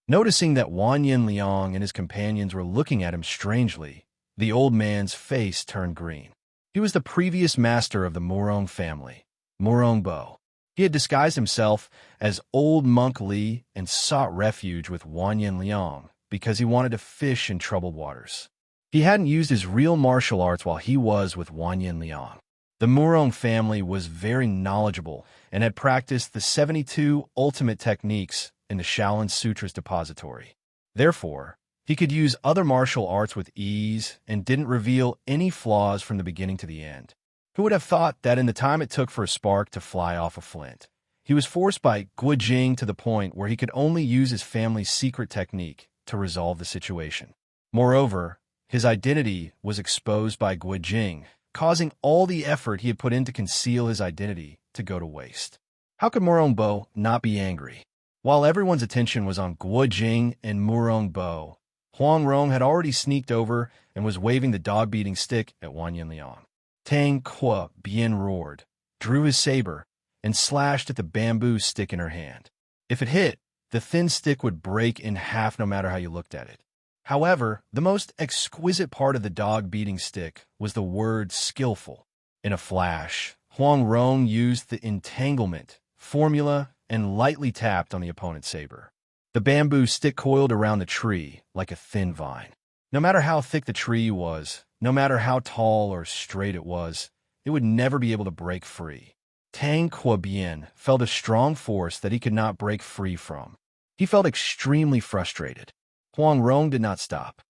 Noticing that Wang Yanliang and his companions were looking at him strangely, the old man's face turned green. He was the previous master of the Murong family, Murong Bo. He had disguised himself as old Monk Li and sought refuge with Wang Yanliang because he wanted to fish in troubled waters. He hadn't used his real martial arts while he was with Wang Yanliang. The Murong family was very knowledgeable and had practiced the 72 ultimate techniques in the Shaolin Sutras depository. Therefore, He could use other martial arts with ease and didn't reveal any flaws from the beginning to the end. Who would have thought that in the time it took for a spark to fly off a flint, he was forced by Guojing to the point where he could only use his family's secret technique to resolve the situation. Moreover, his identity was exposed by Guojing, causing all the effort he had put in to conceal his identity to go to waste. How could Murongbo not be angry? While everyone's attention was on Guojing and Murongbo, Huang Rong had already sneaked over and was waving the dog-beating stick at Wan Yinliang. Tang Kuo Bien roared, drew his saber, and slashed at the bamboo stick in her hand. If it hit, the thin stick would break in half no matter how you looked at it. However, the most exquisite part of the dog-beating stick was the word skillful. In a flash, Huang Rong used the entanglement formula and lightly tapped on the opponent's saber. The bamboo stick coiled around the tree like a thin vine. No matter how thick the tree was, no matter how tall or straight it would never be able to break free. Tang Kuobian felt a strong force that he could not break free from. He felt extremely frustrated. Huang Rong did not stop.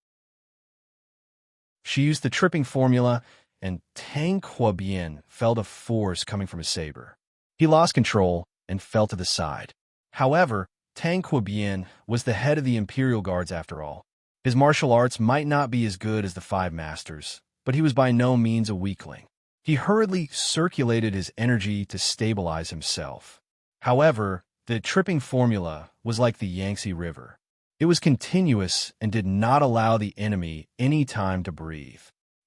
She used the tripping formula, and Tang Kuobian felt a force coming from his saber. He lost control and fell to the side. However, Tang Kuobian was the head of the Imperial Guards after all. His martial arts might not be as good as the five masters, but he was by no means a weakling. He hurriedly circulated his energy to stabilize himself. However, the tripping formula was like the Yangtze River. It was continuous and did not allow the enemy any time to breathe.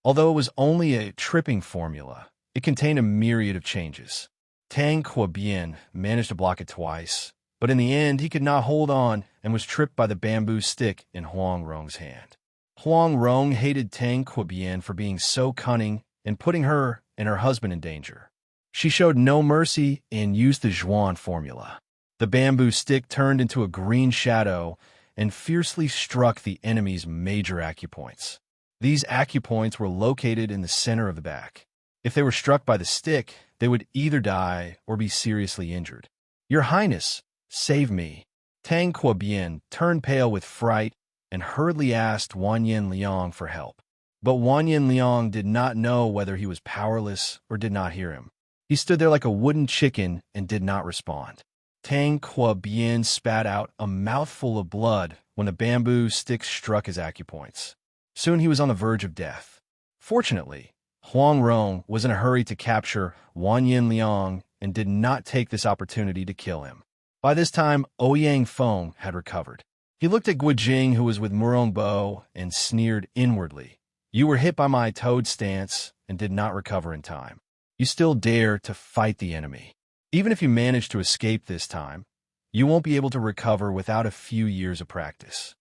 Although it was only a tripping formula, it contained a myriad of changes. Tang Kuobian managed to block it twice, but in the end he could not hold on and was tripped by the bamboo stick in Huang Rong's hand. Huang Rong hated Tang Kuobian for being so cunning and putting her and her husband in danger. She showed no mercy and used the Zhuan formula. The bamboo stick turned into a green shadow and fiercely struck the enemy's major acupoints. These acupoints were located in the center of the back. If they were struck by the stick, they would either die or be seriously injured. "Your Highness, save me." Tang Kuobian turned pale with fright and hurriedly asked Wan Yinliang for help. But Wan Yinliang did not know whether he was powerless or did not hear him. He stood there like a wooden chicken and did not respond. Tang Kuobian spat out a mouthful of blood when the bamboo stick struck his acupoints. Soon he was on the verge of death. Fortunately, Huang Rong was in a hurry to capture Wan Yinliang and did not take this opportunity to kill him. By this time, Ouyang Feng had recovered. He looked at Guojing, who was with Murongbo, and sneered inwardly. "You were hit by my toad stance and did not recover in time. You still dare to fight the enemy. Even if you manage to escape this time, you won't be able to recover without a few years of practice."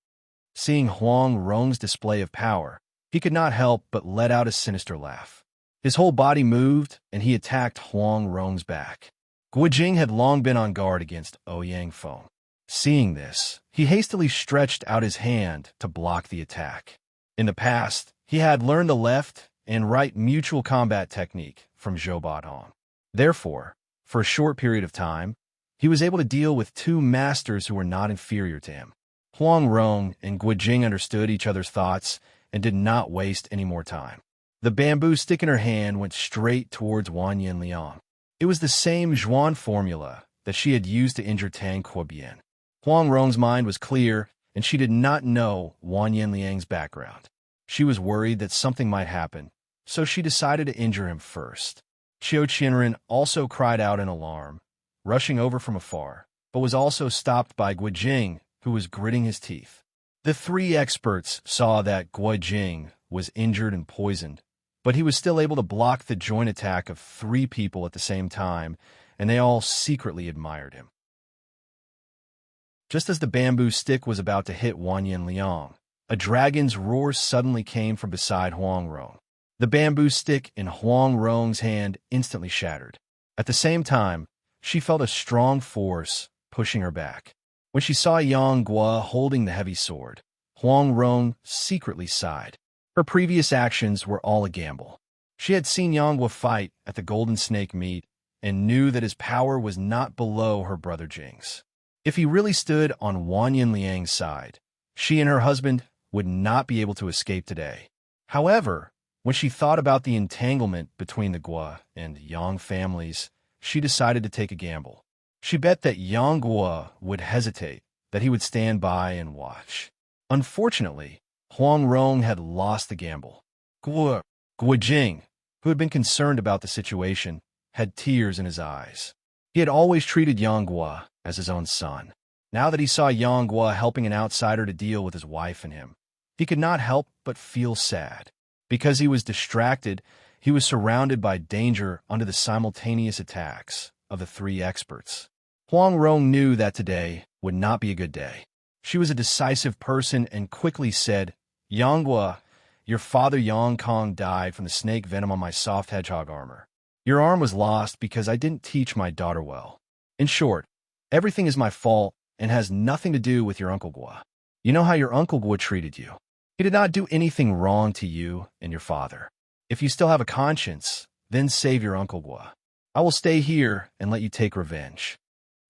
Seeing Huang Rong's display of power, he could not help but let out a sinister laugh. His whole body moved, and he attacked Huang Rong's back. Guojing had long been on guard against Ouyang Feng. Seeing this, he hastily stretched out his hand to block the attack. In the past, he had learned the left and right mutual combat technique from Zhou Badong. Therefore, for a short period of time, he was able to deal with two masters who were not inferior to him. Huang Rong and Guojing understood each other's thoughts and did not waste any more time. The bamboo stick in her hand went straight towards Wan Yinliang. It was the same Zhuan formula that she had used to injure Tang Kuobian. Huang Rong's mind was clear, and she did not know Wan Yinliang's background. She was worried that something might happen, so she decided to injure him first. Qiu Qianren also cried out in alarm, rushing over from afar, but was also stopped by Guojing, who was gritting his teeth. The three experts saw that Guojing was injured and poisoned, but he was still able to block the joint attack of three people at the same time, and they all secretly admired him. Just as the bamboo stick was about to hit Wan Yinliang, a dragon's roar suddenly came from beside Huang Rong. The bamboo stick in Huang Rong's hand instantly shattered. At the same time, she felt a strong force pushing her back. When she saw Yang Guo holding the heavy sword, Huang Rong secretly sighed. Her previous actions were all a gamble. She had seen Yang Guo fight at the Golden Snake meet and knew that his power was not below her brother Jing's. If he really stood on Wan Yinliang's side, she and her husband would not be able to escape today. However, when she thought about the entanglement between the Gua and Yang families, she decided to take a gamble. She bet that Yang Gua would hesitate, that he would stand by and watch. Unfortunately, Huang Rong had lost the gamble. Gua Jing, who had been concerned about the situation, had tears in his eyes. He had always treated Yang Gua as his own son. Now that he saw Yang Gua helping an outsider to deal with his wife and him, he could not help but feel sad. Because he was distracted, he was surrounded by danger under the simultaneous attacks of the three experts. Huang Rong knew that today would not be a good day. She was a decisive person and quickly said, "Yang Gua, your father Yang Kong died from the snake venom on my soft hedgehog armor. Your arm was lost because I didn't teach my daughter well. In short, everything is my fault and has nothing to do with your Uncle Gua. You know how your Uncle Gua treated you. He did not do anything wrong to you and your father. If you still have a conscience, then save your Uncle Gua. I will stay here and let you take revenge."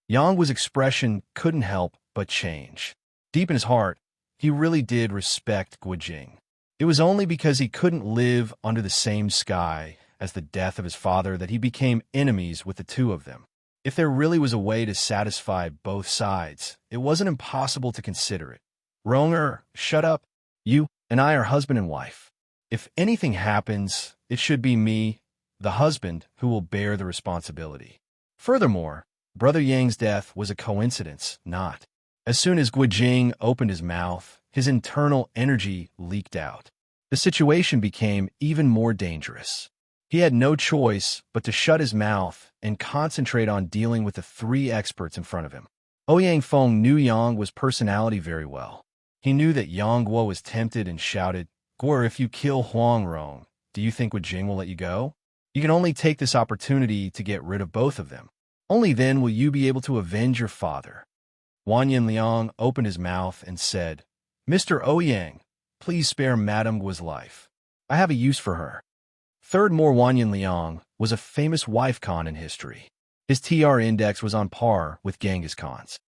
Yang Gua's expression couldn't help but change. Deep in his heart, he really did respect Gua Jing. It was only because he couldn't live under the same sky as the death of his father that he became enemies with the two of them. If there really was a way to satisfy both sides, it wasn't impossible to consider it. "Ronger, shut up. You and I are husband and wife. If anything happens, it should be me, the husband, who will bear the responsibility. Furthermore, Brother Yang's death was a coincidence, not." As soon as Gua Jing opened his mouth, his internal energy leaked out. The situation became even more dangerous. He had no choice but to shut his mouth and concentrate on dealing with the three experts in front of him. Ouyang Feng knew Yang Gua's personality very well. He knew that Yang Gua was tempted and shouted, "Gua, if you kill Huang Rong, do you think Gua Jing will let you go? You can only take this opportunity to get rid of both of them. Only then will you be able to avenge your father." Wan Yinliang opened his mouth and said, "Mr. Ouyang, please spare Madame Gua's life. I have a use for her." Third More Wan Yinliang was a famous wife Khan in history. His TR index was on par with Genghis Khan's.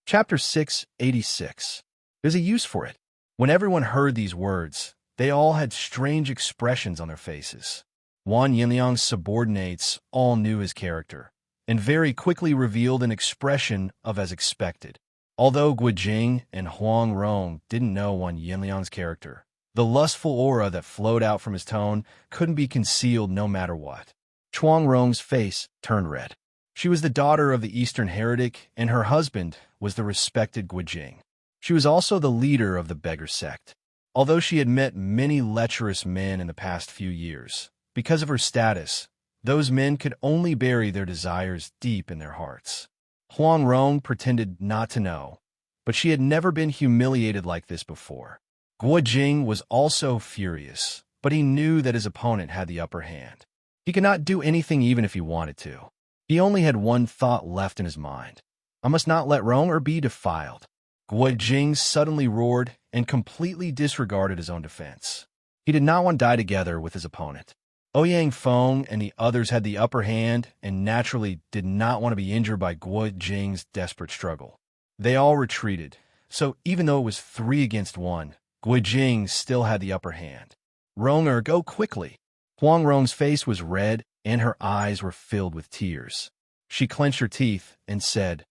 Chapter 686. There's a use for it. When everyone heard these words, they all had strange expressions on their faces. Wan Yinliang's subordinates all knew his character, and very quickly revealed an expression of as expected. Although Gua Jing and Huang Rong didn't know Wan Yinliang's character, the lustful aura that flowed out from his tone couldn't be concealed no matter what. Chuang Rong's face turned red. She was the daughter of the Eastern heretic, and her husband was the respected Gua Jing. She was also the leader of the beggar sect. Although she had met many lecherous men in the past few years, because of her status, those men could only bury their desires deep in their hearts. Huang Rong pretended not to know, but she had never been humiliated like this before. Gua Jing was also furious, but he knew that his opponent had the upper hand. He could not do anything even if he wanted to. He only had one thought left in his mind. "I must not let Ronger be defiled." Gua Jing suddenly roared and completely disregarded his own defense. He did not want to die together with his opponent. Ouyang Feng and the others had the upper hand and naturally did not want to be injured by Gua Jing's desperate struggle. They all retreated, so even though it was 3 against 1, Gua Jing still had the upper hand. "Ronger, go quickly." Huang Rong's face was red and her eyes were filled with tears. She clenched her teeth and said,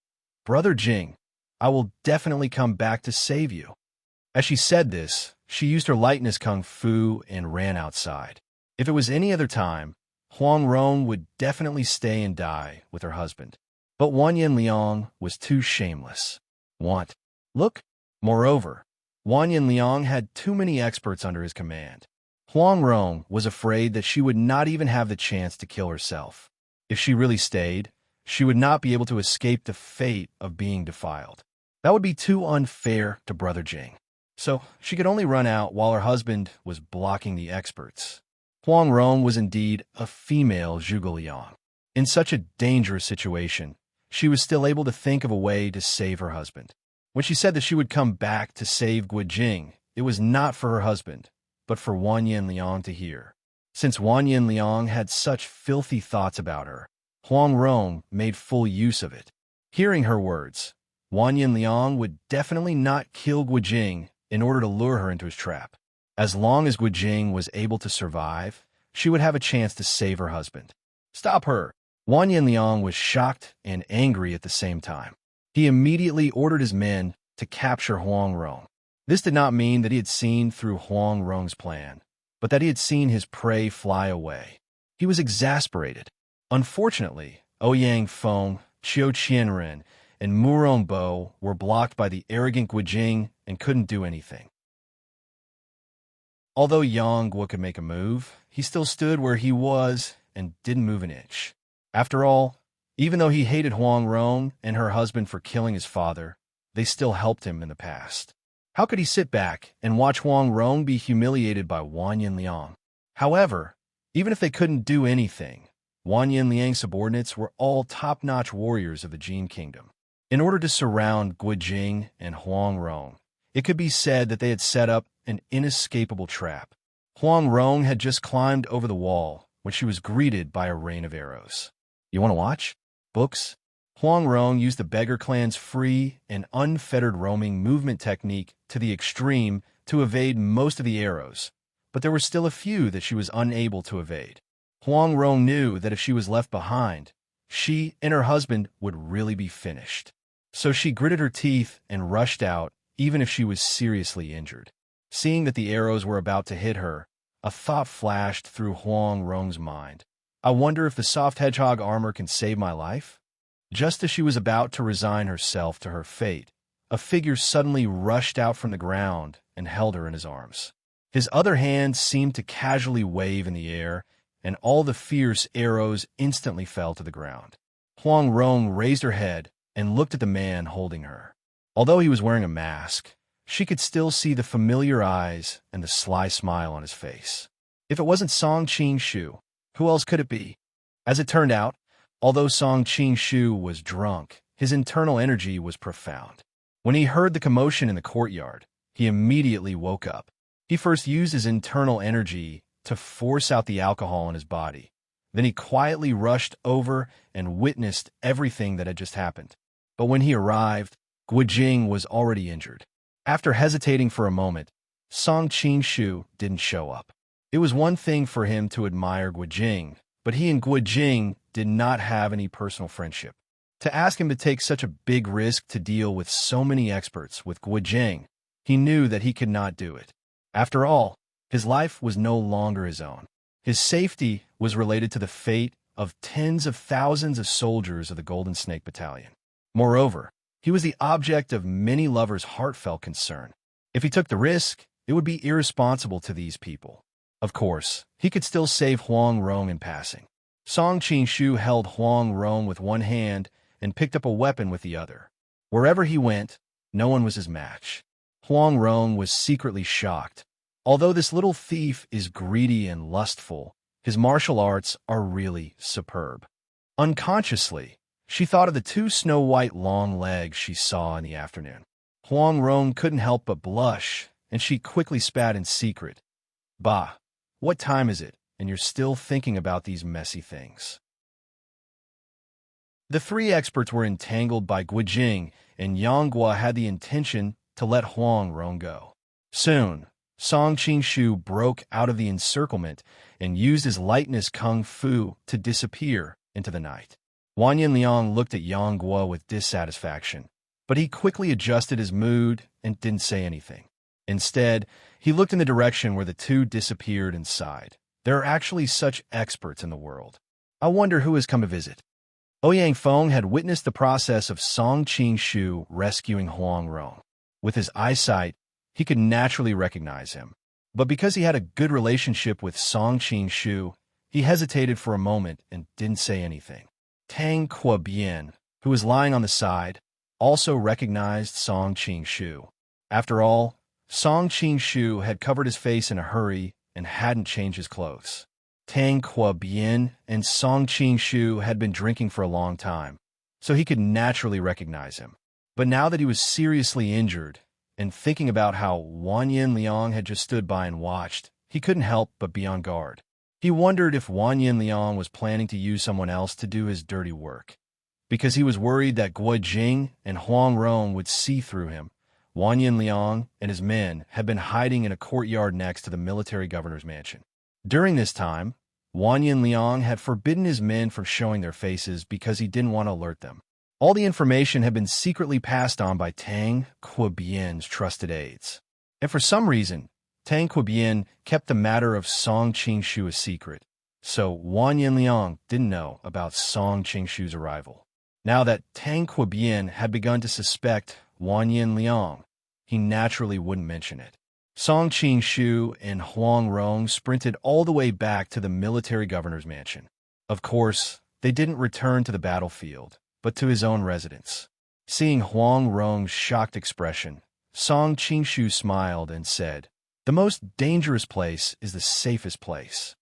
"Brother Jing, I will definitely come back to save you." As she said this, she used her lightness kung fu and ran outside. If it was any other time, Huang Rong would definitely stay and die with her husband. But Wan Yinliang was too shameless. Look. Moreover, Wan Yinliang had too many experts under his command. Huang Rong was afraid that she would not even have the chance to kill herself. If she really stayed, she would not be able to escape the fate of being defiled. That would be too unfair to Brother Jing. So she could only run out while her husband was blocking the experts. Huang Rong was indeed a female Zhuge Liang. In such a dangerous situation, she was still able to think of a way to save her husband. When she said that she would come back to save Gua Jing, it was not for her husband, but for Wan Yinliang to hear. Since Wan Yinliang had such filthy thoughts about her, Huang Rong made full use of it. Hearing her words, Wang Yinliang would definitely not kill Guijing in order to lure her into his trap. As long as Guijing was able to survive, she would have a chance to save her husband. Stop her! Wang Yinliang was shocked and angry at the same time. He immediately ordered his men to capture Huang Rong. This did not mean that he had seen through Huang Rong's plan, but that he had seen his prey fly away. He was exasperated. Unfortunately, Ouyang Feng, Qiu Qianren, and Murong Bo were blocked by the arrogant Guijing and couldn't do anything. Although Yang Guo could make a move, he still stood where he was and didn't move an inch. After all, even though he hated Huang Rong and her husband for killing his father, they still helped him in the past. How could he sit back and watch Huang Rong be humiliated by Wang Yinliang? However, even if they couldn't do anything, Wang Yinliang's subordinates were all top-notch warriors of the Jin Kingdom. In order to surround Guijing and Huang Rong, it could be said that they had set up an inescapable trap. Huang Rong had just climbed over the wall when she was greeted by a rain of arrows. You want to watch? Books? Huang Rong used the beggar clan's free and unfettered roaming movement technique to the extreme to evade most of the arrows, but there were still a few that she was unable to evade. Huang Rong knew that if she was left behind, she and her husband would really be finished. So she gritted her teeth and rushed out, even if she was seriously injured. Seeing that the arrows were about to hit her, a thought flashed through Huang Rong's mind. I wonder if the soft hedgehog armor can save my life? Just as she was about to resign herself to her fate, a figure suddenly rushed out from the ground and held her in his arms. His other hand seemed to casually wave in the air, and all the fierce arrows instantly fell to the ground. Huang Rong raised her head and looked at the man holding her. Although he was wearing a mask, she could still see the familiar eyes and the sly smile on his face. If it wasn't Song Qing-shu, who else could it be? As it turned out, although Song Qing-shu was drunk, his internal energy was profound. When he heard the commotion in the courtyard, he immediately woke up. He first used his internal energy to force out the alcohol in his body. Then he quietly rushed over and witnessed everything that had just happened. But when he arrived, Guijing was already injured. After hesitating for a moment, Song Qing-shu didn't show up. It was one thing for him to admire Guijing, but he and Guijing did not have any personal friendship. To ask him to take such a big risk to deal with so many experts with Guijing, he knew that he could not do it. After all, his life was no longer his own. His safety was related to the fate of tens of thousands of soldiers of the Golden Snake Battalion. Moreover, he was the object of many lovers' heartfelt concern. If he took the risk, it would be irresponsible to these people. Of course, he could still save Huang Rong in passing. Song Qing-shu held Huang Rong with one hand and picked up a weapon with the other. Wherever he went, no one was his match. Huang Rong was secretly shocked. Although this little thief is greedy and lustful, his martial arts are really superb. Unconsciously, she thought of the two snow-white long legs she saw in the afternoon. Huang Rong couldn't help but blush, and she quickly spat in secret. Bah, what time is it, and you're still thinking about these messy things? The three experts were entangled by Guijing, and Yang Guo had the intention to let Huang Rong go. Soon, Song Qing-shu broke out of the encirclement and used his lightness kung fu to disappear into the night. Wang Yinliang looked at Yang Guo with dissatisfaction, but he quickly adjusted his mood and didn't say anything. Instead, he looked in the direction where the two disappeared and sighed. There are actually such experts in the world. I wonder who has come to visit. Ouyang Feng had witnessed the process of Song Qing-shu rescuing Huang Rong. With his eyesight, he could naturally recognize him. But because he had a good relationship with Song Qing-shu, he hesitated for a moment and didn't say anything. Tang Kuo-bian, who was lying on the side, also recognized Song Qing-shu. After all, Song Qing-shu had covered his face in a hurry and hadn't changed his clothes. Tang Kuo-bian and Song Qing-shu had been drinking for a long time, so he could naturally recognize him. But now that he was seriously injured, and thinking about how Wang Yinliang had just stood by and watched, he couldn't help but be on guard. He wondered if Wang Yinliang was planning to use someone else to do his dirty work. because he was worried that Guo Jing and Huang Rong would see through him. Wang Yinliang and his men had been hiding in a courtyard next to the military governor's mansion. During this time, Wang Yinliang had forbidden his men from showing their faces because he didn't want to alert them. All the information had been secretly passed on by Tang Quobian's trusted aides. And for some reason, Tang Quobian kept the matter of Song Qingshu a secret, so Wang Yinliang didn't know about Song Qingshu's arrival. Now that Tang Quobian had begun to suspect Wang Yinliang, he naturally wouldn't mention it. Song Qingshu and Huang Rong sprinted all the way back to the military governor's mansion. Of course, they didn't return to the battlefield, but to his own residence. Seeing Huang Rong's shocked expression, Song Qingshu smiled and said, "The most dangerous place is the safest place."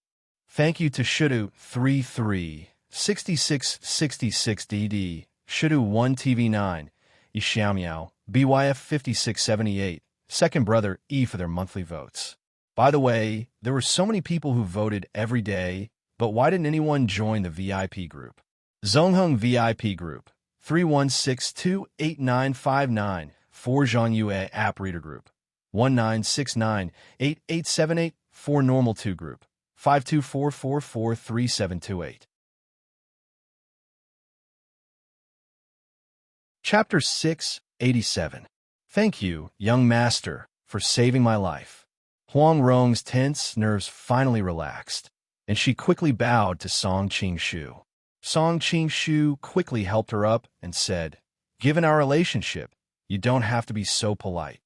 Thank you to Shudu 336666DD, Shudu 1TV9, Yixiaomiao, BYF 5678, second brother E for their monthly votes. By the way, there were so many people who voted every day, but why didn't anyone join the VIP group? Zongheng VIP group, 31628959, 4 Zhongyue app reader group, 19698878, 4 normal 2 group, 5244433728. Chapter 687. Thank you, young master, for saving my life. Huang Rong's tense nerves finally relaxed, and she quickly bowed to Song Qingshu. Song Qingshu quickly helped her up and said, "Given our relationship, you don't have to be so polite."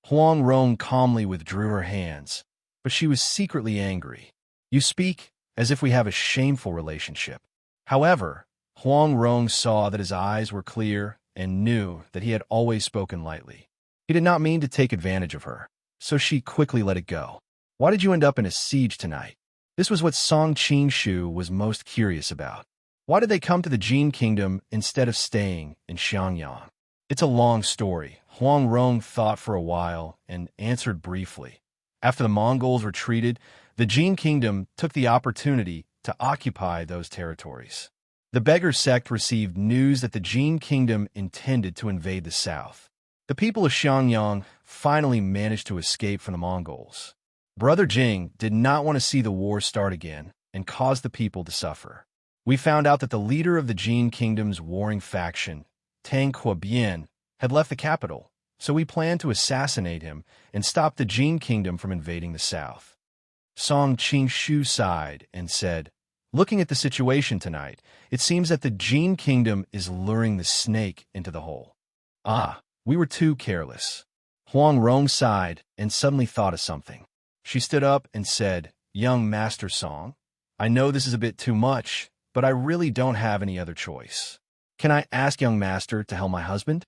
Huang Rong calmly withdrew her hands, but she was secretly angry. "You speak as if we have a shameful relationship." However, Huang Rong saw that his eyes were clear and knew that he had always spoken lightly. He did not mean to take advantage of her, so she quickly let it go. "Why did you end up in a siege tonight?" This was what Song Qingshu was most curious about. Why did they come to the Jin Kingdom instead of staying in Xiangyang? It's a long story. Huang Rong thought for a while and answered briefly. After the Mongols retreated, the Jin Kingdom took the opportunity to occupy those territories. The beggar sect received news that the Jin Kingdom intended to invade the south. The people of Xiangyang finally managed to escape from the Mongols. Brother Jing did not want to see the war start again and cause the people to suffer. We found out that the leader of the Jin Kingdom's warring faction, Tang Quobian, had left the capital, so we planned to assassinate him and stop the Jin Kingdom from invading the south. Song Qingshu sighed and said, "Looking at the situation tonight, it seems that the Jin Kingdom is luring the snake into the hole." "Ah, we were too careless." Huang Rong sighed and suddenly thought of something. She stood up and said, "Young Master Song, I know this is a bit too much, but I really don't have any other choice. Can I ask young master to help my husband?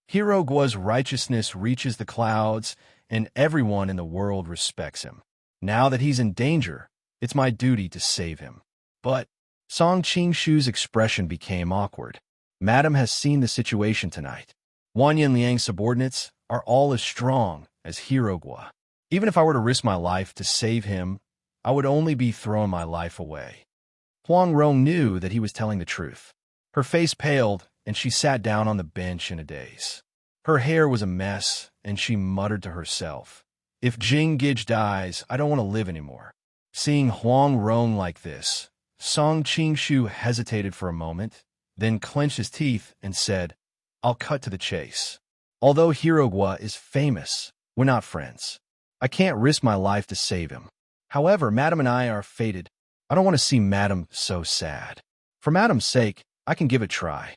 Hero Guo's righteousness reaches the clouds, and everyone in the world respects him. Now that he's in danger, it's my duty to save him." But Song Qingshu's expression became awkward. "Madam has seen the situation tonight. Wang Yinliang's subordinates are all as strong as Hero Guo. Even if I were to risk my life to save him, I would only be throwing my life away." Huang Rong knew that he was telling the truth. Her face paled, and she sat down on the bench in a daze. Her hair was a mess, and she muttered to herself, "If Jing Gij dies, I don't want to live anymore." Seeing Huang Rong like this, Song Qingshu hesitated for a moment, then clenched his teeth and said, "I'll cut to the chase. Although Hero Guo is famous, we're not friends. I can't risk my life to save him. However, Madam and I are fated. I don't want to see Madam so sad. For Madam's sake, I can give it a try."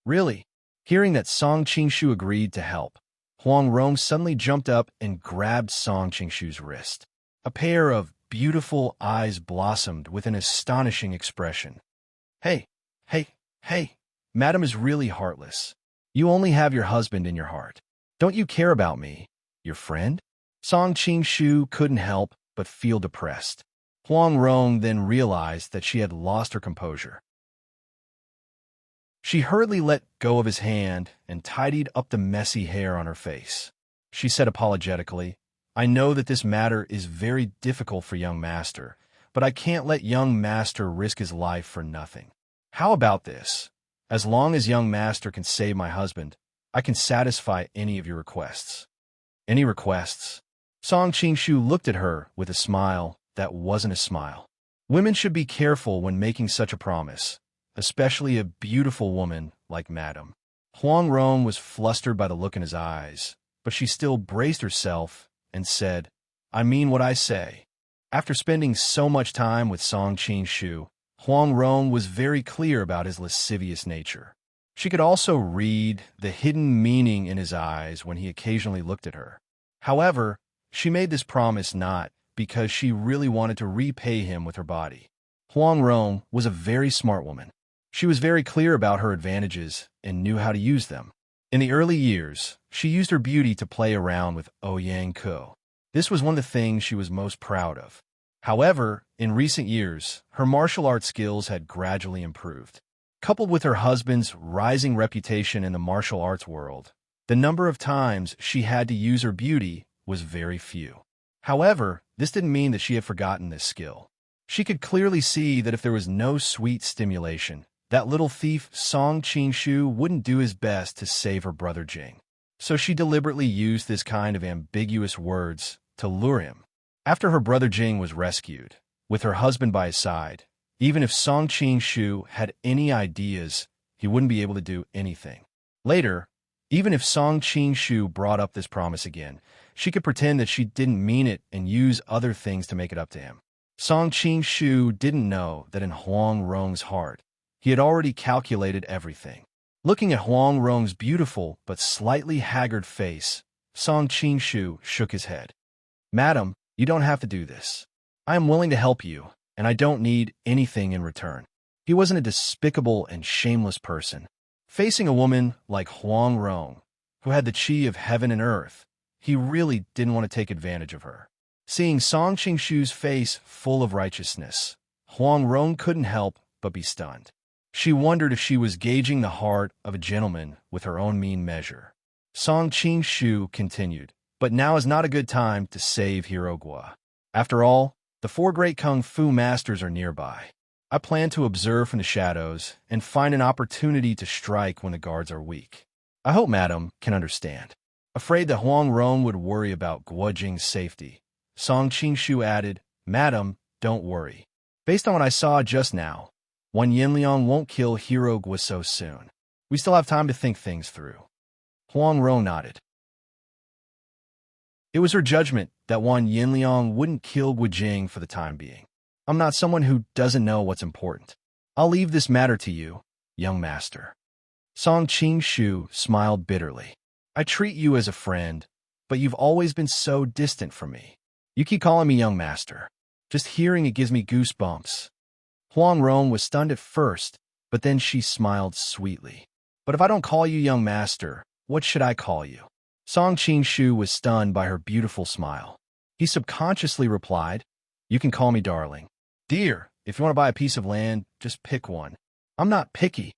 "Really?" Hearing that Song Qingshu agreed to help, Huang Rong suddenly jumped up and grabbed Song Qingshu's wrist. A pair of beautiful eyes blossomed with an astonishing expression. Hey, Madam is really heartless. You only have your husband in your heart. Don't you care about me, your friend?" Song Qingshu couldn't help but feel depressed. Huang Rong then realized that she had lost her composure. She hurriedly let go of his hand and tidied up the messy hair on her face. She said apologetically, "I know that this matter is very difficult for young master, but I can't let young master risk his life for nothing. How about this? As long as young master can save my husband, I can satisfy any of your requests. Any requests? Song Qingshu looked at her with a smile that wasn't a smile. Women should be careful when making such a promise, especially a beautiful woman like Madame. Huang Rong was flustered by the look in his eyes, but she still braced herself and said, I mean what I say. After spending so much time with Song Qingshu, Huang Rong was very clear about his lascivious nature. She could also read the hidden meaning in his eyes when he occasionally looked at her. However, she made this promise not because she really wanted to repay him with her body. Huang Rong was a very smart woman. She was very clear about her advantages and knew how to use them. In the early years, she used her beauty to play around with Ouyang Ko. This was one of the things she was most proud of. However, in recent years, her martial arts skills had gradually improved. Coupled with her husband's rising reputation in the martial arts world, the number of times she had to use her beauty was very few. However, this didn't mean that she had forgotten this skill. She could clearly see that if there was no sweet stimulation, that little thief Song Qingshu wouldn't do his best to save her brother Jing. So she deliberately used this kind of ambiguous words to lure him. After her brother Jing was rescued, with her husband by his side, even if Song Qingshu had any ideas, he wouldn't be able to do anything. Later, even if Song Qingshu brought up this promise again, she could pretend that she didn't mean it and use other things to make it up to him. Song Qingshu didn't know that in Huang Rong's heart, he had already calculated everything. Looking at Huang Rong's beautiful but slightly haggard face, Song Qingshu shook his head. Madam, you don't have to do this. I am willing to help you, and I don't need anything in return. He wasn't a despicable and shameless person. Facing a woman like Huang Rong, who had the qi of heaven and earth, he really didn't want to take advantage of her. Seeing Song Qingshu's face full of righteousness, Huang Rong couldn't help but be stunned. She wondered if she was gauging the heart of a gentleman with her own mean measure. Song Qingshu continued, but now is not a good time to save Hero Gua. After all, the 4 great kung fu masters are nearby. I plan to observe from the shadows and find an opportunity to strike when the guards are weak. I hope Madam can understand. Afraid that Huang Rong would worry about Guo Jing's safety, Song Qingshu added, Madam, don't worry. Based on what I saw just now, Wan Yinliang won't kill Hero Gua so soon. We still have time to think things through. Huang Rong nodded. It was her judgment that Wan Yinliang wouldn't kill Guo Jing for the time being. I'm not someone who doesn't know what's important. I'll leave this matter to you, young master. Song Qingshu smiled bitterly. I treat you as a friend, but you've always been so distant from me. You keep calling me young master. Just hearing it gives me goosebumps. Huang Rong was stunned at first, but then she smiled sweetly. But if I don't call you young master, what should I call you? Song Qingshu was stunned by her beautiful smile. He subconsciously replied, You can call me darling. Dear, if you want to buy a piece of land, just pick one. I'm not picky.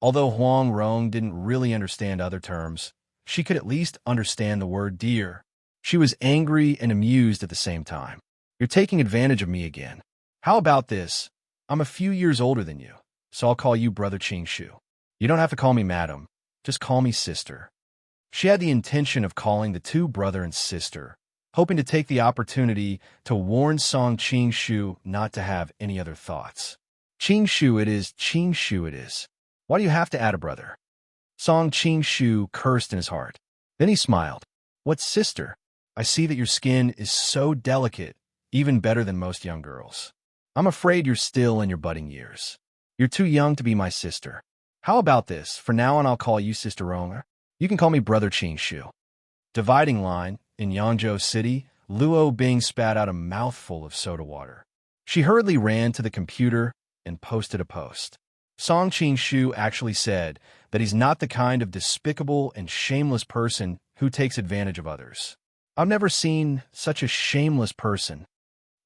Although Huang Rong didn't really understand other terms, she could at least understand the word dear. She was angry and amused at the same time. You're taking advantage of me again. How about this? I'm a few years older than you, so I'll call you Brother Qingshu. You don't have to call me Madam. Just call me Sister. She had the intention of calling the two brother and sister, hoping to take the opportunity to warn Song Qingshu not to have any other thoughts. Qingshu it is, Qingshu it is. Why do you have to add a brother? Song Qingshu cursed in his heart. Then he smiled. What sister? I see that your skin is so delicate, even better than most young girls. I'm afraid you're still in your budding years. You're too young to be my sister. How about this? For now on, I'll call you Sister Ronger. You can call me Brother Qingshu. Dividing line, in Yangzhou City, Luo Bing spat out a mouthful of soda water. She hurriedly ran to the computer and posted a post. Song Qingshu actually said that he's not the kind of despicable and shameless person who takes advantage of others. I've never seen such a shameless person.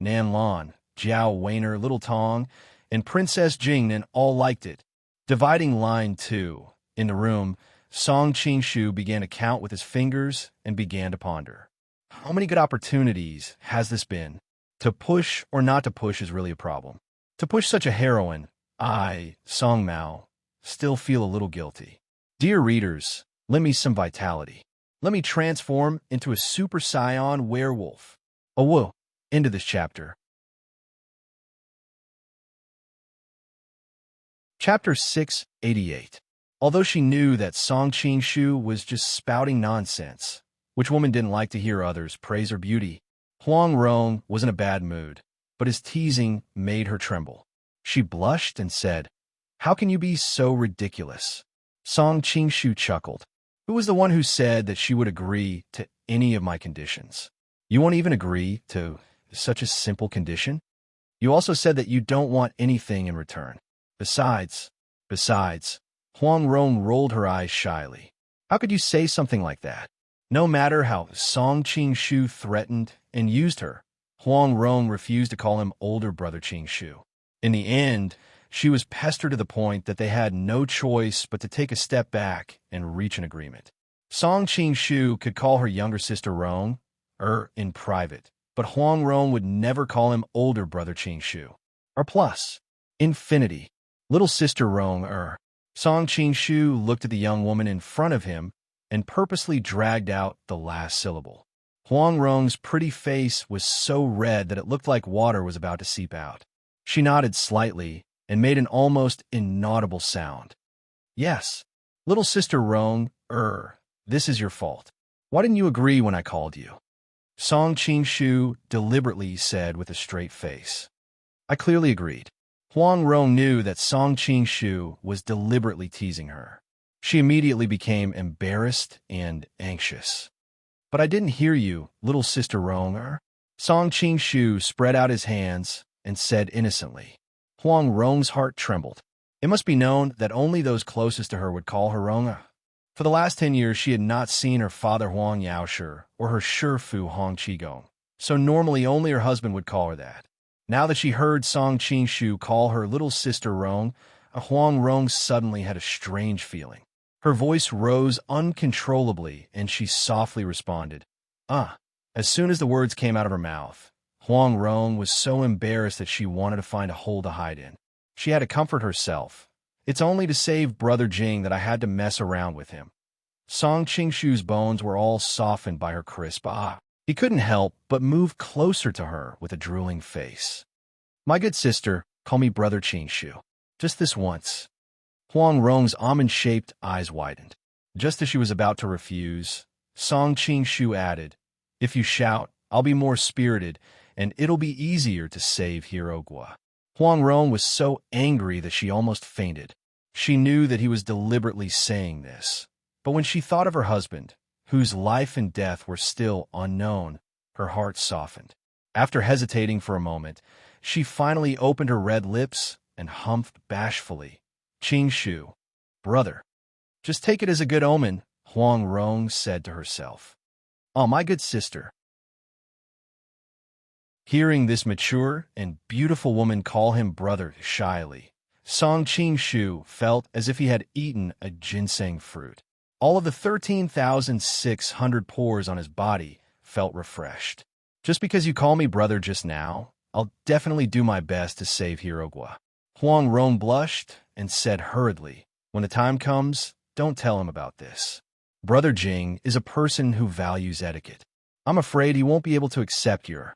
Nan Lan, Jiao Weiner, Little Tong, and Princess Jingnan all liked it. Dividing line 2. In the room, Song Qingshu began to count with his fingers and began to ponder. How many good opportunities has this been? To push or not to push is really a problem. To push such a heroine, I, Song Mao, still feel a little guilty. Dear readers, lend me some vitality. Let me transform into a Super Saiyan werewolf. Oh, whoa. End of this chapter. Chapter 688. Although she knew that Song Qing-shu was just spouting nonsense, which woman didn't like to hear others praise her beauty, Huang Rong was in a bad mood, but his teasing made her tremble. She blushed and said, "How can you be so ridiculous?" Song Qing-shu chuckled. Who was the one who said that she would agree to any of my conditions? You won't even agree to such a simple condition? You also said that you don't want anything in return. Besides, Huang Rong rolled her eyes shyly. How could you say something like that? No matter how Song Qing-shu threatened and used her, Huang Rong refused to call him older brother Qing-shu. In the end, she was pestered to the point that they had no choice but to take a step back and reach an agreement. Song Qing-shu could call her younger sister Rong, in private, but Huang Rong would never call him older brother Qing-shu. Or plus, infinity. Little sister Rong, Song Qing-shu looked at the young woman in front of him and purposely dragged out the last syllable. Huang Rong's pretty face was so red that it looked like water was about to seep out. She nodded slightly and made an almost inaudible sound. Yes, little sister Rong, this is your fault. Why didn't you agree when I called you? Song Qing-shu deliberately said with a straight face. I clearly agreed. Huang Rong knew that Song Qing-shu was deliberately teasing her. She immediately became embarrassed and anxious. But I didn't hear you, little sister Rong. Song Qing-shu spread out his hands and said innocently. Huang Rong's heart trembled. It must be known that only those closest to her would call her Rong. For the last 10 years, she had not seen her father Huang Yaoshi or her Shifu Huang Qigong, so normally only her husband would call her that. Now that she heard Song Qing-shu call her little sister Rong, Huang Rong suddenly had a strange feeling. Her voice rose uncontrollably, and she softly responded, As soon as the words came out of her mouth, Huang Rong was so embarrassed that she wanted to find a hole to hide in. She had to comfort herself. It's only to save Brother Jing that I had to mess around with him. Song Qing-shu's bones were all softened by her crisp He couldn't help but move closer to her with a drooling face. My good sister, call me Brother Qing-shu. Just this once. Huang Rong's almond-shaped eyes widened. Just as she was about to refuse, Song Qing-shu added, If you shout, I'll be more spirited, and it'll be easier to save Hero Gua. Huang Rong was so angry that she almost fainted. She knew that he was deliberately saying this, but when she thought of her husband, whose life and death were still unknown, her heart softened. After hesitating for a moment, she finally opened her red lips and humphed bashfully. Qing-shu, brother. Just take it as a good omen, Huang Rong said to herself. Oh, my good sister. Hearing this mature and beautiful woman call him brother shyly, Song Qing-shu felt as if he had eaten a ginseng fruit. All of the 13,600 pores on his body felt refreshed. Just because you call me brother just now, I'll definitely do my best to save Hero Gua. Huang Rong blushed and said hurriedly, When the time comes, don't tell him about this. Brother Jing is a person who values etiquette. I'm afraid he won't be able to accept your...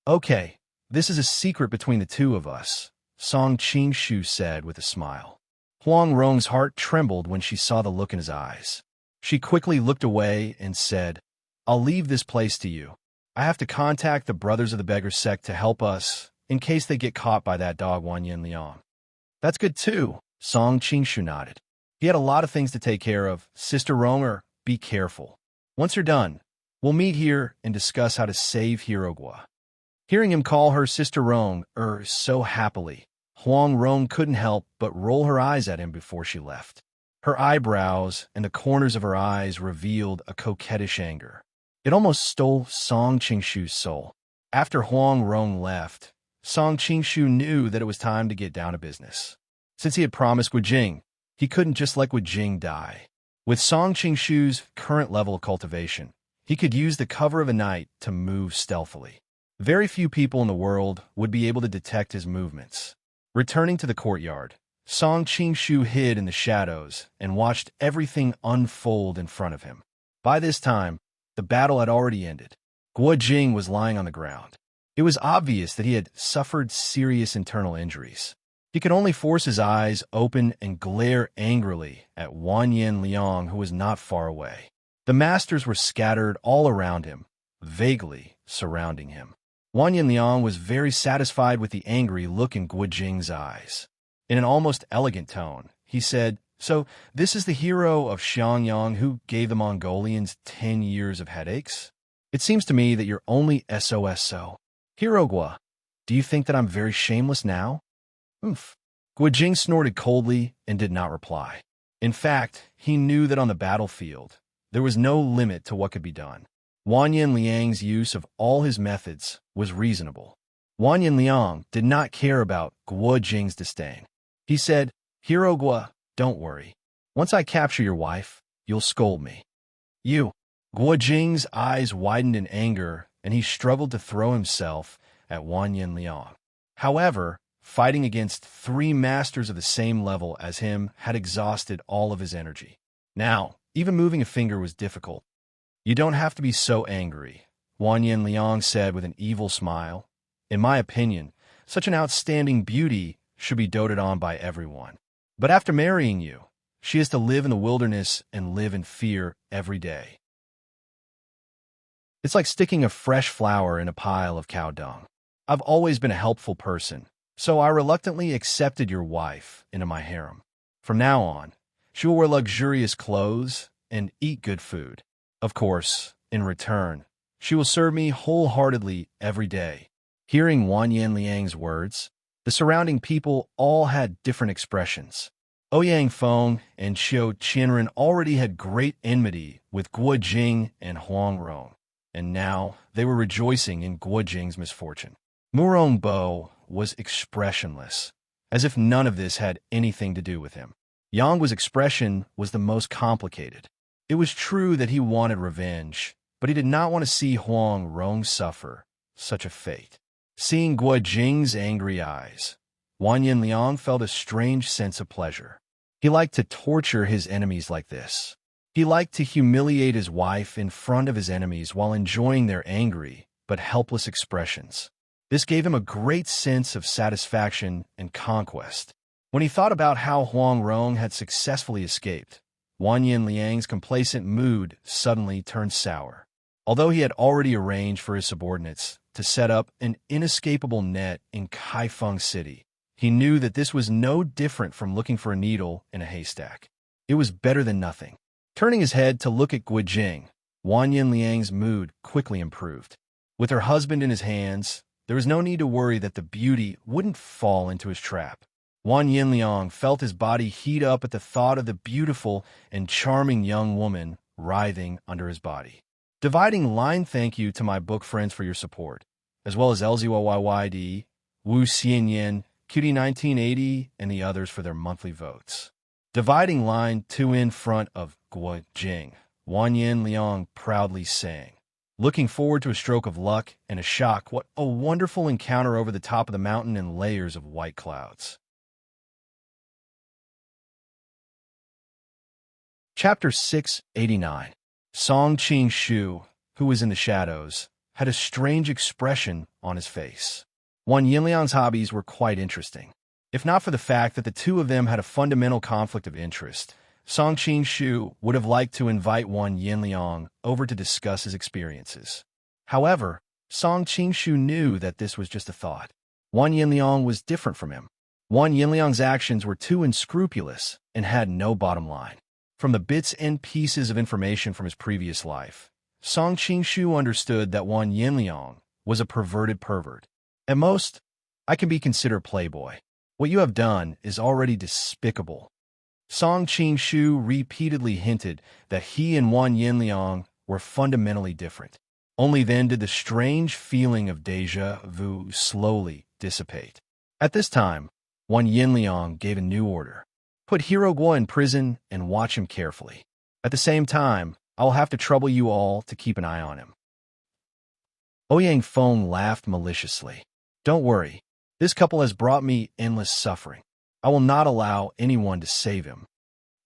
Okay, this is a secret between the two of us, Song Qing-shu said with a smile. Huang Rong's heart trembled when she saw the look in his eyes. She quickly looked away and said, I'll leave this place to you. I have to contact the Brothers of the Beggar sect to help us, in case they get caught by that dog Wanyan Liang. That's good too, Song Qing-shu nodded. He had a lot of things to take care of. Sister Ronger, be careful. Once you're done, we'll meet here and discuss how to save Hero Gua. Hearing him call her Sister Rong, so happily, Huang Rong couldn't help but roll her eyes at him before she left. Her eyebrows and the corners of her eyes revealed a coquettish anger. It almost stole Song Qing-shu's soul. After Huang Rong left, Song Qing-shu knew that it was time to get down to business. Since he had promised Guijing, he couldn't just let Guijing die. With Song Qing-shu's current level of cultivation, he could use the cover of a night to move stealthily. Very few people in the world would be able to detect his movements. Returning to the courtyard, Song Qingshu hid in the shadows and watched everything unfold in front of him. By this time, the battle had already ended. Guo Jing was lying on the ground. It was obvious that he had suffered serious internal injuries. He could only force his eyes open and glare angrily at Wanyan Liang, who was not far away. The masters were scattered all around him, vaguely surrounding him. Wanyan Liang was very satisfied with the angry look in Guo Jing's eyes. In an almost elegant tone, he said, "So this is the hero of Xiangyang who gave the Mongolians 10 years of headaches? It seems to me that you're only SOSO. Hero Guo, do you think that I'm very shameless now?" Oomph. Guo Jing snorted coldly and did not reply. In fact, he knew that on the battlefield, there was no limit to what could be done. Wanyan Liang's use of all his methods was reasonable. Wanyan Liang did not care about Guo Jing's disdain. He said, "Hero Guo, don't worry. Once I capture your wife, you'll scold me." "You." Guo Jing's eyes widened in anger, and he struggled to throw himself at Wanyan Liang. However, fighting against 3 masters of the same level as him had exhausted all of his energy. Now, even moving a finger was difficult. "You don't have to be so angry," Wanyan Liang said with an evil smile. "In my opinion, such an outstanding beauty should be doted on by everyone. But after marrying you, she is to live in the wilderness and live in fear every day. It's like sticking a fresh flower in a pile of cow dung. I've always been a helpful person, so I reluctantly accepted your wife into my harem. From now on, she will wear luxurious clothes and eat good food. Of course, in return, she will serve me wholeheartedly every day." Hearing Wanyan Liang's words, the surrounding people all had different expressions. Ouyang Feng and Xiu Qianren already had great enmity with Guo Jing and Huang Rong, and now they were rejoicing in Guo Jing's misfortune. Murong Bo was expressionless, as if none of this had anything to do with him. Yang expression was the most complicated. It was true that he wanted revenge, but he did not want to see Huang Rong suffer such a fate. Seeing Guo Jing's angry eyes, Wanyan Liang felt a strange sense of pleasure. He liked to torture his enemies like this. He liked to humiliate his wife in front of his enemies while enjoying their angry but helpless expressions. This gave him a great sense of satisfaction and conquest. When he thought about how Huang Rong had successfully escaped, Wanyan Liang's complacent mood suddenly turned sour. Although he had already arranged for his subordinates to set up an inescapable net in Kaifeng City, he knew that this was no different from looking for a needle in a haystack. It was better than nothing. Turning his head to look at Guo Jing, Wanyan Liang's mood quickly improved. With her husband in his hands, there was no need to worry that the beauty wouldn't fall into his trap. Wanyan Liang felt his body heat up at the thought of the beautiful and charming young woman writhing under his body. Dividing line, thank you to my book friends for your support, as well as LZYYD, Wu Xianyan, Cutie1980, and the others for their monthly votes. Dividing line 2 in front of Guo Jing, Wanyan Liang proudly sang, "Looking forward to a stroke of luck and a shock. What a wonderful encounter over the top of the mountain in layers of white clouds." Chapter 689. Song Qingshu, who was in the shadows, had a strange expression on his face. Wanyan Liang's hobbies were quite interesting. If not for the fact that the two of them had a fundamental conflict of interest, Song Qingshu would have liked to invite Wanyan Liang over to discuss his experiences. However, Song Qingshu knew that this was just a thought. Wanyan Liang was different from him. Wanyan Liang's actions were too unscrupulous and had no bottom line. From the bits and pieces of information from his previous life, Song Qingshu understood that Wanyan Liang was a perverted pervert. At most, I can be considered playboy. What you have done is already despicable. Song Qingshu repeatedly hinted that he and Wanyan Liang were fundamentally different. Only then did the strange feeling of déjà vu slowly dissipate. At this time, Wanyan Liang gave a new order. "Put Hero Guo in prison and watch him carefully. At the same time, I will have to trouble you all to keep an eye on him." Ouyang Feng laughed maliciously. "Don't worry. This couple has brought me endless suffering. I will not allow anyone to save him.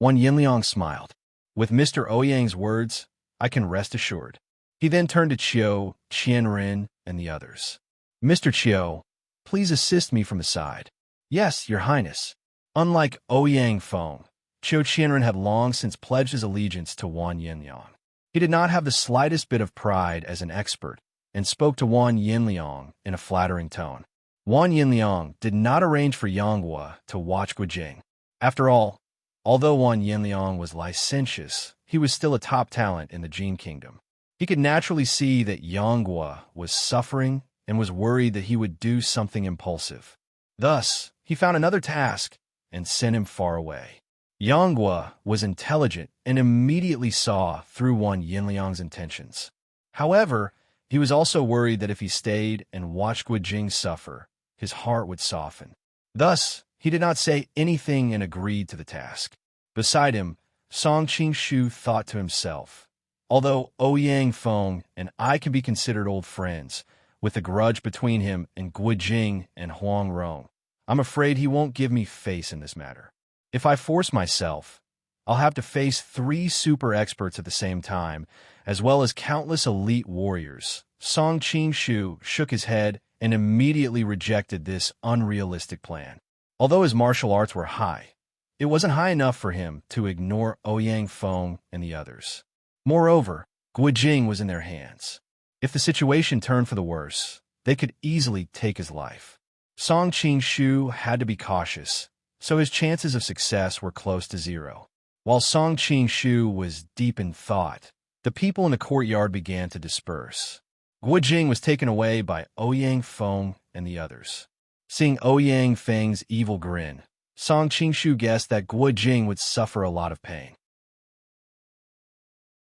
Wang Yinliang smiled. With Mr. Ouyang's words, I can rest assured. He then turned to Qiu, Qianren, and the others. Mr. Qiu, please assist me from the side. Yes, Your Highness. Unlike Ouyang Feng, Qiu Qianren had long since pledged his allegiance to Wang Yinliang. He did not have the slightest bit of pride as an expert, and spoke to Wang Yinliang in a flattering tone. Wang Yinliang did not arrange for Yanghua to watch Guijing. After all, although Wang Yinliang was licentious, he was still a top talent in the Jin Kingdom. He could naturally see that Yanghua was suffering and was worried that he would do something impulsive. Thus, he found another task and sent him far away. Yanghua was intelligent and immediately saw through Wang Yinliang's intentions. However, he was also worried that if he stayed and watched Guijing suffer, his heart would soften. Thus, he did not say anything and agreed to the task. Beside him, Song Qingshu thought to himself, although Ouyang Feng and I can be considered old friends, with a grudge between him and Guijing and Huang Rong, I'm afraid he won't give me face in this matter. If I force myself, I'll have to face 3 super experts at the same time, as well as countless elite warriors. Song Qingshu shook his head and immediately rejected this unrealistic plan. Although his martial arts were high, it wasn't high enough for him to ignore Ouyang Feng and the others. Moreover, Guijing was in their hands. If the situation turned for the worse, they could easily take his life. Song Qingshu had to be cautious, so his chances of success were close to 0. While Song Qingshu was deep in thought, the people in the courtyard began to disperse. Guijing was taken away by Ouyang Feng and the others. Seeing Ouyang Feng's evil grin, Song Qingshu guessed that Guijing would suffer a lot of pain.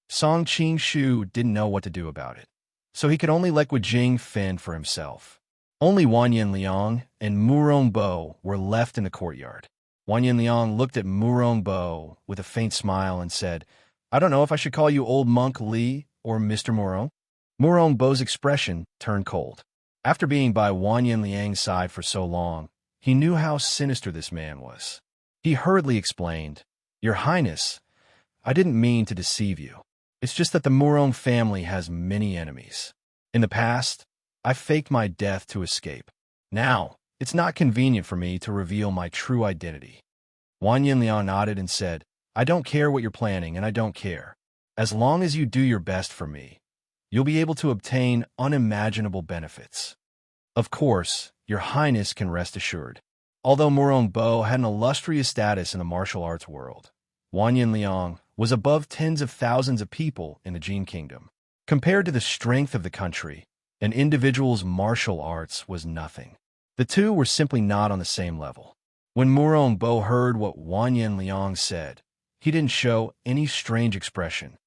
Song Qingshu didn't know what to do about it, so he could only let Guijing fend for himself. Only Wang Yinliang and Murongbo were left in the courtyard. Wang Yinliang looked at Murongbo with a faint smile and said, I don't know if I should call you Old Monk Li or Mr. Murong. Murongbo's expression turned cold. After being by Wang Yinliang's side for so long, he knew how sinister this man was. He hurriedly explained, Your Highness, I didn't mean to deceive you. It's just that the Murong family has many enemies. In the past, I faked my death to escape. Now, it's not convenient for me to reveal my true identity. Wang Yinliang nodded and said, I don't care what you're planning, and I don't care. As long as you do your best for me, you'll be able to obtain unimaginable benefits. Of course, Your Highness can rest assured. Although Murongbo had an illustrious status in the martial arts world, Wang Yinliang was above tens of thousands of people in the Jin Kingdom. Compared to the strength of the country, an individual's martial arts was nothing. The two were simply not on the same level. When Murongbo heard what Wang Yinliang said, he didn't show any strange expression.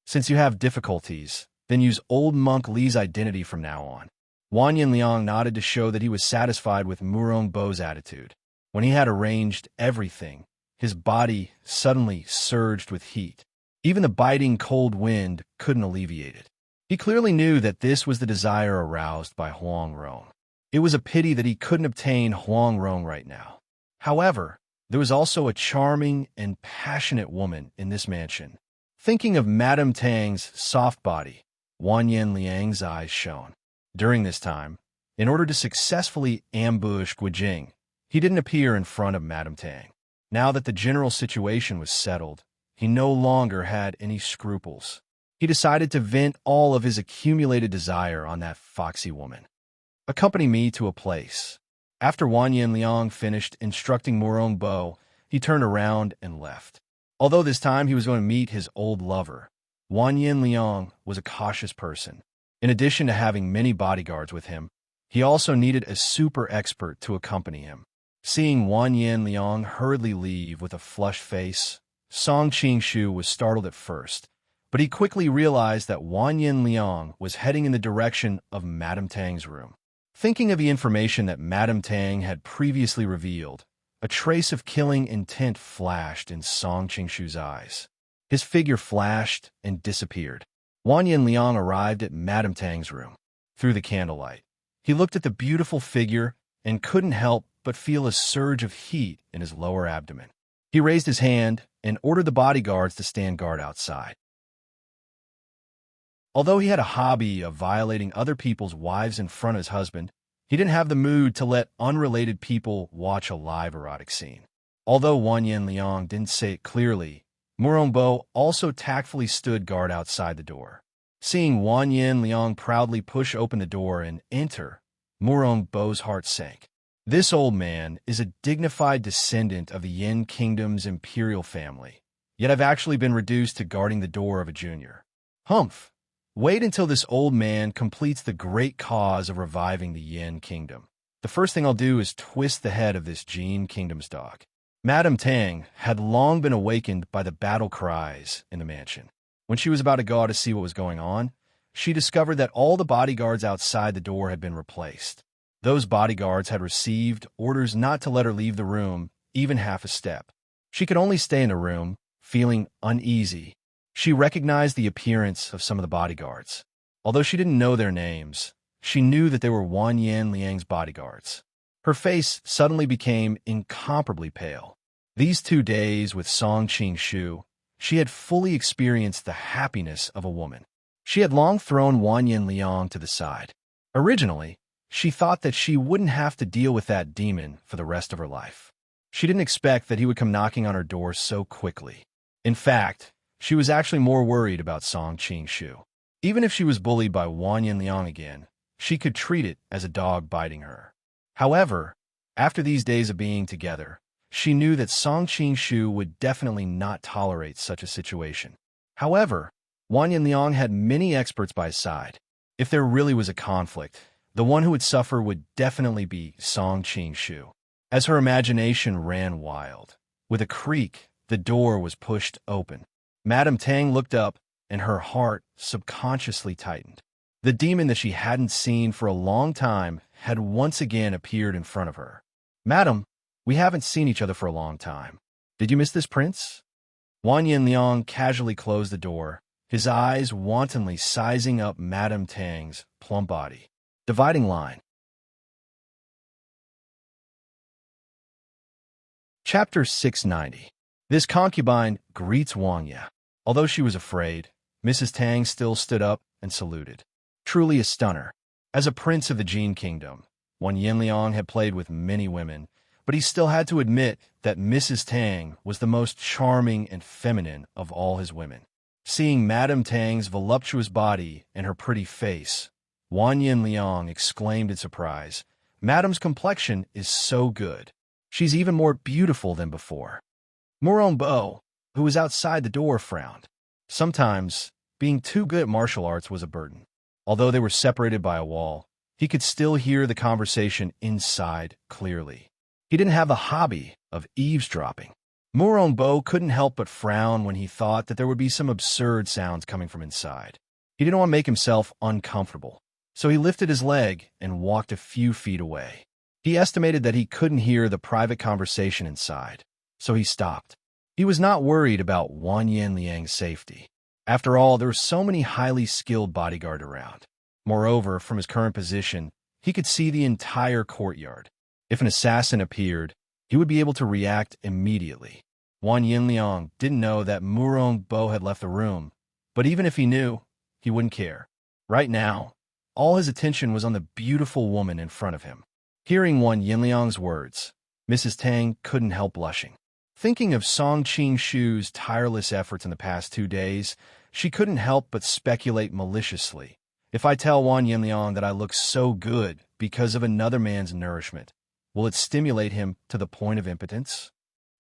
Since you have difficulties, then use Old Monk Li's identity from now on. Wang Yinliang nodded to show that he was satisfied with Murongbo's attitude. When he had arranged everything, his body suddenly surged with heat. Even the biting cold wind couldn't alleviate it. He clearly knew that this was the desire aroused by Huang Rong. It was a pity that he couldn't obtain Huang Rong right now. However, there was also a charming and passionate woman in this mansion. Thinking of Madame Tang's soft body, Wang Yinliang's eyes shone. During this time, in order to successfully ambush Guijing, he didn't appear in front of Madame Tang. Now that the general situation was settled, he no longer had any scruples. He decided to vent all of his accumulated desire on that foxy woman. Accompany me to a place. After Wang Yinliang finished instructing Murongbo, he turned around and left. Although this time he was going to meet his old lover, Wang Yinliang was a cautious person. In addition to having many bodyguards with him, he also needed a super expert to accompany him. Seeing Wang Yinliang hurriedly leave with a flushed face, Song Qingshu was startled at first, but he quickly realized that Wang Yinliang was heading in the direction of Madame Tang's room. Thinking of the information that Madame Tang had previously revealed, a trace of killing intent flashed in Song Qingshu's eyes. His figure flashed and disappeared. Wang Yinliang arrived at Madame Tang's room. Through the candlelight, he looked at the beautiful figure and couldn't help but feel a surge of heat in his lower abdomen. He raised his hand and ordered the bodyguards to stand guard outside. Although he had a hobby of violating other people's wives in front of his husband, he didn't have the mood to let unrelated people watch a live erotic scene. Although Wang Yanliang didn't say it clearly, Murongbo also tactfully stood guard outside the door. Seeing Wang Yanliang proudly push open the door and enter, Murongbo's heart sank. This old man is a dignified descendant of the Yin Kingdom's imperial family, yet I've actually been reduced to guarding the door of a junior. Humph! Wait until this old man completes the great cause of reviving the Yin Kingdom. The first thing I'll do is twist the head of this Jin Kingdom's dog. Madame Tang had long been awakened by the battle cries in the mansion. When she was about to go out to see what was going on, she discovered that all the bodyguards outside the door had been replaced. Those bodyguards had received orders not to let her leave the room even half a step. She could only stay in the room, feeling uneasy. She recognized the appearance of some of the bodyguards. Although she didn't know their names, she knew that they were Wang Yanliang's bodyguards. Her face suddenly became incomparably pale. These 2 days with Song Qing-shu, she had fully experienced the happiness of a woman. She had long thrown Wang Yanliang to the side. Originally, she thought that she wouldn't have to deal with that demon for the rest of her life. She didn't expect that he would come knocking on her door so quickly. In fact, she was actually more worried about Song Qing-shu. Even if she was bullied by Wang Yanliang again, she could treat it as a dog biting her. However, after these days of being together, she knew that Song Qing-shu would definitely not tolerate such a situation. However, Wang Yanliang had many experts by his side. If there really was a conflict, the one who would suffer would definitely be Song Qing-shu. As her imagination ran wild, with a creak, the door was pushed open. Madame Tang looked up, and her heart subconsciously tightened. The demon that she hadn't seen for a long time had once again appeared in front of her. "Madam, we haven't seen each other for a long time. Did you miss this prince?" Wang Yanliang casually closed the door, his eyes wantonly sizing up Madame Tang's plump body. Dividing line. Chapter 690. This concubine greets Wang Ye. Although she was afraid, Mrs. Tang still stood up and saluted. Truly a stunner. As a prince of the Jin Kingdom, Wang Yanliang had played with many women, but he still had to admit that Mrs. Tang was the most charming and feminine of all his women. Seeing Madame Tang's voluptuous body and her pretty face, Wang Yanliang exclaimed in surprise, "Madame's complexion is so good. She's even more beautiful than before." Murongbo, who was outside the door, frowned. Sometimes, being too good at martial arts was a burden. Although they were separated by a wall, he could still hear the conversation inside clearly. He didn't have the hobby of eavesdropping. Murongbo couldn't help but frown when he thought that there would be some absurd sounds coming from inside. He didn't want to make himself uncomfortable, so he lifted his leg and walked a few feet away. He estimated that he couldn't hear the private conversation inside, so he stopped. He was not worried about Wang Yanliang's safety. After all, there were so many highly skilled bodyguards around. Moreover, from his current position, he could see the entire courtyard. If an assassin appeared, he would be able to react immediately. Wang Yanliang didn't know that Murongbo had left the room, but even if he knew, he wouldn't care. Right now, all his attention was on the beautiful woman in front of him. Hearing Wang Yanliang's words, Mrs. Tang couldn't help blushing. Thinking of Song Qing-shu's tireless efforts in the past 2 days, she couldn't help but speculate maliciously. If I tell Wang Yanliang that I look so good because of another man's nourishment, will it stimulate him to the point of impotence?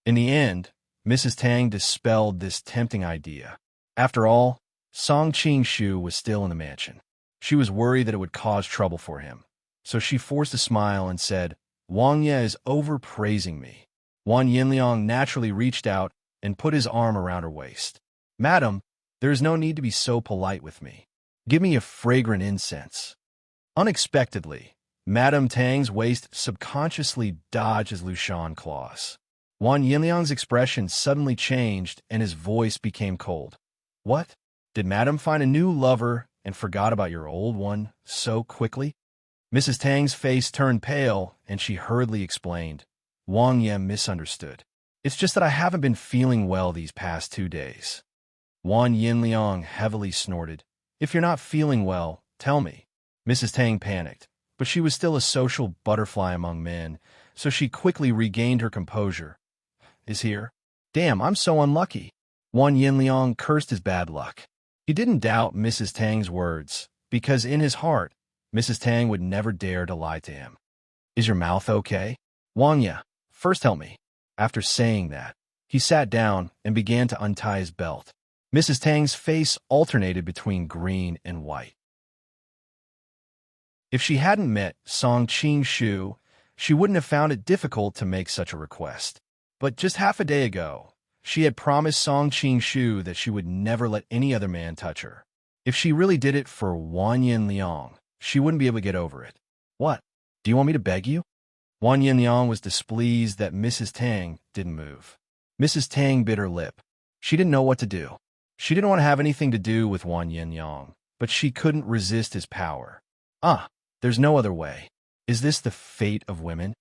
In the end, Mrs. Tang dispelled this tempting idea. After all, Song Qing-shu was still in the mansion. She was worried that it would cause trouble for him, so she forced a smile and said, "Wang Ye is overpraising me." Wang Yanliang naturally reached out and put his arm around her waist. "Madam, there is no need to be so polite with me. Give me a fragrant incense." Unexpectedly, Madame Tang's waist subconsciously dodged his Lushan claws. Wang Yanliang's expression suddenly changed and his voice became cold. "What? Did Madame find a new lover and forgot about your old one so quickly?" Mrs. Tang's face turned pale, and she hurriedly explained. Wang Yan misunderstood. It's just that I haven't been feeling well these past 2 days. Wan Yinliang heavily snorted. If you're not feeling well, tell me. Mrs. Tang panicked, but she was still a social butterfly among men, so she quickly regained her composure. Is here? Damn, I'm so unlucky. Wan Yinliang cursed his bad luck. He didn't doubt Mrs. Tang's words, because in his heart, Mrs. Tang would never dare to lie to him. Is your mouth okay? Wang Ya, first tell me. After saying that, he sat down and began to untie his belt. Mrs. Tang's face alternated between green and white. If she hadn't met Song Qing-shu, she wouldn't have found it difficult to make such a request. But just half a day ago, she had promised Song Qing-shu that she would never let any other man touch her. If she really did it for Wan Yinliang, she wouldn't be able to get over it. What? Do you want me to beg you? Wan Yinliang was displeased that Mrs. Tang didn't move. Mrs. Tang bit her lip. She didn't know what to do. She didn't want to have anything to do with Wan Yinliang, but she couldn't resist his power. There's no other way. Is this the fate of women?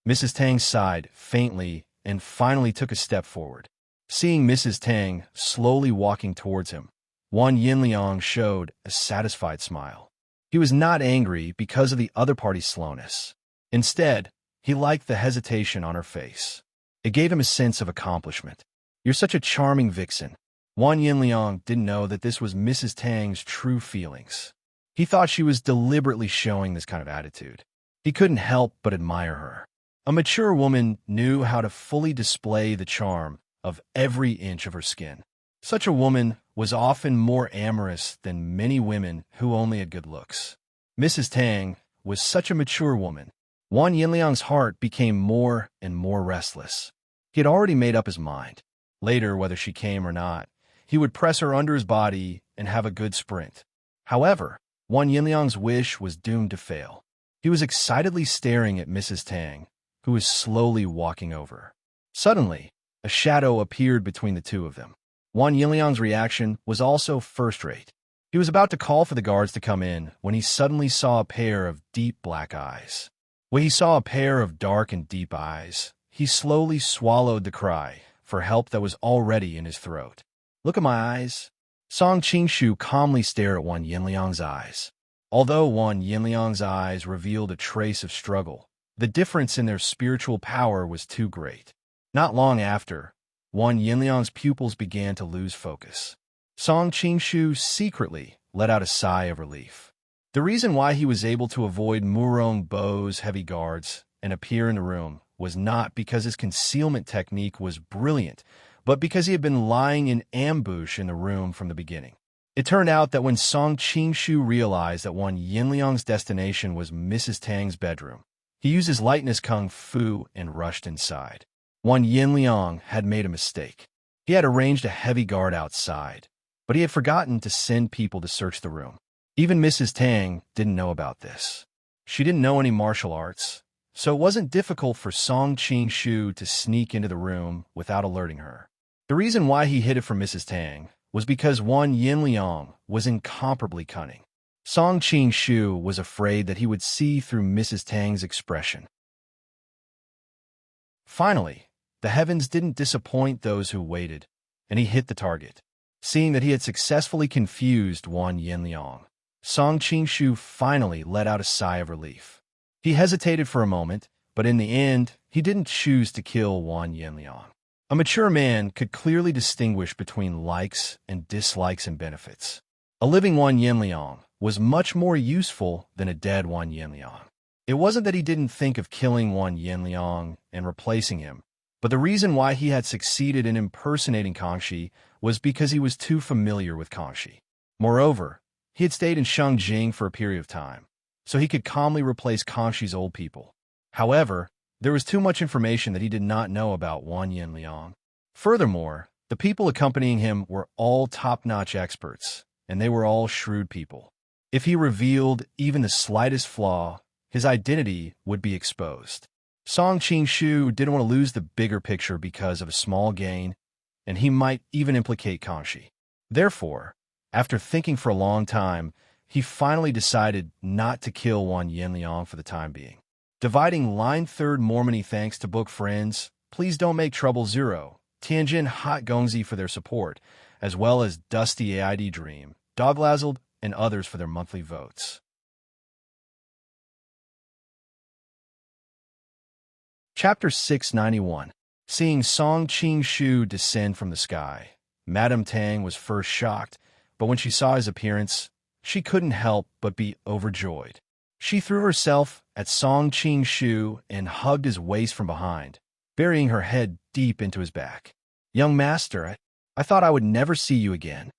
Mrs. Tang sighed faintly and finally took a step forward. Seeing Mrs. Tang slowly walking towards him, Wan Yinliang showed a satisfied smile. He was not angry because of the other party's slowness. Instead, he liked the hesitation on her face. It gave him a sense of accomplishment. You're such a charming vixen. Wan Yinliang didn't know that this was Mrs. Tang's true feelings. He thought she was deliberately showing this kind of attitude. He couldn't help but admire her. A mature woman knew how to fully display the charm of every inch of her skin. Such a woman was often more amorous than many women who only had good looks. Mrs. Tang was such a mature woman. Wan Yinliang's heart became more and more restless. He had already made up his mind. Later, whether she came or not, he would press her under his body and have a good sprint. However, Wan Yinliang's wish was doomed to fail. He was excitedly staring at Mrs. Tang, who was slowly walking over. Suddenly, a shadow appeared between the two of them. Wan Yinliang's reaction was also first-rate. He was about to call for the guards to come in when he suddenly saw a pair of deep black eyes. When he saw a pair of dark and deep eyes, he slowly swallowed the cry for help that was already in his throat. Look at my eyes. Song Qing-shu calmly stared at Wan Yinliang's eyes. Although Wan Yinliang's eyes revealed a trace of struggle, the difference in their spiritual power was too great. Not long after, Wan Yinliang's pupils began to lose focus. Song Qing-shu secretly let out a sigh of relief. The reason why he was able to avoid Murong Bo's heavy guards and appear in the room was not because his concealment technique was brilliant, but because he had been lying in ambush in the room from the beginning. It turned out that when Song Qing-shu realized that Wan Yinliang's destination was Mrs. Tang's bedroom, he used his lightness kung fu and rushed inside. Wan Yinliang had made a mistake. He had arranged a heavy guard outside, but he had forgotten to send people to search the room. Even Mrs. Tang didn't know about this. She didn't know any martial arts, so it wasn't difficult for Song Qing-shu to sneak into the room without alerting her. The reason why he hid it from Mrs. Tang was because Wan Yinliang was incomparably cunning. Song Qing-shu was afraid that he would see through Mrs. Tang's expression. Finally, the heavens didn't disappoint those who waited, and he hit the target. Seeing that he had successfully confused Wan Yinliang, Song Qing-shu finally let out a sigh of relief. He hesitated for a moment, but in the end, he didn't choose to kill Wan Yinliang. A mature man could clearly distinguish between likes and dislikes and benefits. A living Wan Yinliang was much more useful than a dead Wan Yinliang. It wasn't that he didn't think of killing Wan Yinliang and replacing him, but the reason why he had succeeded in impersonating Kangxi was because he was too familiar with Kangxi. Moreover, he had stayed in Shengjing for a period of time, so he could calmly replace Kangxi's old people. However, there was too much information that he did not know about Wan Yinliang. Furthermore, the people accompanying him were all top-notch experts, and they were all shrewd people. If he revealed even the slightest flaw, his identity would be exposed. Song Qing-shu didn't want to lose the bigger picture because of a small gain, and he might even implicate Kangxi. Therefore, after thinking for a long time, he finally decided not to kill Wan Yinliang for the time being. Dividing line third Mormony thanks to book friends, Please Don't Make Trouble Zero, Tianjin Hot Gongzi for their support, as well as Dusty AID Dream, Doglazzled, and others for their monthly votes. Chapter 691. Seeing Song Qing-shu descend from the sky, Madame Tang was first shocked, but when she saw his appearance, she couldn't help but be overjoyed. She threw herself at Song Qing-shu and hugged his waist from behind, burying her head deep into his back. "Young master, I thought I would never see you again."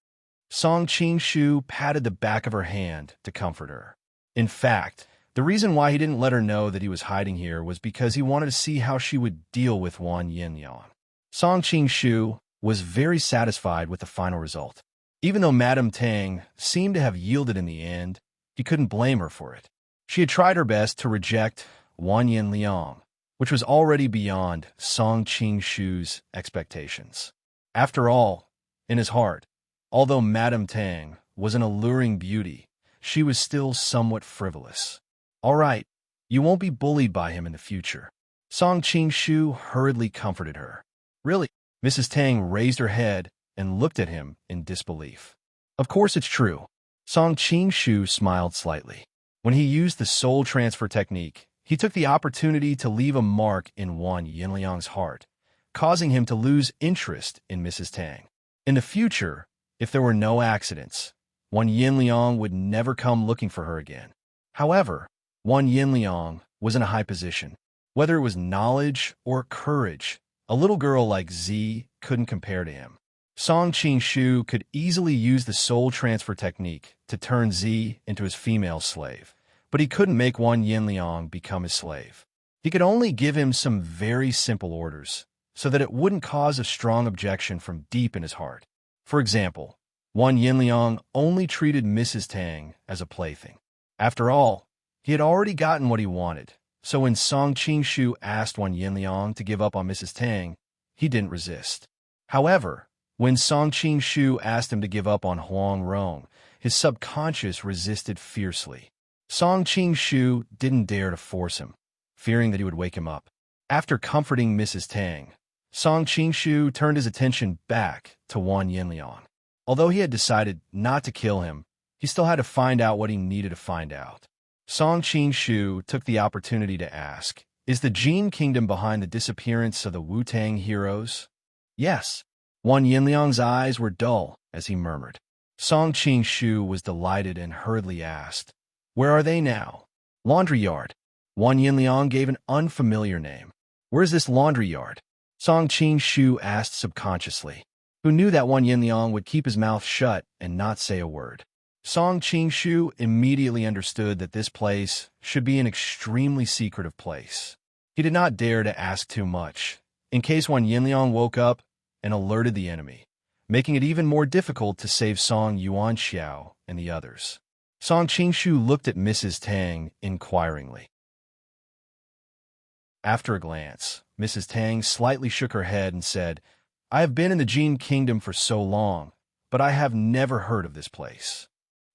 Song Qing-shu patted the back of her hand to comfort her. In fact, the reason why he didn't let her know that he was hiding here was because he wanted to see how she would deal with Wan Yinliang. Song Qing-shu was very satisfied with the final result. Even though Madame Tang seemed to have yielded in the end, he couldn't blame her for it. She had tried her best to reject Wan Yinliang, which was already beyond Song Qing-shu's expectations. After all, in his heart, although Madame Tang was an alluring beauty, she was still somewhat frivolous. "All right, you won't be bullied by him in the future." Song Qing-shu hurriedly comforted her. "Really?" Mrs. Tang raised her head and looked at him in disbelief. "Of course it's true." Song Qing-shu smiled slightly. When he used the soul transfer technique, he took the opportunity to leave a mark in Wan Yinliang's heart, causing him to lose interest in Mrs. Tang. In the future, if there were no accidents, Wan Yinliang would never come looking for her again. However, Wan Yinliang was in a high position. Whether it was knowledge or courage, a little girl like Z couldn't compare to him. Song Qing-shu could easily use the soul transfer technique to turn Z into his female slave, but he couldn't make Wan Yinliang become his slave. He could only give him some very simple orders, so that it wouldn't cause a strong objection from deep in his heart. For example, Wan Yinliang only treated Mrs. Tang as a plaything. After all, he had already gotten what he wanted, so when Song Qing-shu asked Wan Yinliang to give up on Mrs. Tang, he didn't resist. However, when Song Qing-shu asked him to give up on Huang Rong, his subconscious resisted fiercely. Song Qing-shu didn't dare to force him, fearing that he would wake him up. After comforting Mrs. Tang, Song Qing-shu turned his attention back to Wan Yinliang. Although he had decided not to kill him, he still had to find out what he needed to find out. Song Qing-shu took the opportunity to ask, "Is the Jin Kingdom behind the disappearance of the Wu-Tang heroes?" "Yes." Wan Yinliang's eyes were dull as he murmured. Song Qing-shu was delighted and hurriedly asked, "Where are they now?" "Laundry yard." Wan Yinliang gave an unfamiliar name. "Where's this laundry yard?" Song Qing-shu asked subconsciously, who knew that Wan Yinliang would keep his mouth shut and not say a word. Song Qing-shu immediately understood that this place should be an extremely secretive place. He did not dare to ask too much, in case Wan Yinliang woke up and alerted the enemy, making it even more difficult to save Song Yuanxiao and the others. Song Qing-shu looked at Mrs. Tang inquiringly. After a glance, Mrs. Tang slightly shook her head and said, "I have been in the Jin Kingdom for so long, but I have never heard of this place."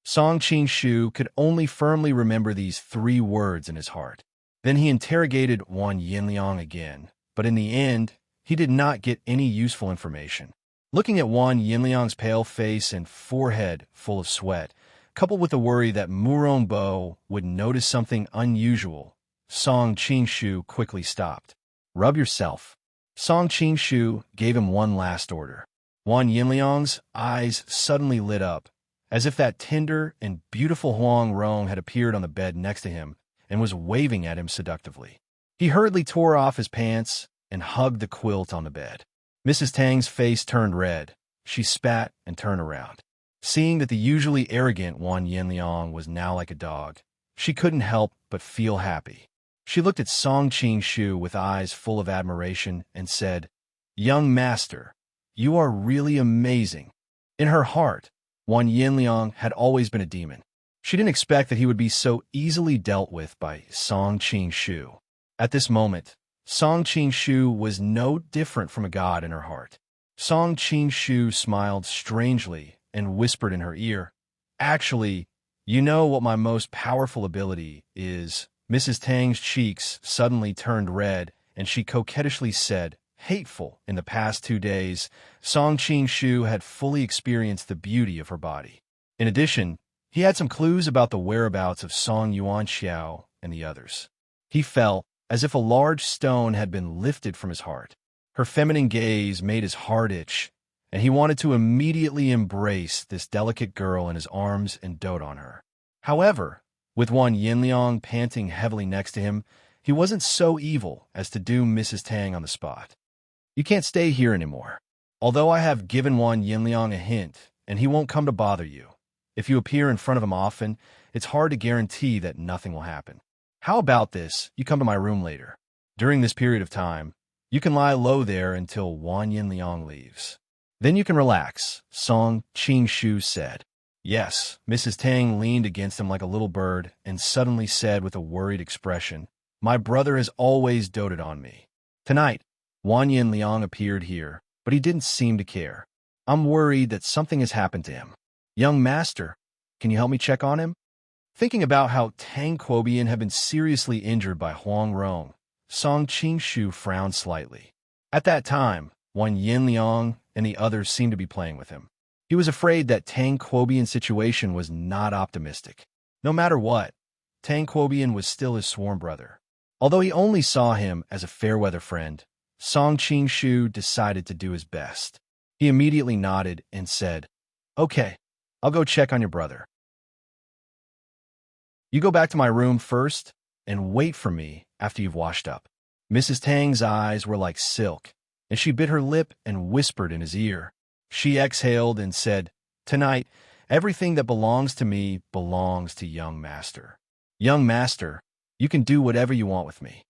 Song Qing-shu could only firmly remember these 3 words in his heart. Then he interrogated Wan Yinliang again, but in the end, he did not get any useful information. Looking at Wan Yinliang's pale face and forehead full of sweat, coupled with the worry that Murongbo would notice something unusual, Song Qing-shu quickly stopped. "Rub yourself." Song Qing-shu gave him one last order. Wan Yinliang's eyes suddenly lit up, as if that tender and beautiful Huang Rong had appeared on the bed next to him and was waving at him seductively. He hurriedly tore off his pants and hugged the quilt on the bed. Mrs. Tang's face turned red. She spat and turned around. Seeing that the usually arrogant Wan Yinliang was now like a dog, she couldn't help but feel happy. She looked at Song Qing-shu with eyes full of admiration and said, "Young master, you are really amazing." In her heart, Wan Yinliang had always been a demon. She didn't expect that he would be so easily dealt with by Song Qing-shu. At this moment, Song Qing-shu was no different from a god in her heart. Song Qing-shu smiled strangely and whispered in her ear, "Actually, You know what my most powerful ability is. Mrs. Tang's cheeks suddenly turned red, and she coquettishly said, hateful. In the past 2 days, Song Qing-shu had fully experienced the beauty of her body. In addition, he had some clues about the whereabouts of Song Yuanxiao and the others. He felt as if a large stone had been lifted from his heart. Her feminine gaze made his heart itch, and he wanted to immediately embrace this delicate girl in his arms and dote on her. However, with Wan Yinliang panting heavily next to him, he wasn't so evil as to doom Mrs. Tang on the spot. You can't stay here anymore. Although I have given Wan Yinliang a hint, and he won't come to bother you. If you appear in front of him often, it's hard to guarantee that nothing will happen. How about this? You come to my room later. During this period of time, you can lie low there until Wan Yinliang leaves. Then you can relax, Song Qing-shu said. Yes, Mrs. Tang leaned against him like a little bird and suddenly said with a worried expression, my brother has always doted on me. Tonight, Wan Yinliang appeared here, but he didn't seem to care. I'm worried that something has happened to him. Young master, can you help me check on him? Thinking about how Tang Quobian had been seriously injured by Huang Rong, Song Qing-shu frowned slightly. At that time, Wan Yinliang and the others seemed to be playing with him. He was afraid that Tang Quobian's situation was not optimistic. No matter what, Tang Quobian was still his sworn brother. Although he only saw him as a fair-weather friend, Song Qing-shu decided to do his best. He immediately nodded and said, okay, I'll go check on your brother. You go back to my room first and wait for me after you've washed up. Mrs. Tang's eyes were like silk, and she bit her lip and whispered in his ear. She exhaled and said, tonight, everything that belongs to me belongs to young master. Young master, you can do whatever you want with me.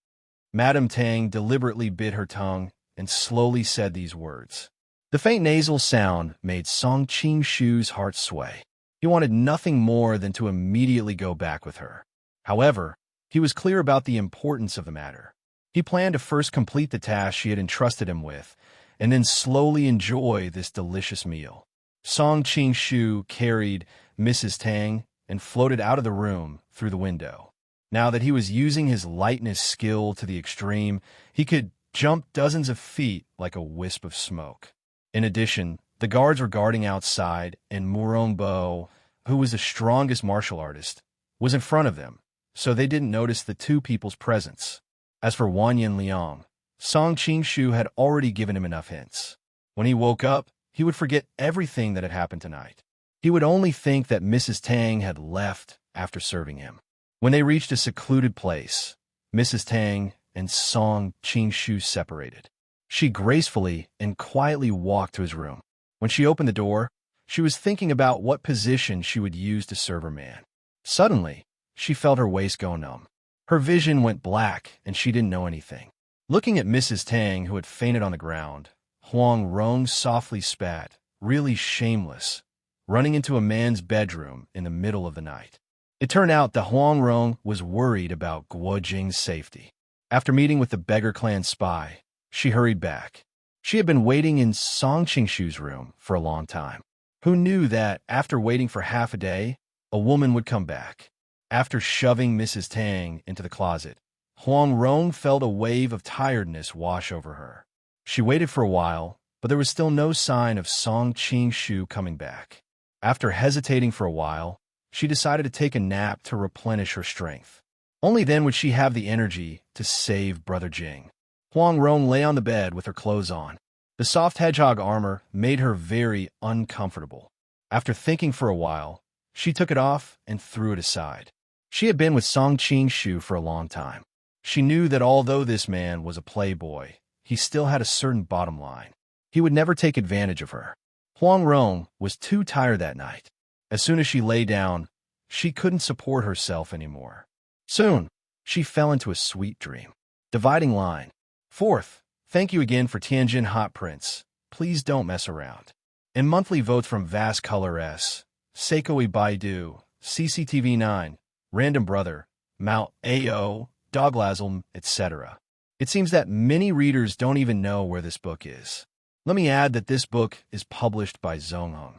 Madame Tang deliberately bit her tongue and slowly said these words. The faint nasal sound made Song Qing-shu's heart sway. He wanted nothing more than to immediately go back with her. However, he was clear about the importance of the matter. He planned to first complete the task she had entrusted him with, and then slowly enjoy this delicious meal. Song Qing-shu carried Mrs. Tang and floated out of the room through the window. Now that he was using his lightness skill to the extreme, he could jump dozens of feet like a wisp of smoke. In addition, the guards were guarding outside, and Murong Bo, who was the strongest martial artist, was in front of them, so they didn't notice the two people's presence. As for Wan Yinliang, Song Qing-shu had already given him enough hints. When he woke up, he would forget everything that had happened tonight. He would only think that Mrs. Tang had left after serving him. When they reached a secluded place, Mrs. Tang and Song Qing-shu separated. She gracefully and quietly walked to his room. When she opened the door, she was thinking about what position she would use to serve her man. Suddenly, she felt her waist go numb. Her vision went black, and she didn't know anything. Looking at Mrs. Tang, who had fainted on the ground, Huang Rong softly spat, really shameless, running into a man's bedroom in the middle of the night. It turned out that Huang Rong was worried about Guo Jing's safety. After meeting with the beggar clan spy, she hurried back. She had been waiting in Song Qing-shu's room for a long time. Who knew that, after waiting for half a day, a woman would come back? After shoving Mrs. Tang into the closet, Huang Rong felt a wave of tiredness wash over her. She waited for a while, but there was still no sign of Song Qing-shu coming back. After hesitating for a while, she decided to take a nap to replenish her strength. Only then would she have the energy to save Brother Jing. Huang Rong lay on the bed with her clothes on. The soft hedgehog armor made her very uncomfortable. After thinking for a while, she took it off and threw it aside. She had been with Song Qing-shu for a long time. She knew that although this man was a playboy, he still had a certain bottom line. He would never take advantage of her. Huang Rong was too tired that night. As soon as she lay down, she couldn't support herself anymore. Soon, she fell into a sweet dream. Dividing line. Fourth, thank you again for Tianjin Hot Prince. Please don't mess around. And monthly votes from Vast Color S, Seikoi Baidu, CCTV 9, Random Brother, Mount AO, Doglazzle, etc. It seems that many readers don't even know where this book is. Let me add that this book is published by Zongheng.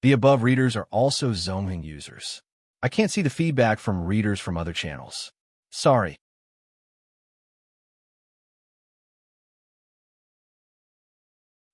The above readers are also Zoming users. I can't see the feedback from readers from other channels. Sorry.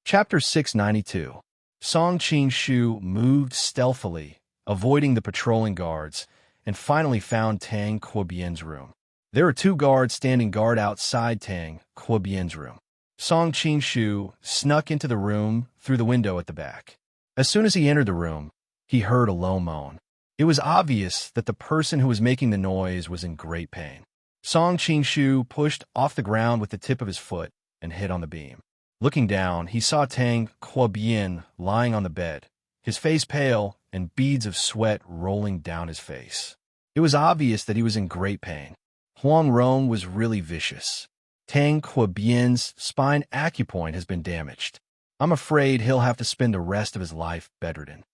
Chapter 692. Song Qing-shu moved stealthily, avoiding the patrolling guards, and finally found Tang Quobian's room. There were 2 guards standing guard outside Tang Quobian's room. Song Qing-shu snuck into the room through the window at the back. As soon as he entered the room, he heard a low moan. It was obvious that the person who was making the noise was in great pain. Song Qing-shu pushed off the ground with the tip of his foot and hit on the beam. Looking down, he saw Tang Quobian lying on the bed, his face pale and beads of sweat rolling down his face. It was obvious that he was in great pain. Huang Rong was really vicious. Tang Quobian's spine acupoint has been damaged. I'm afraid he'll have to spend the rest of his life bedridden.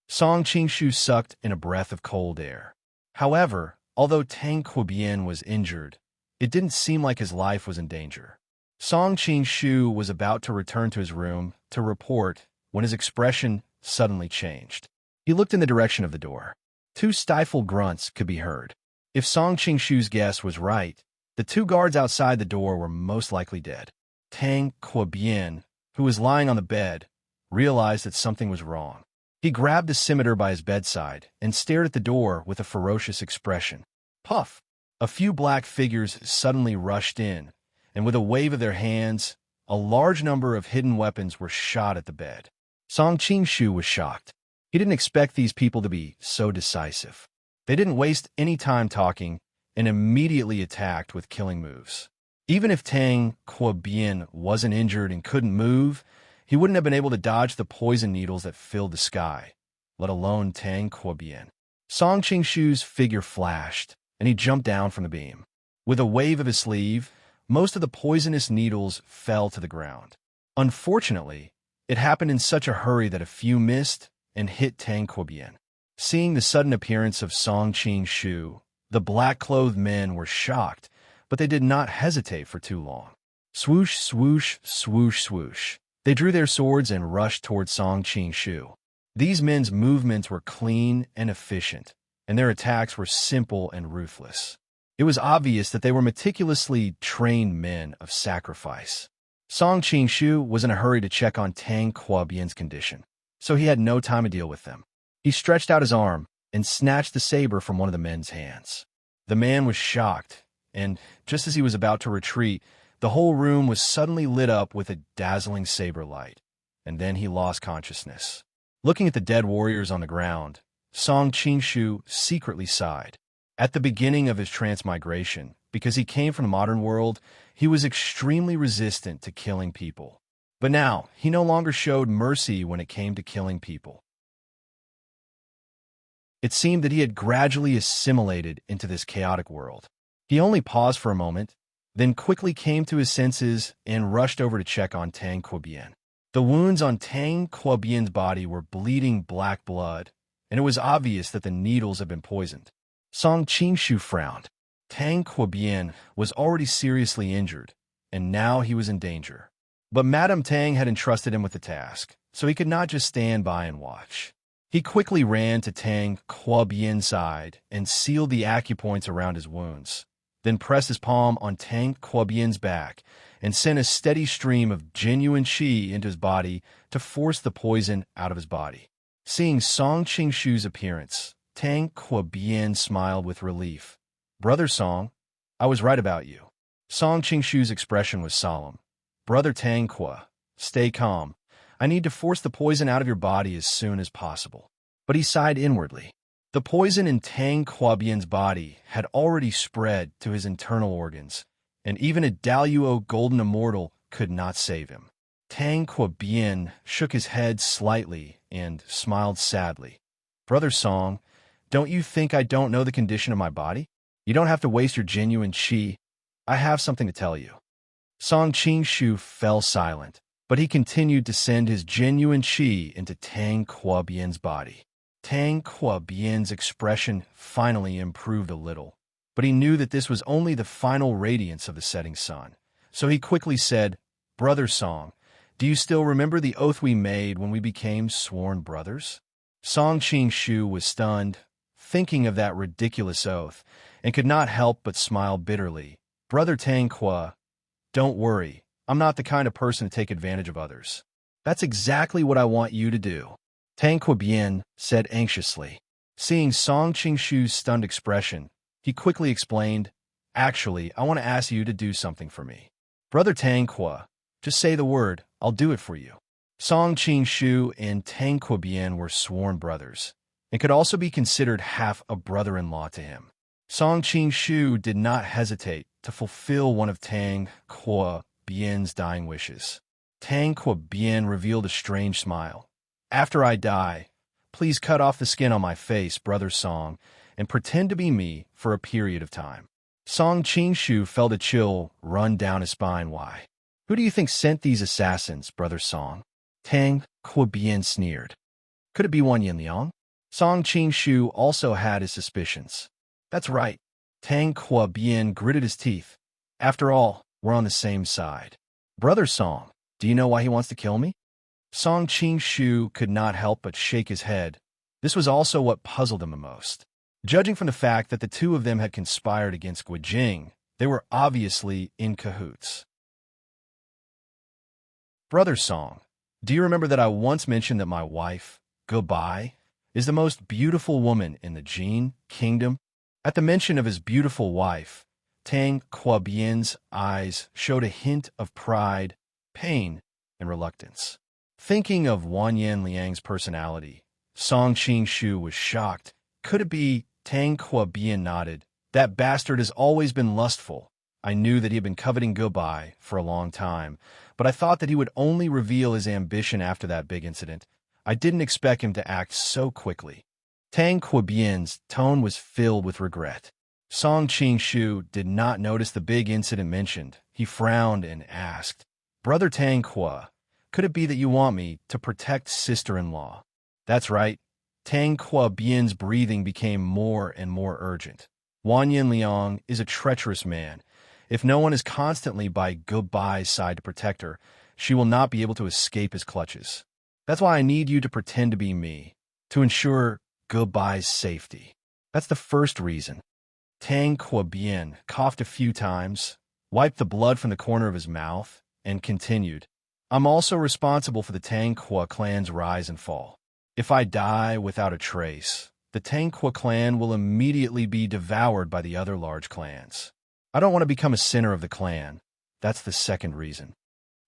Song Qing-shu sucked in a breath of cold air. However, although Tang Quobian was injured, it didn't seem like his life was in danger. Song Qing-shu was about to return to his room to report when his expression suddenly changed. He looked in the direction of the door. 2 stifled grunts could be heard. If Song Qing-shu's guess was right, the 2 guards outside the door were most likely dead. Tang Quobian, who was lying on the bed, realized that something was wrong. He grabbed a scimitar by his bedside and stared at the door with a ferocious expression. Puff! A few black figures suddenly rushed in, and with a wave of their hands, a large number of hidden weapons were shot at the bed. Song Qing-shu was shocked. He didn't expect these people to be so decisive. They didn't waste any time talking and immediately attacked with killing moves. Even if Tang Quobian wasn't injured and couldn't move, he wouldn't have been able to dodge the poison needles that filled the sky, let alone Tang Quobian. Song Qing-shu's figure flashed, and he jumped down from the beam. With a wave of his sleeve, most of the poisonous needles fell to the ground. Unfortunately, it happened in such a hurry that a few missed and hit Tang Quobian. Seeing the sudden appearance of Song Qing-shu, the black-clothed men were shocked, but they did not hesitate for too long. Swoosh, swoosh, swoosh, swoosh. They drew their swords and rushed toward Song Qing-shu. These men's movements were clean and efficient, and their attacks were simple and ruthless. It was obvious that they were meticulously trained men of sacrifice. Song Qing-shu was in a hurry to check on Tang Quobian's condition, so he had no time to deal with them. He stretched out his arm and snatched the saber from one of the men's hands. The man was shocked, and just as he was about to retreat, the whole room was suddenly lit up with a dazzling saber light, and then he lost consciousness. Looking at the dead warriors on the ground, Song Qing-shu secretly sighed. At the beginning of his transmigration, because he came from the modern world, he was extremely resistant to killing people. But now, he no longer showed mercy when it came to killing people. It seemed that he had gradually assimilated into this chaotic world. He only paused for a moment, then quickly came to his senses and rushed over to check on Tang Quobian. The wounds on Tang Quobian's body were bleeding black blood, and it was obvious that the needles had been poisoned. Song Qing-shu frowned. Tang Quobian was already seriously injured, and now he was in danger. But Madame Tang had entrusted him with the task, so he could not just stand by and watch. He quickly ran to Tang Quobian's side and sealed the acupoints around his wounds, then pressed his palm on Tang Quobian's back and sent a steady stream of genuine qi into his body to force the poison out of his body. Seeing Song Qing-shu's appearance, Tang Quobian smiled with relief. "Brother Song, I was right about you." Song Qing-shu's expression was solemn. "Brother Tang Quo, stay calm. I need to force the poison out of your body as soon as possible." But he sighed inwardly. The poison in Tang Quobian's body had already spread to his internal organs, and even a Daluo Golden Immortal could not save him. Tang Quobian shook his head slightly and smiled sadly. "Brother Song, don't you think I don't know the condition of my body? You don't have to waste your genuine qi. I have something to tell you." Song Qing-shu fell silent, but he continued to send his genuine qi into Tang Quobian's body. Tang Quobian's expression finally improved a little, but he knew that this was only the final radiance of the setting sun. So he quickly said, "Brother Song, do you still remember the oath we made when we became sworn brothers?" Song Qing-shu was stunned, thinking of that ridiculous oath, and could not help but smile bitterly. Brother Tang Kwa, don't worry, I'm not the kind of person to take advantage of others. That's exactly what I want you to do. Tang Kwa Bien said anxiously. Seeing Song Qing-shu's stunned expression, he quickly explained, Actually, I want to ask you to do something for me. Brother Tang Kwa, just say the word, I'll do it for you. Song Qing-shu and Tang Kwa Bien were sworn brothers, and could also be considered half a brother-in-law to him. Song Qing-shu did not hesitate to fulfill one of Tang Kwa Bien's dying wishes. Tang Kwa Bien revealed a strange smile. After I die, please cut off the skin on my face, Brother Song, and pretend to be me for a period of time. Song Qing-shu felt a chill run down his spine. Why? Who do you think sent these assassins, Brother Song? Tang Kwa Bien sneered. Could it be Wan Yinliang? Song Qing-shu also had his suspicions. That's right. Tang Kwa Bien gritted his teeth. After all, we're on the same side. Brother Song, do you know why he wants to kill me? Song Qing-shu could not help but shake his head. This was also what puzzled him the most. Judging from the fact that the two of them had conspired against Guijing, they were obviously in cahoots. Brother Song, do you remember that I once mentioned that my wife, Goodbye, is the most beautiful woman in the Jin kingdom? At the mention of his beautiful wife, Tang Kwa Bien's eyes showed a hint of pride, pain, and reluctance. Thinking of Wan Yanliang's personality, Song Qing-shu was shocked. Could it be? Tang Kwa Bien nodded. That bastard has always been lustful. I knew that he had been coveting Goodbye for a long time, but I thought that he would only reveal his ambition after that big incident. I didn't expect him to act so quickly. Tang Kwa Bien's tone was filled with regret. Song Qing-shu did not notice the big incident mentioned. He frowned and asked, Brother Tang Kwa, could it be that you want me to protect sister-in-law? That's right. Tang Kwa Bien's breathing became more and more urgent. Wan Yinliang is a treacherous man. If no one is constantly by Goodbye's side to protect her, she will not be able to escape his clutches. That's why I need you to pretend to be me, to ensure Goodbye's safety. That's the first reason. Tang Kwa Bien coughed a few times, wiped the blood from the corner of his mouth, and continued, I'm also responsible for the Tang Kwa clan's rise and fall. If I die without a trace, the Tang Kwa clan will immediately be devoured by the other large clans. I don't want to become a sinner of the clan. That's the second reason.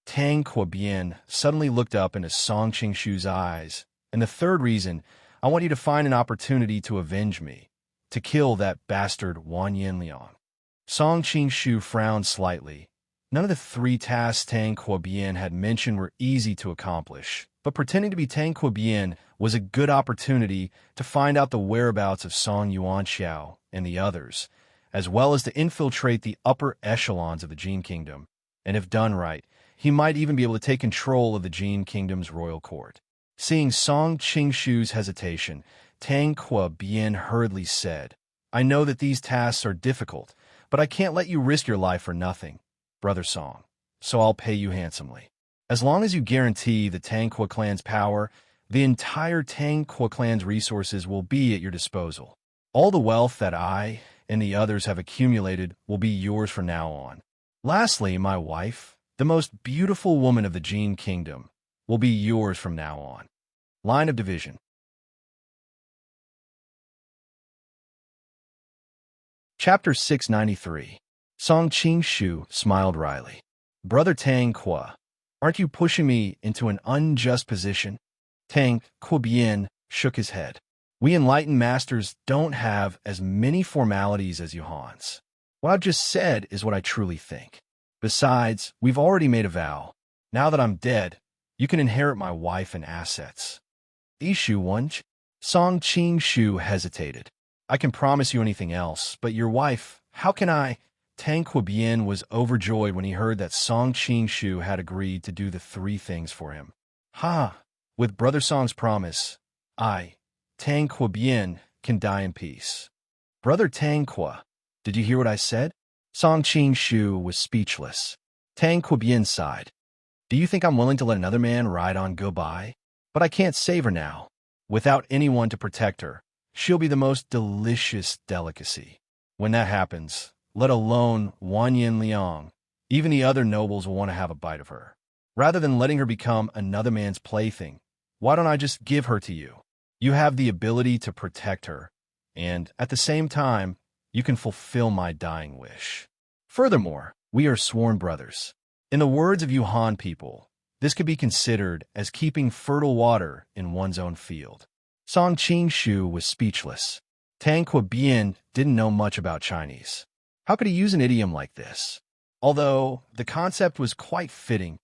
Tang Kwa Bien suddenly looked up into Song Qing-shu's eyes. And the third reason, I want you to find an opportunity to avenge me, to kill that bastard Wan Yinliang. Song Qing-shu frowned slightly. None of the three tasks Tang Kwa Bien had mentioned were easy to accomplish, but pretending to be Tang Kwa Bien was a good opportunity to find out the whereabouts of Song Yuanxiao and the others, as well as to infiltrate the upper echelons of the Jin Kingdom. And if done right, he might even be able to take control of the Jin Kingdom's royal court. Seeing Song Qing-shu's hesitation, Tang Kwa Bien hurriedly said, I know that these tasks are difficult, but I can't let you risk your life for nothing, Brother Song, so I'll pay you handsomely. As long as you guarantee the Tang Kwa clan's power, the entire Tang Kwa clan's resources will be at your disposal. All the wealth that I and the others have accumulated will be yours from now on. Lastly, my wife, the most beautiful woman of the Jin Kingdom, will be yours from now on. Line of division. Chapter 693. Song Qing-shu smiled wryly. Brother Tang Kwa, aren't you pushing me into an unjust position? Tang Kwa Bien shook his head. We enlightened masters don't have as many formalities as you Hans. What I've just said is what I truly think. Besides, we've already made a vow. Now that I'm dead, you can inherit my wife and assets. Ishu Wunj? Song Qing-shu hesitated. I can promise you anything else, but your wife, how can I? Tang Kwa Bien was overjoyed when he heard that Song Qing-shu had agreed to do the three things for him. Ha! With Brother Song's promise, I, Tang Kwa Bien, can die in peace. Brother Tang Kwa, did you hear what I said? Song Qing-shu was speechless. Tang Kwa Bien sighed. Do you think I'm willing to let another man ride on Goodbye? But I can't save her now. Without anyone to protect her, she'll be the most delicious delicacy. When that happens, let alone Wan Yin Liang, even the other nobles will want to have a bite of her. Rather than letting her become another man's plaything, why don't I just give her to you? You have the ability to protect her, and at the same time, you can fulfill my dying wish. Furthermore, we are sworn brothers. In the words of Yuhan people, this could be considered as keeping fertile water in one's own field. Song Qingshu was speechless. Tang Quobian didn't know much about Chinese. How could he use an idiom like this? Although the concept was quite fitting,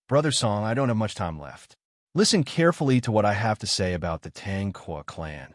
Brother Song, I don't have much time left. Listen carefully to what I have to say about the Tang Qua clan.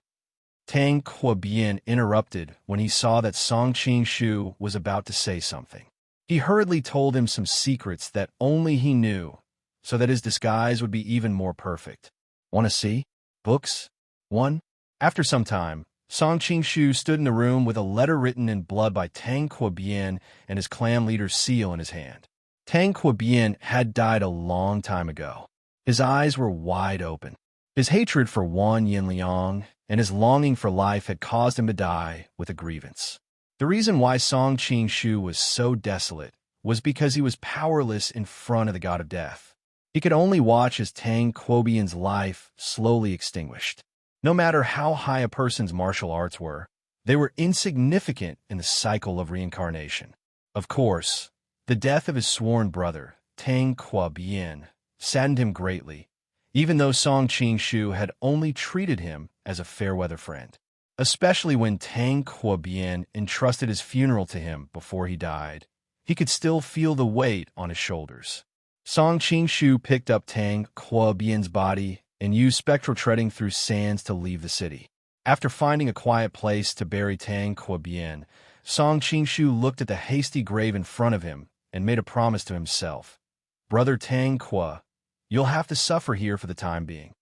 Tang Quobian interrupted when he saw that Song Qingshu was about to say something. He hurriedly told him some secrets that only he knew, so that his disguise would be even more perfect. Want to see? Books? 1. After some time, Song Qingshu stood in the room with a letter written in blood by Tang Quobian and his clan leader's seal in his hand. Tang Quobian had died a long time ago. His eyes were wide open. His hatred for Wan Yinliang and his longing for life had caused him to die with a grievance. The reason why Song Qingshu was so desolate was because he was powerless in front of the god of death. He could only watch as Tang Quobian's life slowly extinguished. No matter how high a person's martial arts were, they were insignificant in the cycle of reincarnation. Of course, the death of his sworn brother, Tang Quobian, saddened him greatly, even though Song Qingshu had only treated him as a fair-weather friend. Especially when Tang Quobian entrusted his funeral to him before he died, he could still feel the weight on his shoulders. Song Qingshu picked up Tang Quobian's body and used spectral treading through sands to leave the city. After finding a quiet place to bury Tang Quobian, Song Qingshu looked at the hasty grave in front of him and made a promise to himself. Brother Tang Qua, you'll have to suffer here for the time being.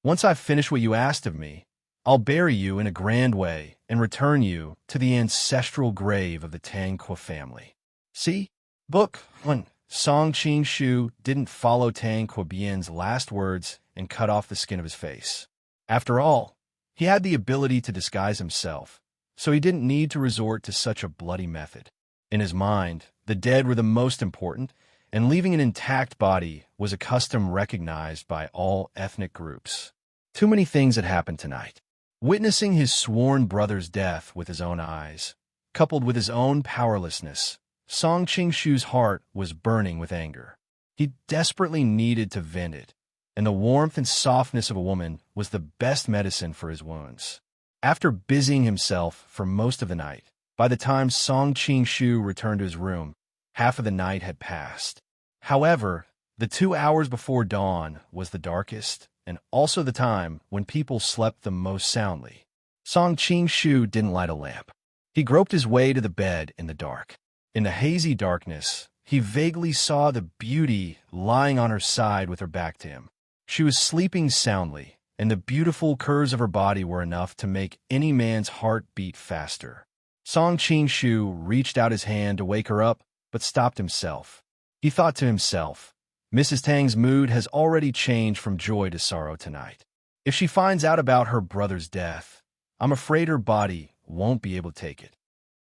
Once I've finished what you asked of me, I'll bury you in a grand way and return you to the ancestral grave of the Tang Qua family. See? Book 1. Song Qingshu didn't follow Tang Quobian's last words and cut off the skin of his face. After all, he had the ability to disguise himself, so he didn't need to resort to such a bloody method. In his mind, the dead were the most important, and leaving an intact body was a custom recognized by all ethnic groups. Too many things had happened tonight. Witnessing his sworn brother's death with his own eyes, coupled with his own powerlessness, Song Qingshu's heart was burning with anger. He desperately needed to vent it, and the warmth and softness of a woman was the best medicine for his wounds. After busying himself for most of the night, by the time Song Qingshu returned to his room, half of the night had passed. However, the 2 hours before dawn was the darkest, and also the time when people slept the most soundly. Song Qingshu didn't light a lamp. He groped his way to the bed in the dark. In the hazy darkness, he vaguely saw the beauty lying on her side with her back to him. She was sleeping soundly, and the beautiful curves of her body were enough to make any man's heart beat faster. Song Qingshu reached out his hand to wake her up, but stopped himself. He thought to himself, Mrs. Tang's mood has already changed from joy to sorrow tonight. If she finds out about her brother's death, I'm afraid her body won't be able to take it.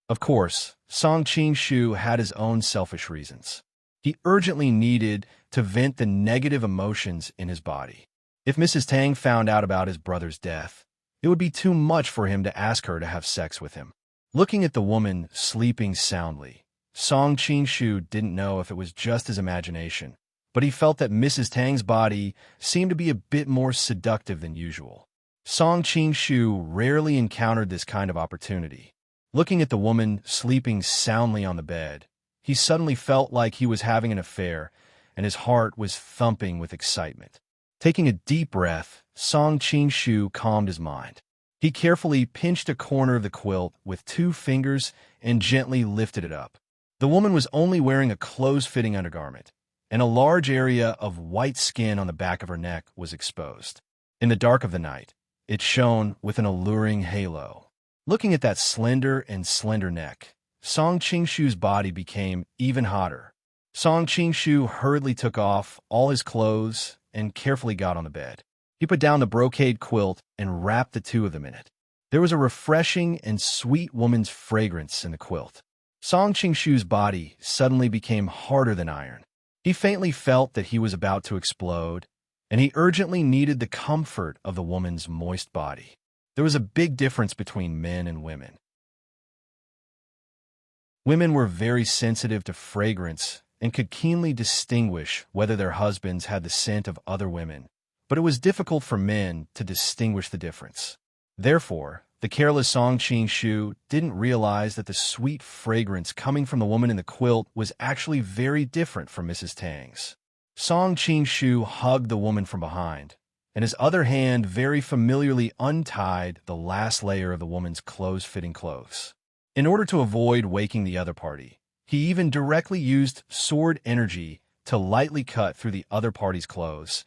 Of course, Song Qingshu had his own selfish reasons. He urgently needed to vent the negative emotions in his body. If Mrs. Tang found out about his brother's death, it would be too much for him to ask her to have sex with him. Looking at the woman sleeping soundly, Song Qingshu didn't know if it was just his imagination, but he felt that Mrs. Tang's body seemed to be a bit more seductive than usual. Song Qingshu rarely encountered this kind of opportunity. Looking at the woman sleeping soundly on the bed, he suddenly felt like he was having an affair, and his heart was thumping with excitement. Taking a deep breath, Song Qingshu calmed his mind. He carefully pinched a corner of the quilt with 2 fingers and gently lifted it up. The woman was only wearing a close-fitting undergarment, and a large area of white skin on the back of her neck was exposed. In the dark of the night, it shone with an alluring halo. Looking at that slender neck, Song Qingshu's body became even hotter. Song Qingshu hurriedly took off all his clothes and carefully got on the bed. He put down the brocade quilt and wrapped the two of them in it. There was a refreshing and sweet woman's fragrance in the quilt. Song Qingshu's body suddenly became harder than iron. He faintly felt that he was about to explode, and he urgently needed the comfort of the woman's moist body. There was a big difference between men and women. Women were very sensitive to fragrance and could keenly distinguish whether their husbands had the scent of other women, but it was difficult for men to distinguish the difference. Therefore, the careless Song Qingshu didn't realize that the sweet fragrance coming from the woman in the quilt was actually very different from Mrs. Tang's. Song Qingshu hugged the woman from behind, and his other hand very familiarly untied the last layer of the woman's clothes-fitting clothes. In order to avoid waking the other party, he even directly used sword energy to lightly cut through the other party's clothes,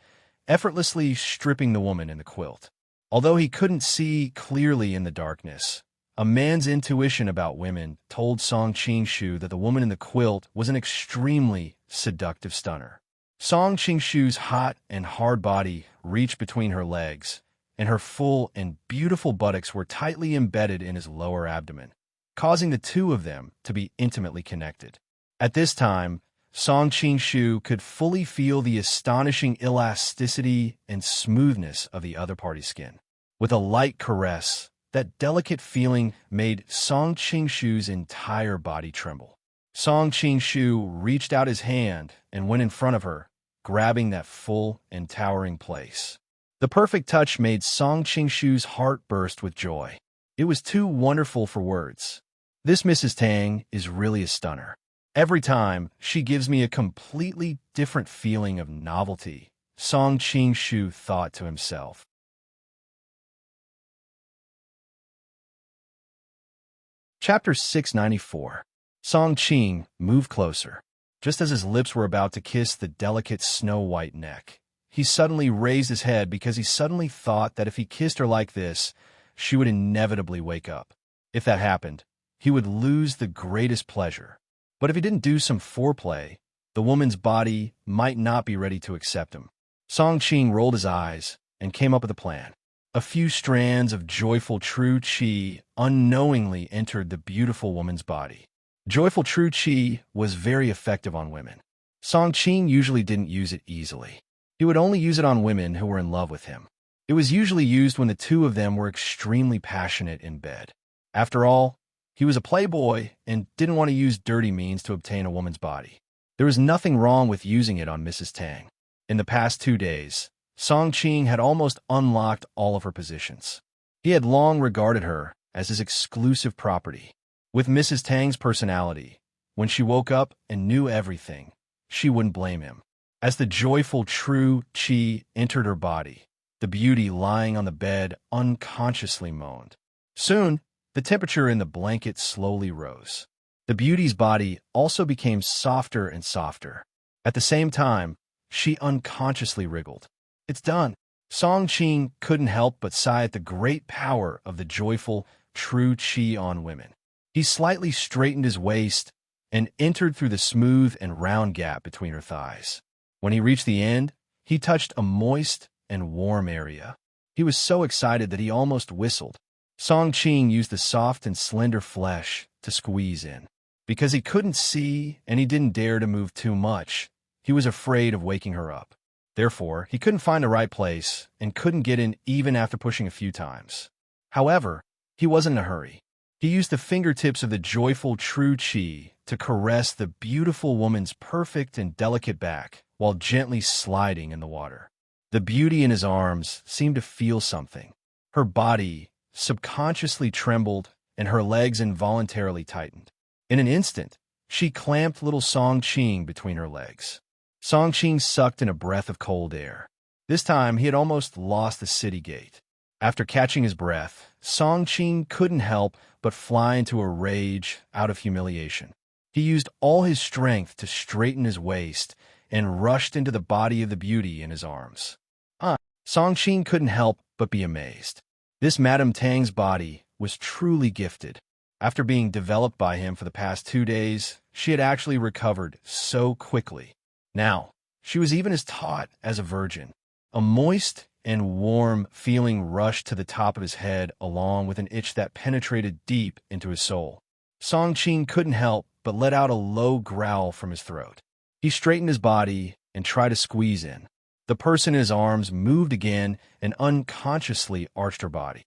effortlessly stripping the woman in the quilt. Although he couldn't see clearly in the darkness, a man's intuition about women told Song Qingshu that the woman in the quilt was an extremely seductive stunner. Song Qingshu's hot and hard body reached between her legs, and her full and beautiful buttocks were tightly embedded in his lower abdomen, causing the two of them to be intimately connected. At this time, Song Qingshu could fully feel the astonishing elasticity and smoothness of the other party's skin. With a light caress, that delicate feeling made Song Qingshu's entire body tremble. Song Qingshu reached out his hand and went in front of her, grabbing that full and towering place. The perfect touch made Song Qingshu's heart burst with joy. It was too wonderful for words. This Mrs. Tang is really a stunner. Every time, she gives me a completely different feeling of novelty, Song Qingshu thought to himself. Chapter 694. Song Qing moved closer. Just as his lips were about to kiss the delicate snow-white neck, he suddenly raised his head because he suddenly thought that if he kissed her like this, she would inevitably wake up. If that happened, he would lose the greatest pleasure. But if he didn't do some foreplay, the woman's body might not be ready to accept him. Song Qing rolled his eyes and came up with a plan. A few strands of joyful true qi unknowingly entered the beautiful woman's body. Joyful true qi was very effective on women. Song Qing usually didn't use it easily. He would only use it on women who were in love with him. It was usually used when the two of them were extremely passionate in bed. After all, he was a playboy and didn't want to use dirty means to obtain a woman's body. There was nothing wrong with using it on Mrs. Tang. In the past 2 days, Song Qing had almost unlocked all of her positions. He had long regarded her as his exclusive property. With Mrs. Tang's personality, when she woke up and knew everything, she wouldn't blame him. As the joyful true qi entered her body, the beauty lying on the bed unconsciously moaned. Soon, the temperature in the blanket slowly rose. The beauty's body also became softer and softer. At the same time, she unconsciously wriggled. It's done. Song Qing couldn't help but sigh at the great power of the joyful, true qi on women. He slightly straightened his waist and entered through the smooth and round gap between her thighs. When he reached the end, he touched a moist and warm area. He was so excited that he almost whistled. Song Qing used the soft and slender flesh to squeeze in. Because he couldn't see and he didn't dare to move too much, he was afraid of waking her up. Therefore, he couldn't find the right place and couldn't get in even after pushing a few times. However, he wasn't in a hurry. He used the fingertips of the joyful true qi to caress the beautiful woman's perfect and delicate back while gently sliding in the water. The beauty in his arms seemed to feel something. Her body subconsciously trembled and her legs involuntarily tightened. In an instant, she clamped little Song Qing between her legs. Song Qing sucked in a breath of cold air. This time, he had almost lost the city gate. After catching his breath, Song Qing couldn't help but fly into a rage out of humiliation. He used all his strength to straighten his waist and rushed into the body of the beauty in his arms. Song Qing couldn't help but be amazed. This Madame Tang's body was truly gifted. After being developed by him for the past 2 days, she had actually recovered so quickly. Now, she was even as taut as a virgin. A moist and warm feeling rushed to the top of his head along with an itch that penetrated deep into his soul. Song Qing couldn't help but let out a low growl from his throat. He straightened his body and tried to squeeze in. The person in his arms moved again and unconsciously arched her body.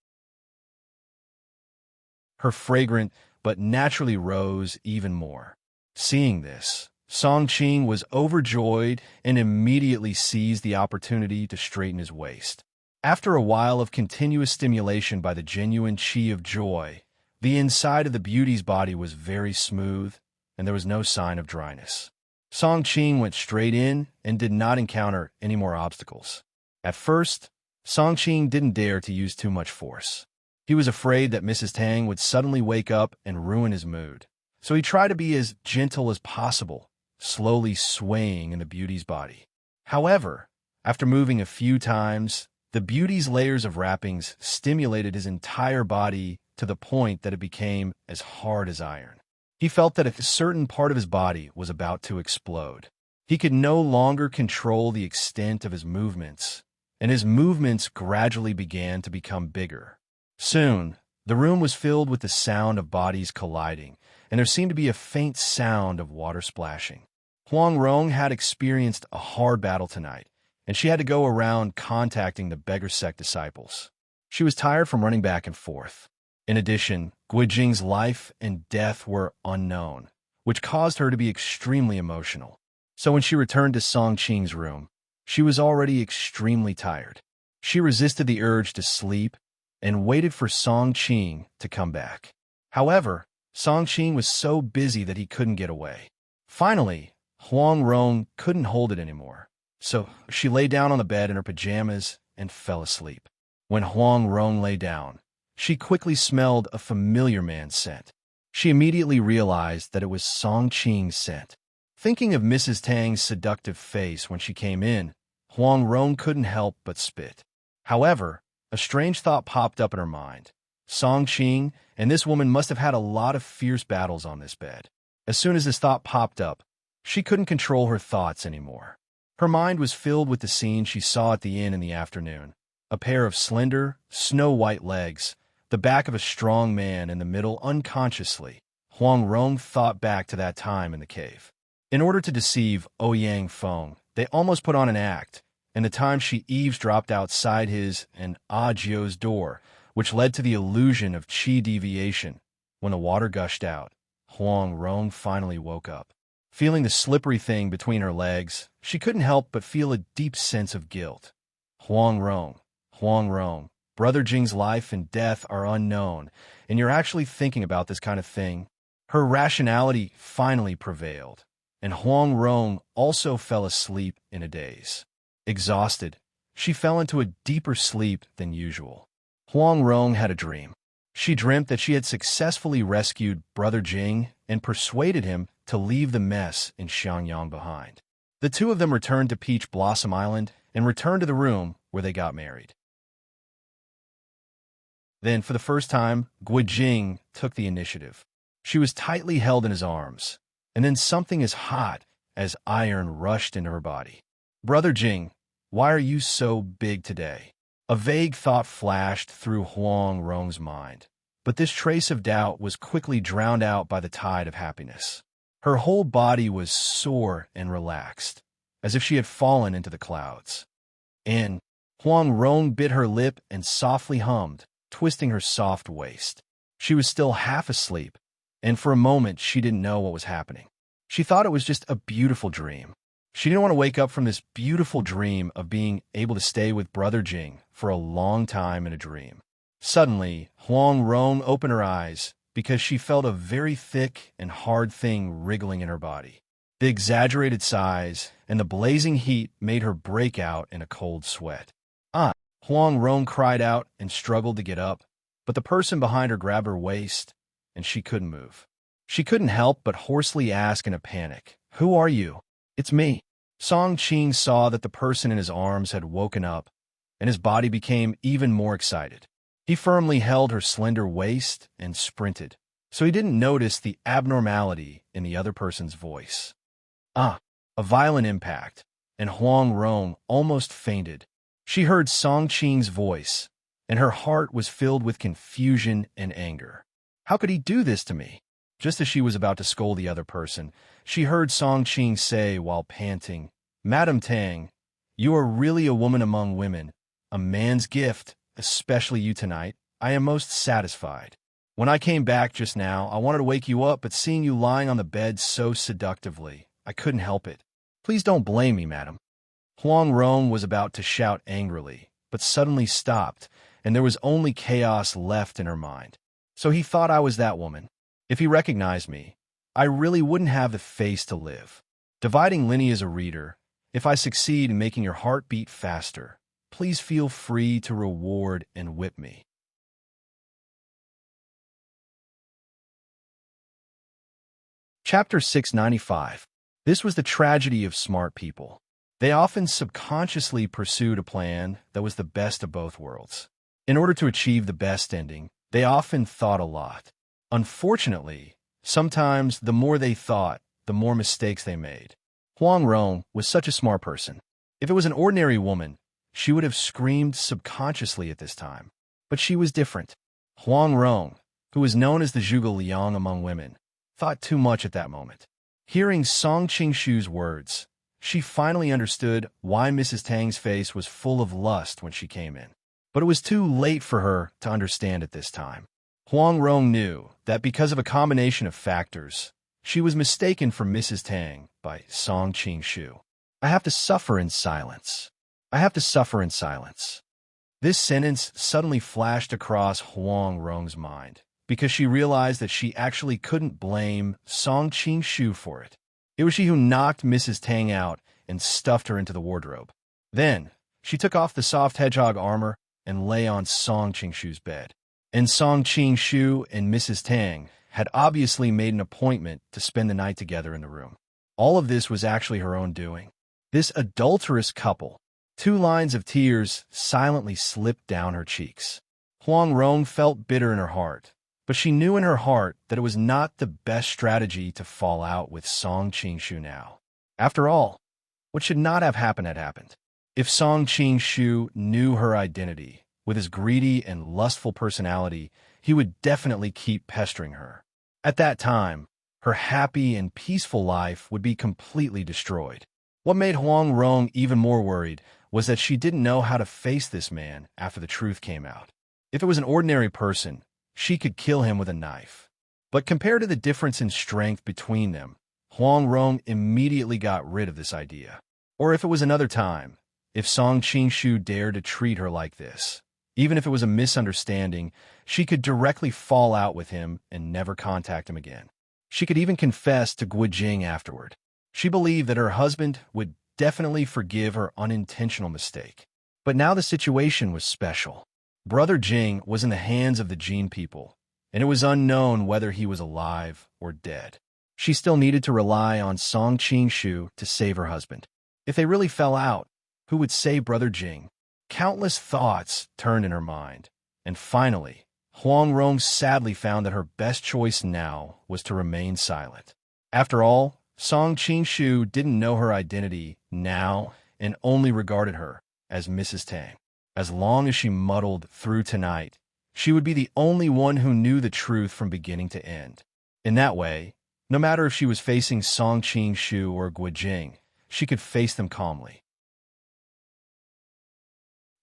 Her fragrant but naturally rose even more. Seeing this, Song Qing was overjoyed and immediately seized the opportunity to straighten his waist. After a while of continuous stimulation by the genuine qi of joy, the inside of the beauty's body was very smooth, and there was no sign of dryness. Song Qing went straight in and did not encounter any more obstacles. At first, Song Qing didn't dare to use too much force. He was afraid that Mrs. Tang would suddenly wake up and ruin his mood, so he tried to be as gentle as possible, slowly swaying in the beauty's body. However, after moving a few times, the beauty's layers of wrappings stimulated his entire body to the point that it became as hard as iron. He felt that a certain part of his body was about to explode. He could no longer control the extent of his movements, and his movements gradually began to become bigger. Soon, the room was filled with the sound of bodies colliding, and there seemed to be a faint sound of water splashing. Huang Rong had experienced a hard battle tonight, and she had to go around contacting the beggar sect disciples. She was tired from running back and forth. In addition, Guijing's life and death were unknown, which caused her to be extremely emotional. So when she returned to Song Qing's room, she was already extremely tired. She resisted the urge to sleep and waited for Song Qing to come back. However, Song Qing was so busy that he couldn't get away. Finally, Huang Rong couldn't hold it anymore, so she lay down on the bed in her pajamas and fell asleep. When Huang Rong lay down, she quickly smelled a familiar man's scent. She immediately realized that it was Song Qing's scent. Thinking of Mrs. Tang's seductive face when she came in, Huang Rong couldn't help but spit. However, a strange thought popped up in her mind. Song Qing and this woman must have had a lot of fierce battles on this bed. As soon as this thought popped up, she couldn't control her thoughts anymore. Her mind was filled with the scene she saw at the inn in the afternoon. A pair of slender, snow-white legs, the back of a strong man in the middle unconsciously. Huang Rong thought back to that time in the cave. In order to deceive Ouyang Feng, they almost put on an act, and the time she eavesdropped outside his and Ah Jio's door, which led to the illusion of qi deviation. When the water gushed out, Huang Rong finally woke up. Feeling the slippery thing between her legs, she couldn't help but feel a deep sense of guilt. Huang Rong, Brother Jing's life and death are unknown, and you're actually thinking about this kind of thing. Her rationality finally prevailed, and Huang Rong also fell asleep in a daze. Exhausted, she fell into a deeper sleep than usual. Huang Rong had a dream. She dreamt that she had successfully rescued Brother Jing and persuaded him to leave the mess in Xiangyang behind. The two of them returned to Peach Blossom Island and returned to the room where they got married. Then, for the first time, Guijing took the initiative. She was tightly held in his arms, and then something as hot as iron rushed into her body. Brother Jing, why are you so big today? A vague thought flashed through Huang Rong's mind, but this trace of doubt was quickly drowned out by the tide of happiness. Her whole body was sore and relaxed, as if she had fallen into the clouds. And Huang Rong bit her lip and softly hummed, twisting her soft waist. She was still half asleep, and for a moment she didn't know what was happening. She thought it was just a beautiful dream. She didn't want to wake up from this beautiful dream of being able to stay with Brother Jing for a long time in a dream. Suddenly, Huang Rong opened her eyes because she felt a very thick and hard thing wriggling in her body. The exaggerated size and the blazing heat made her break out in a cold sweat. "Ah!" Huang Rong cried out and struggled to get up, but the person behind her grabbed her waist, and she couldn't move. She couldn't help but hoarsely ask in a panic, "Who are you?" "It's me." Song Qing saw that the person in his arms had woken up, and his body became even more excited. He firmly held her slender waist and sprinted, so he didn't notice the abnormality in the other person's voice. "Ah!" A violent impact, and Huang Rong almost fainted. She heard Song Qing's voice, and her heart was filled with confusion and anger. How could he do this to me? Just as she was about to scold the other person, she heard Song Qing say while panting, "Madam Tang, you are really a woman among women, a man's gift, especially you tonight. I am most satisfied. When I came back just now, I wanted to wake you up, but seeing you lying on the bed so seductively, I couldn't help it. Please don't blame me, madam." Huang Rong was about to shout angrily, but suddenly stopped, and there was only chaos left in her mind. So he thought I was that woman. If he recognized me, I really wouldn't have the face to live. Dividing Linny as a reader, if I succeed in making your heart beat faster, please feel free to reward and whip me. Chapter 695. This was the tragedy of smart people. They often subconsciously pursued a plan that was the best of both worlds. In order to achieve the best ending, they often thought a lot. Unfortunately, sometimes the more they thought, the more mistakes they made. Huang Rong was such a smart person. If it was an ordinary woman, she would have screamed subconsciously at this time. But she was different. Huang Rong, who was known as the Zhuge Liang among women, thought too much at that moment. Hearing Song Qingshu's words, she finally understood why Mrs. Tang's face was full of lust when she came in. But it was too late for her to understand at this time. Huang Rong knew that because of a combination of factors, she was mistaken for Mrs. Tang by Song Qingshu. I have to suffer in silence. I have to suffer in silence. This sentence suddenly flashed across Huang Rong's mind, because she realized that she actually couldn't blame Song Qingshu for it. It was she who knocked Mrs. Tang out and stuffed her into the wardrobe. Then, she took off the soft hedgehog armor and lay on Song Qingshu's bed. And Song Qingshu and Mrs. Tang had obviously made an appointment to spend the night together in the room. All of this was actually her own doing. This adulterous couple. 2 lines of tears silently slipped down her cheeks. Huang Rong felt bitter in her heart, but she knew in her heart that it was not the best strategy to fall out with Song Qingshu now. After all, what should not have happened had happened. If Song Qingshu knew her identity, with his greedy and lustful personality, he would definitely keep pestering her. At that time, her happy and peaceful life would be completely destroyed. What made Huang Rong even more worried was that she didn't know how to face this man after the truth came out. If it was an ordinary person, she could kill him with a knife. But compared to the difference in strength between them, Huang Rong immediately got rid of this idea. Or if it was another time, if Song Qingshu dared to treat her like this, even if it was a misunderstanding, she could directly fall out with him and never contact him again. She could even confess to Guijing afterward. She believed that her husband would definitely forgive her unintentional mistake. But now the situation was special. Brother Jing was in the hands of the Jin people, and it was unknown whether he was alive or dead. She still needed to rely on Song Qingshu to save her husband. If they really fell out, who would save Brother Jing? Countless thoughts turned in her mind, and finally, Huang Rong sadly found that her best choice now was to remain silent. After all, Song Qingshu didn't know her identity now and only regarded her as Mrs. Tang. As long as she muddled through tonight, she would be the only one who knew the truth from beginning to end. In that way, no matter if she was facing Song Qingshu or Guijing, she could face them calmly.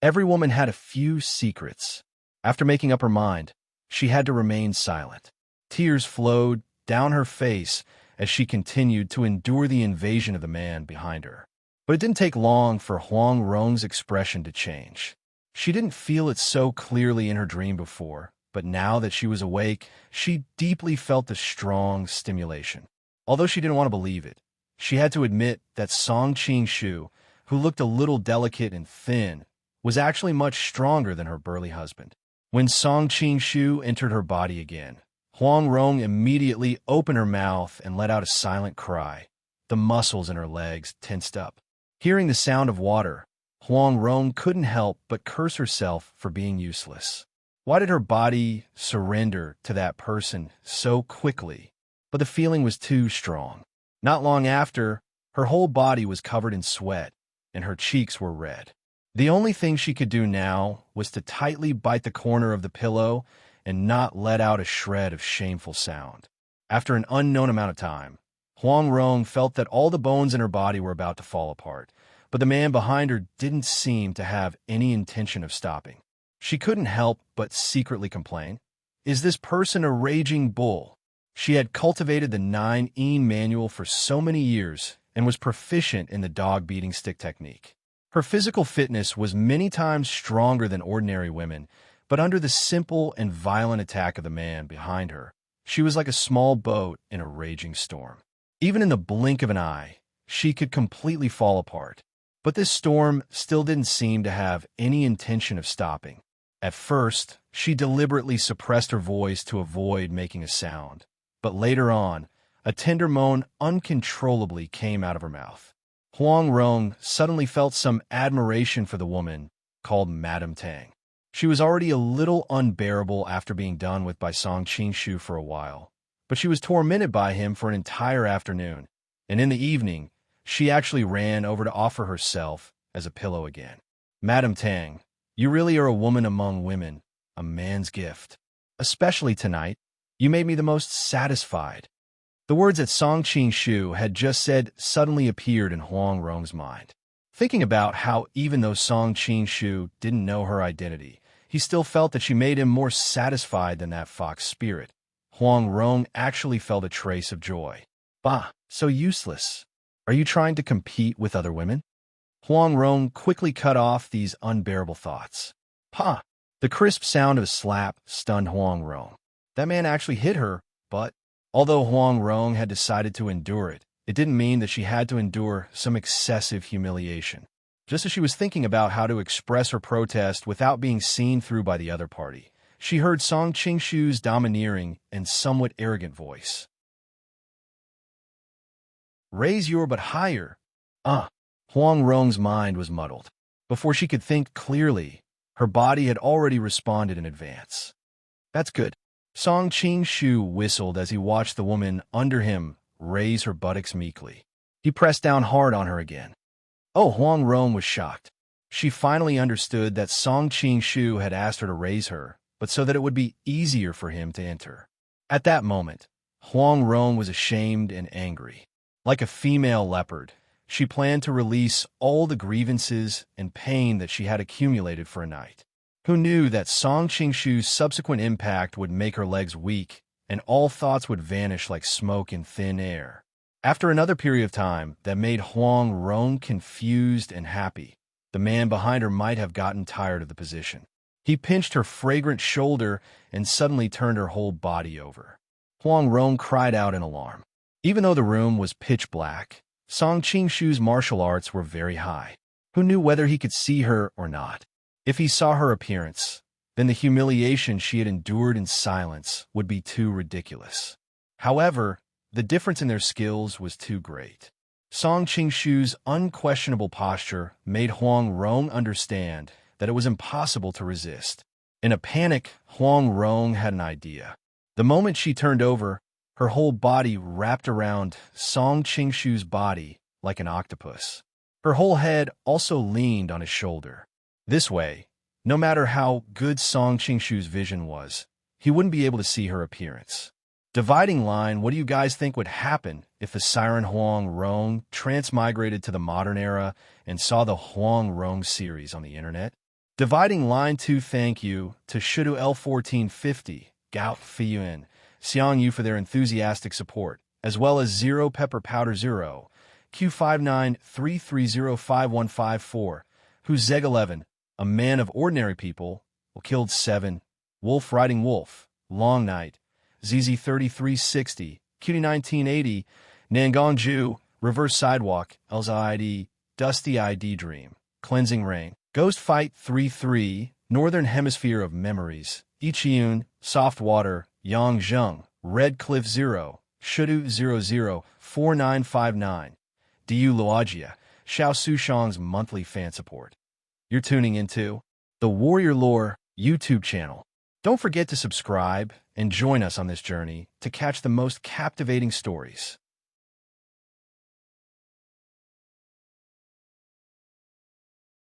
Every woman had a few secrets. After making up her mind, she had to remain silent. Tears flowed down her face as she continued to endure the invasion of the man behind her. But it didn't take long for Huang Rong's expression to change. She didn't feel it so clearly in her dream before, but now that she was awake, she deeply felt the strong stimulation. Although she didn't want to believe it, she had to admit that Song Qingshu, who looked a little delicate and thin, was actually much stronger than her burly husband. When Song Qingshu entered her body again, Huang Rong immediately opened her mouth and let out a silent cry. The muscles in her legs tensed up. Hearing the sound of water, Huang Rong couldn't help but curse herself for being useless. Why did her body surrender to that person so quickly? But the feeling was too strong. Not long after, her whole body was covered in sweat, and her cheeks were red. The only thing she could do now was to tightly bite the corner of the pillow and not let out a shred of shameful sound. After an unknown amount of time, Huang Rong felt that all the bones in her body were about to fall apart, but the man behind her didn't seem to have any intention of stopping. She couldn't help but secretly complain. Is this person a raging bull? She had cultivated the 9E manual for so many years and was proficient in the dog-beating stick technique. Her physical fitness was many times stronger than ordinary women, but under the simple and violent attack of the man behind her, she was like a small boat in a raging storm. Even in the blink of an eye, she could completely fall apart. But this storm still didn't seem to have any intention of stopping. At first, she deliberately suppressed her voice to avoid making a sound. But later on, a tender moan uncontrollably came out of her mouth. Huang Rong suddenly felt some admiration for the woman called Madame Tang. She was already a little unbearable after being done with by Song Qingshu for a while, but she was tormented by him for an entire afternoon, and in the evening, she actually ran over to offer herself as a pillow again. Madame Tang, you really are a woman among women, a man's gift. Especially tonight, you made me the most satisfied. The words that Song Qingshu had just said suddenly appeared in Huang Rong's mind. Thinking about how even though Song Qingshu didn't know her identity, he still felt that she made him more satisfied than that fox spirit, Huang Rong actually felt a trace of joy. Bah, so useless. Are you trying to compete with other women? Huang Rong quickly cut off these unbearable thoughts. Pah! The crisp sound of a slap stunned Huang Rong. That man actually hit her, but although Huang Rong had decided to endure it, it didn't mean that she had to endure some excessive humiliation. Just as she was thinking about how to express her protest without being seen through by the other party, she heard Song Qingshu's domineering and somewhat arrogant voice. Raise your but higher. Huang Rong's mind was muddled. Before she could think clearly, her body had already responded in advance. That's good. Song Qingshu whistled as he watched the woman under him raise her buttocks meekly. He pressed down hard on her again. Oh, Huang Rong was shocked. She finally understood that Song Qingshu had asked her to raise her, but so that it would be easier for him to enter. At that moment, Huang Rong was ashamed and angry. Like a female leopard, she planned to release all the grievances and pain that she had accumulated for a night. Who knew that Song Qingshu's subsequent impact would make her legs weak, and all thoughts would vanish like smoke in thin air? After another period of time that made Huang Rong confused and happy, the man behind her might have gotten tired of the position. He pinched her fragrant shoulder and suddenly turned her whole body over. Huang Rong cried out in alarm. Even though the room was pitch black, Song Qingshu's martial arts were very high. Who knew whether he could see her or not? If he saw her appearance, then the humiliation she had endured in silence would be too ridiculous. However, the difference in their skills was too great. Song Qingshu's unquestionable posture made Huang Rong understand that it was impossible to resist. In a panic, Huang Rong had an idea. The moment she turned over, her whole body wrapped around Song Qingshu's body like an octopus. Her whole head also leaned on his shoulder. This way, no matter how good Song Qingshu's vision was, he wouldn't be able to see her appearance. Dividing line, what do you guys think would happen if the Siren Huang Rong transmigrated to the modern era and saw the Huang Rong series on the internet? Dividing line 2, thank you to Shudu L1450, Gout Fiyuan, Xiang Yu for their enthusiastic support, as well as Zero Pepper Powder Zero, Q593305154, who's Zeg11, a man of ordinary people, killed 7, Wolf Riding Wolf, Long Night, ZZ3360, Cutie1980, Nangongju, Reverse Sidewalk, LZID, Dusty ID Dream, Cleansing Rain, Ghost Fight 33, Northern Hemisphere of Memories, Ichiyun, Soft Water, Yang Zheng, Red Cliff 0, Shudu 004959, Du Luogia, Xiao Sushang's monthly fan support. You're tuning into the Warrior Lore YouTube channel. Don't forget to subscribe and join us on this journey to catch the most captivating stories.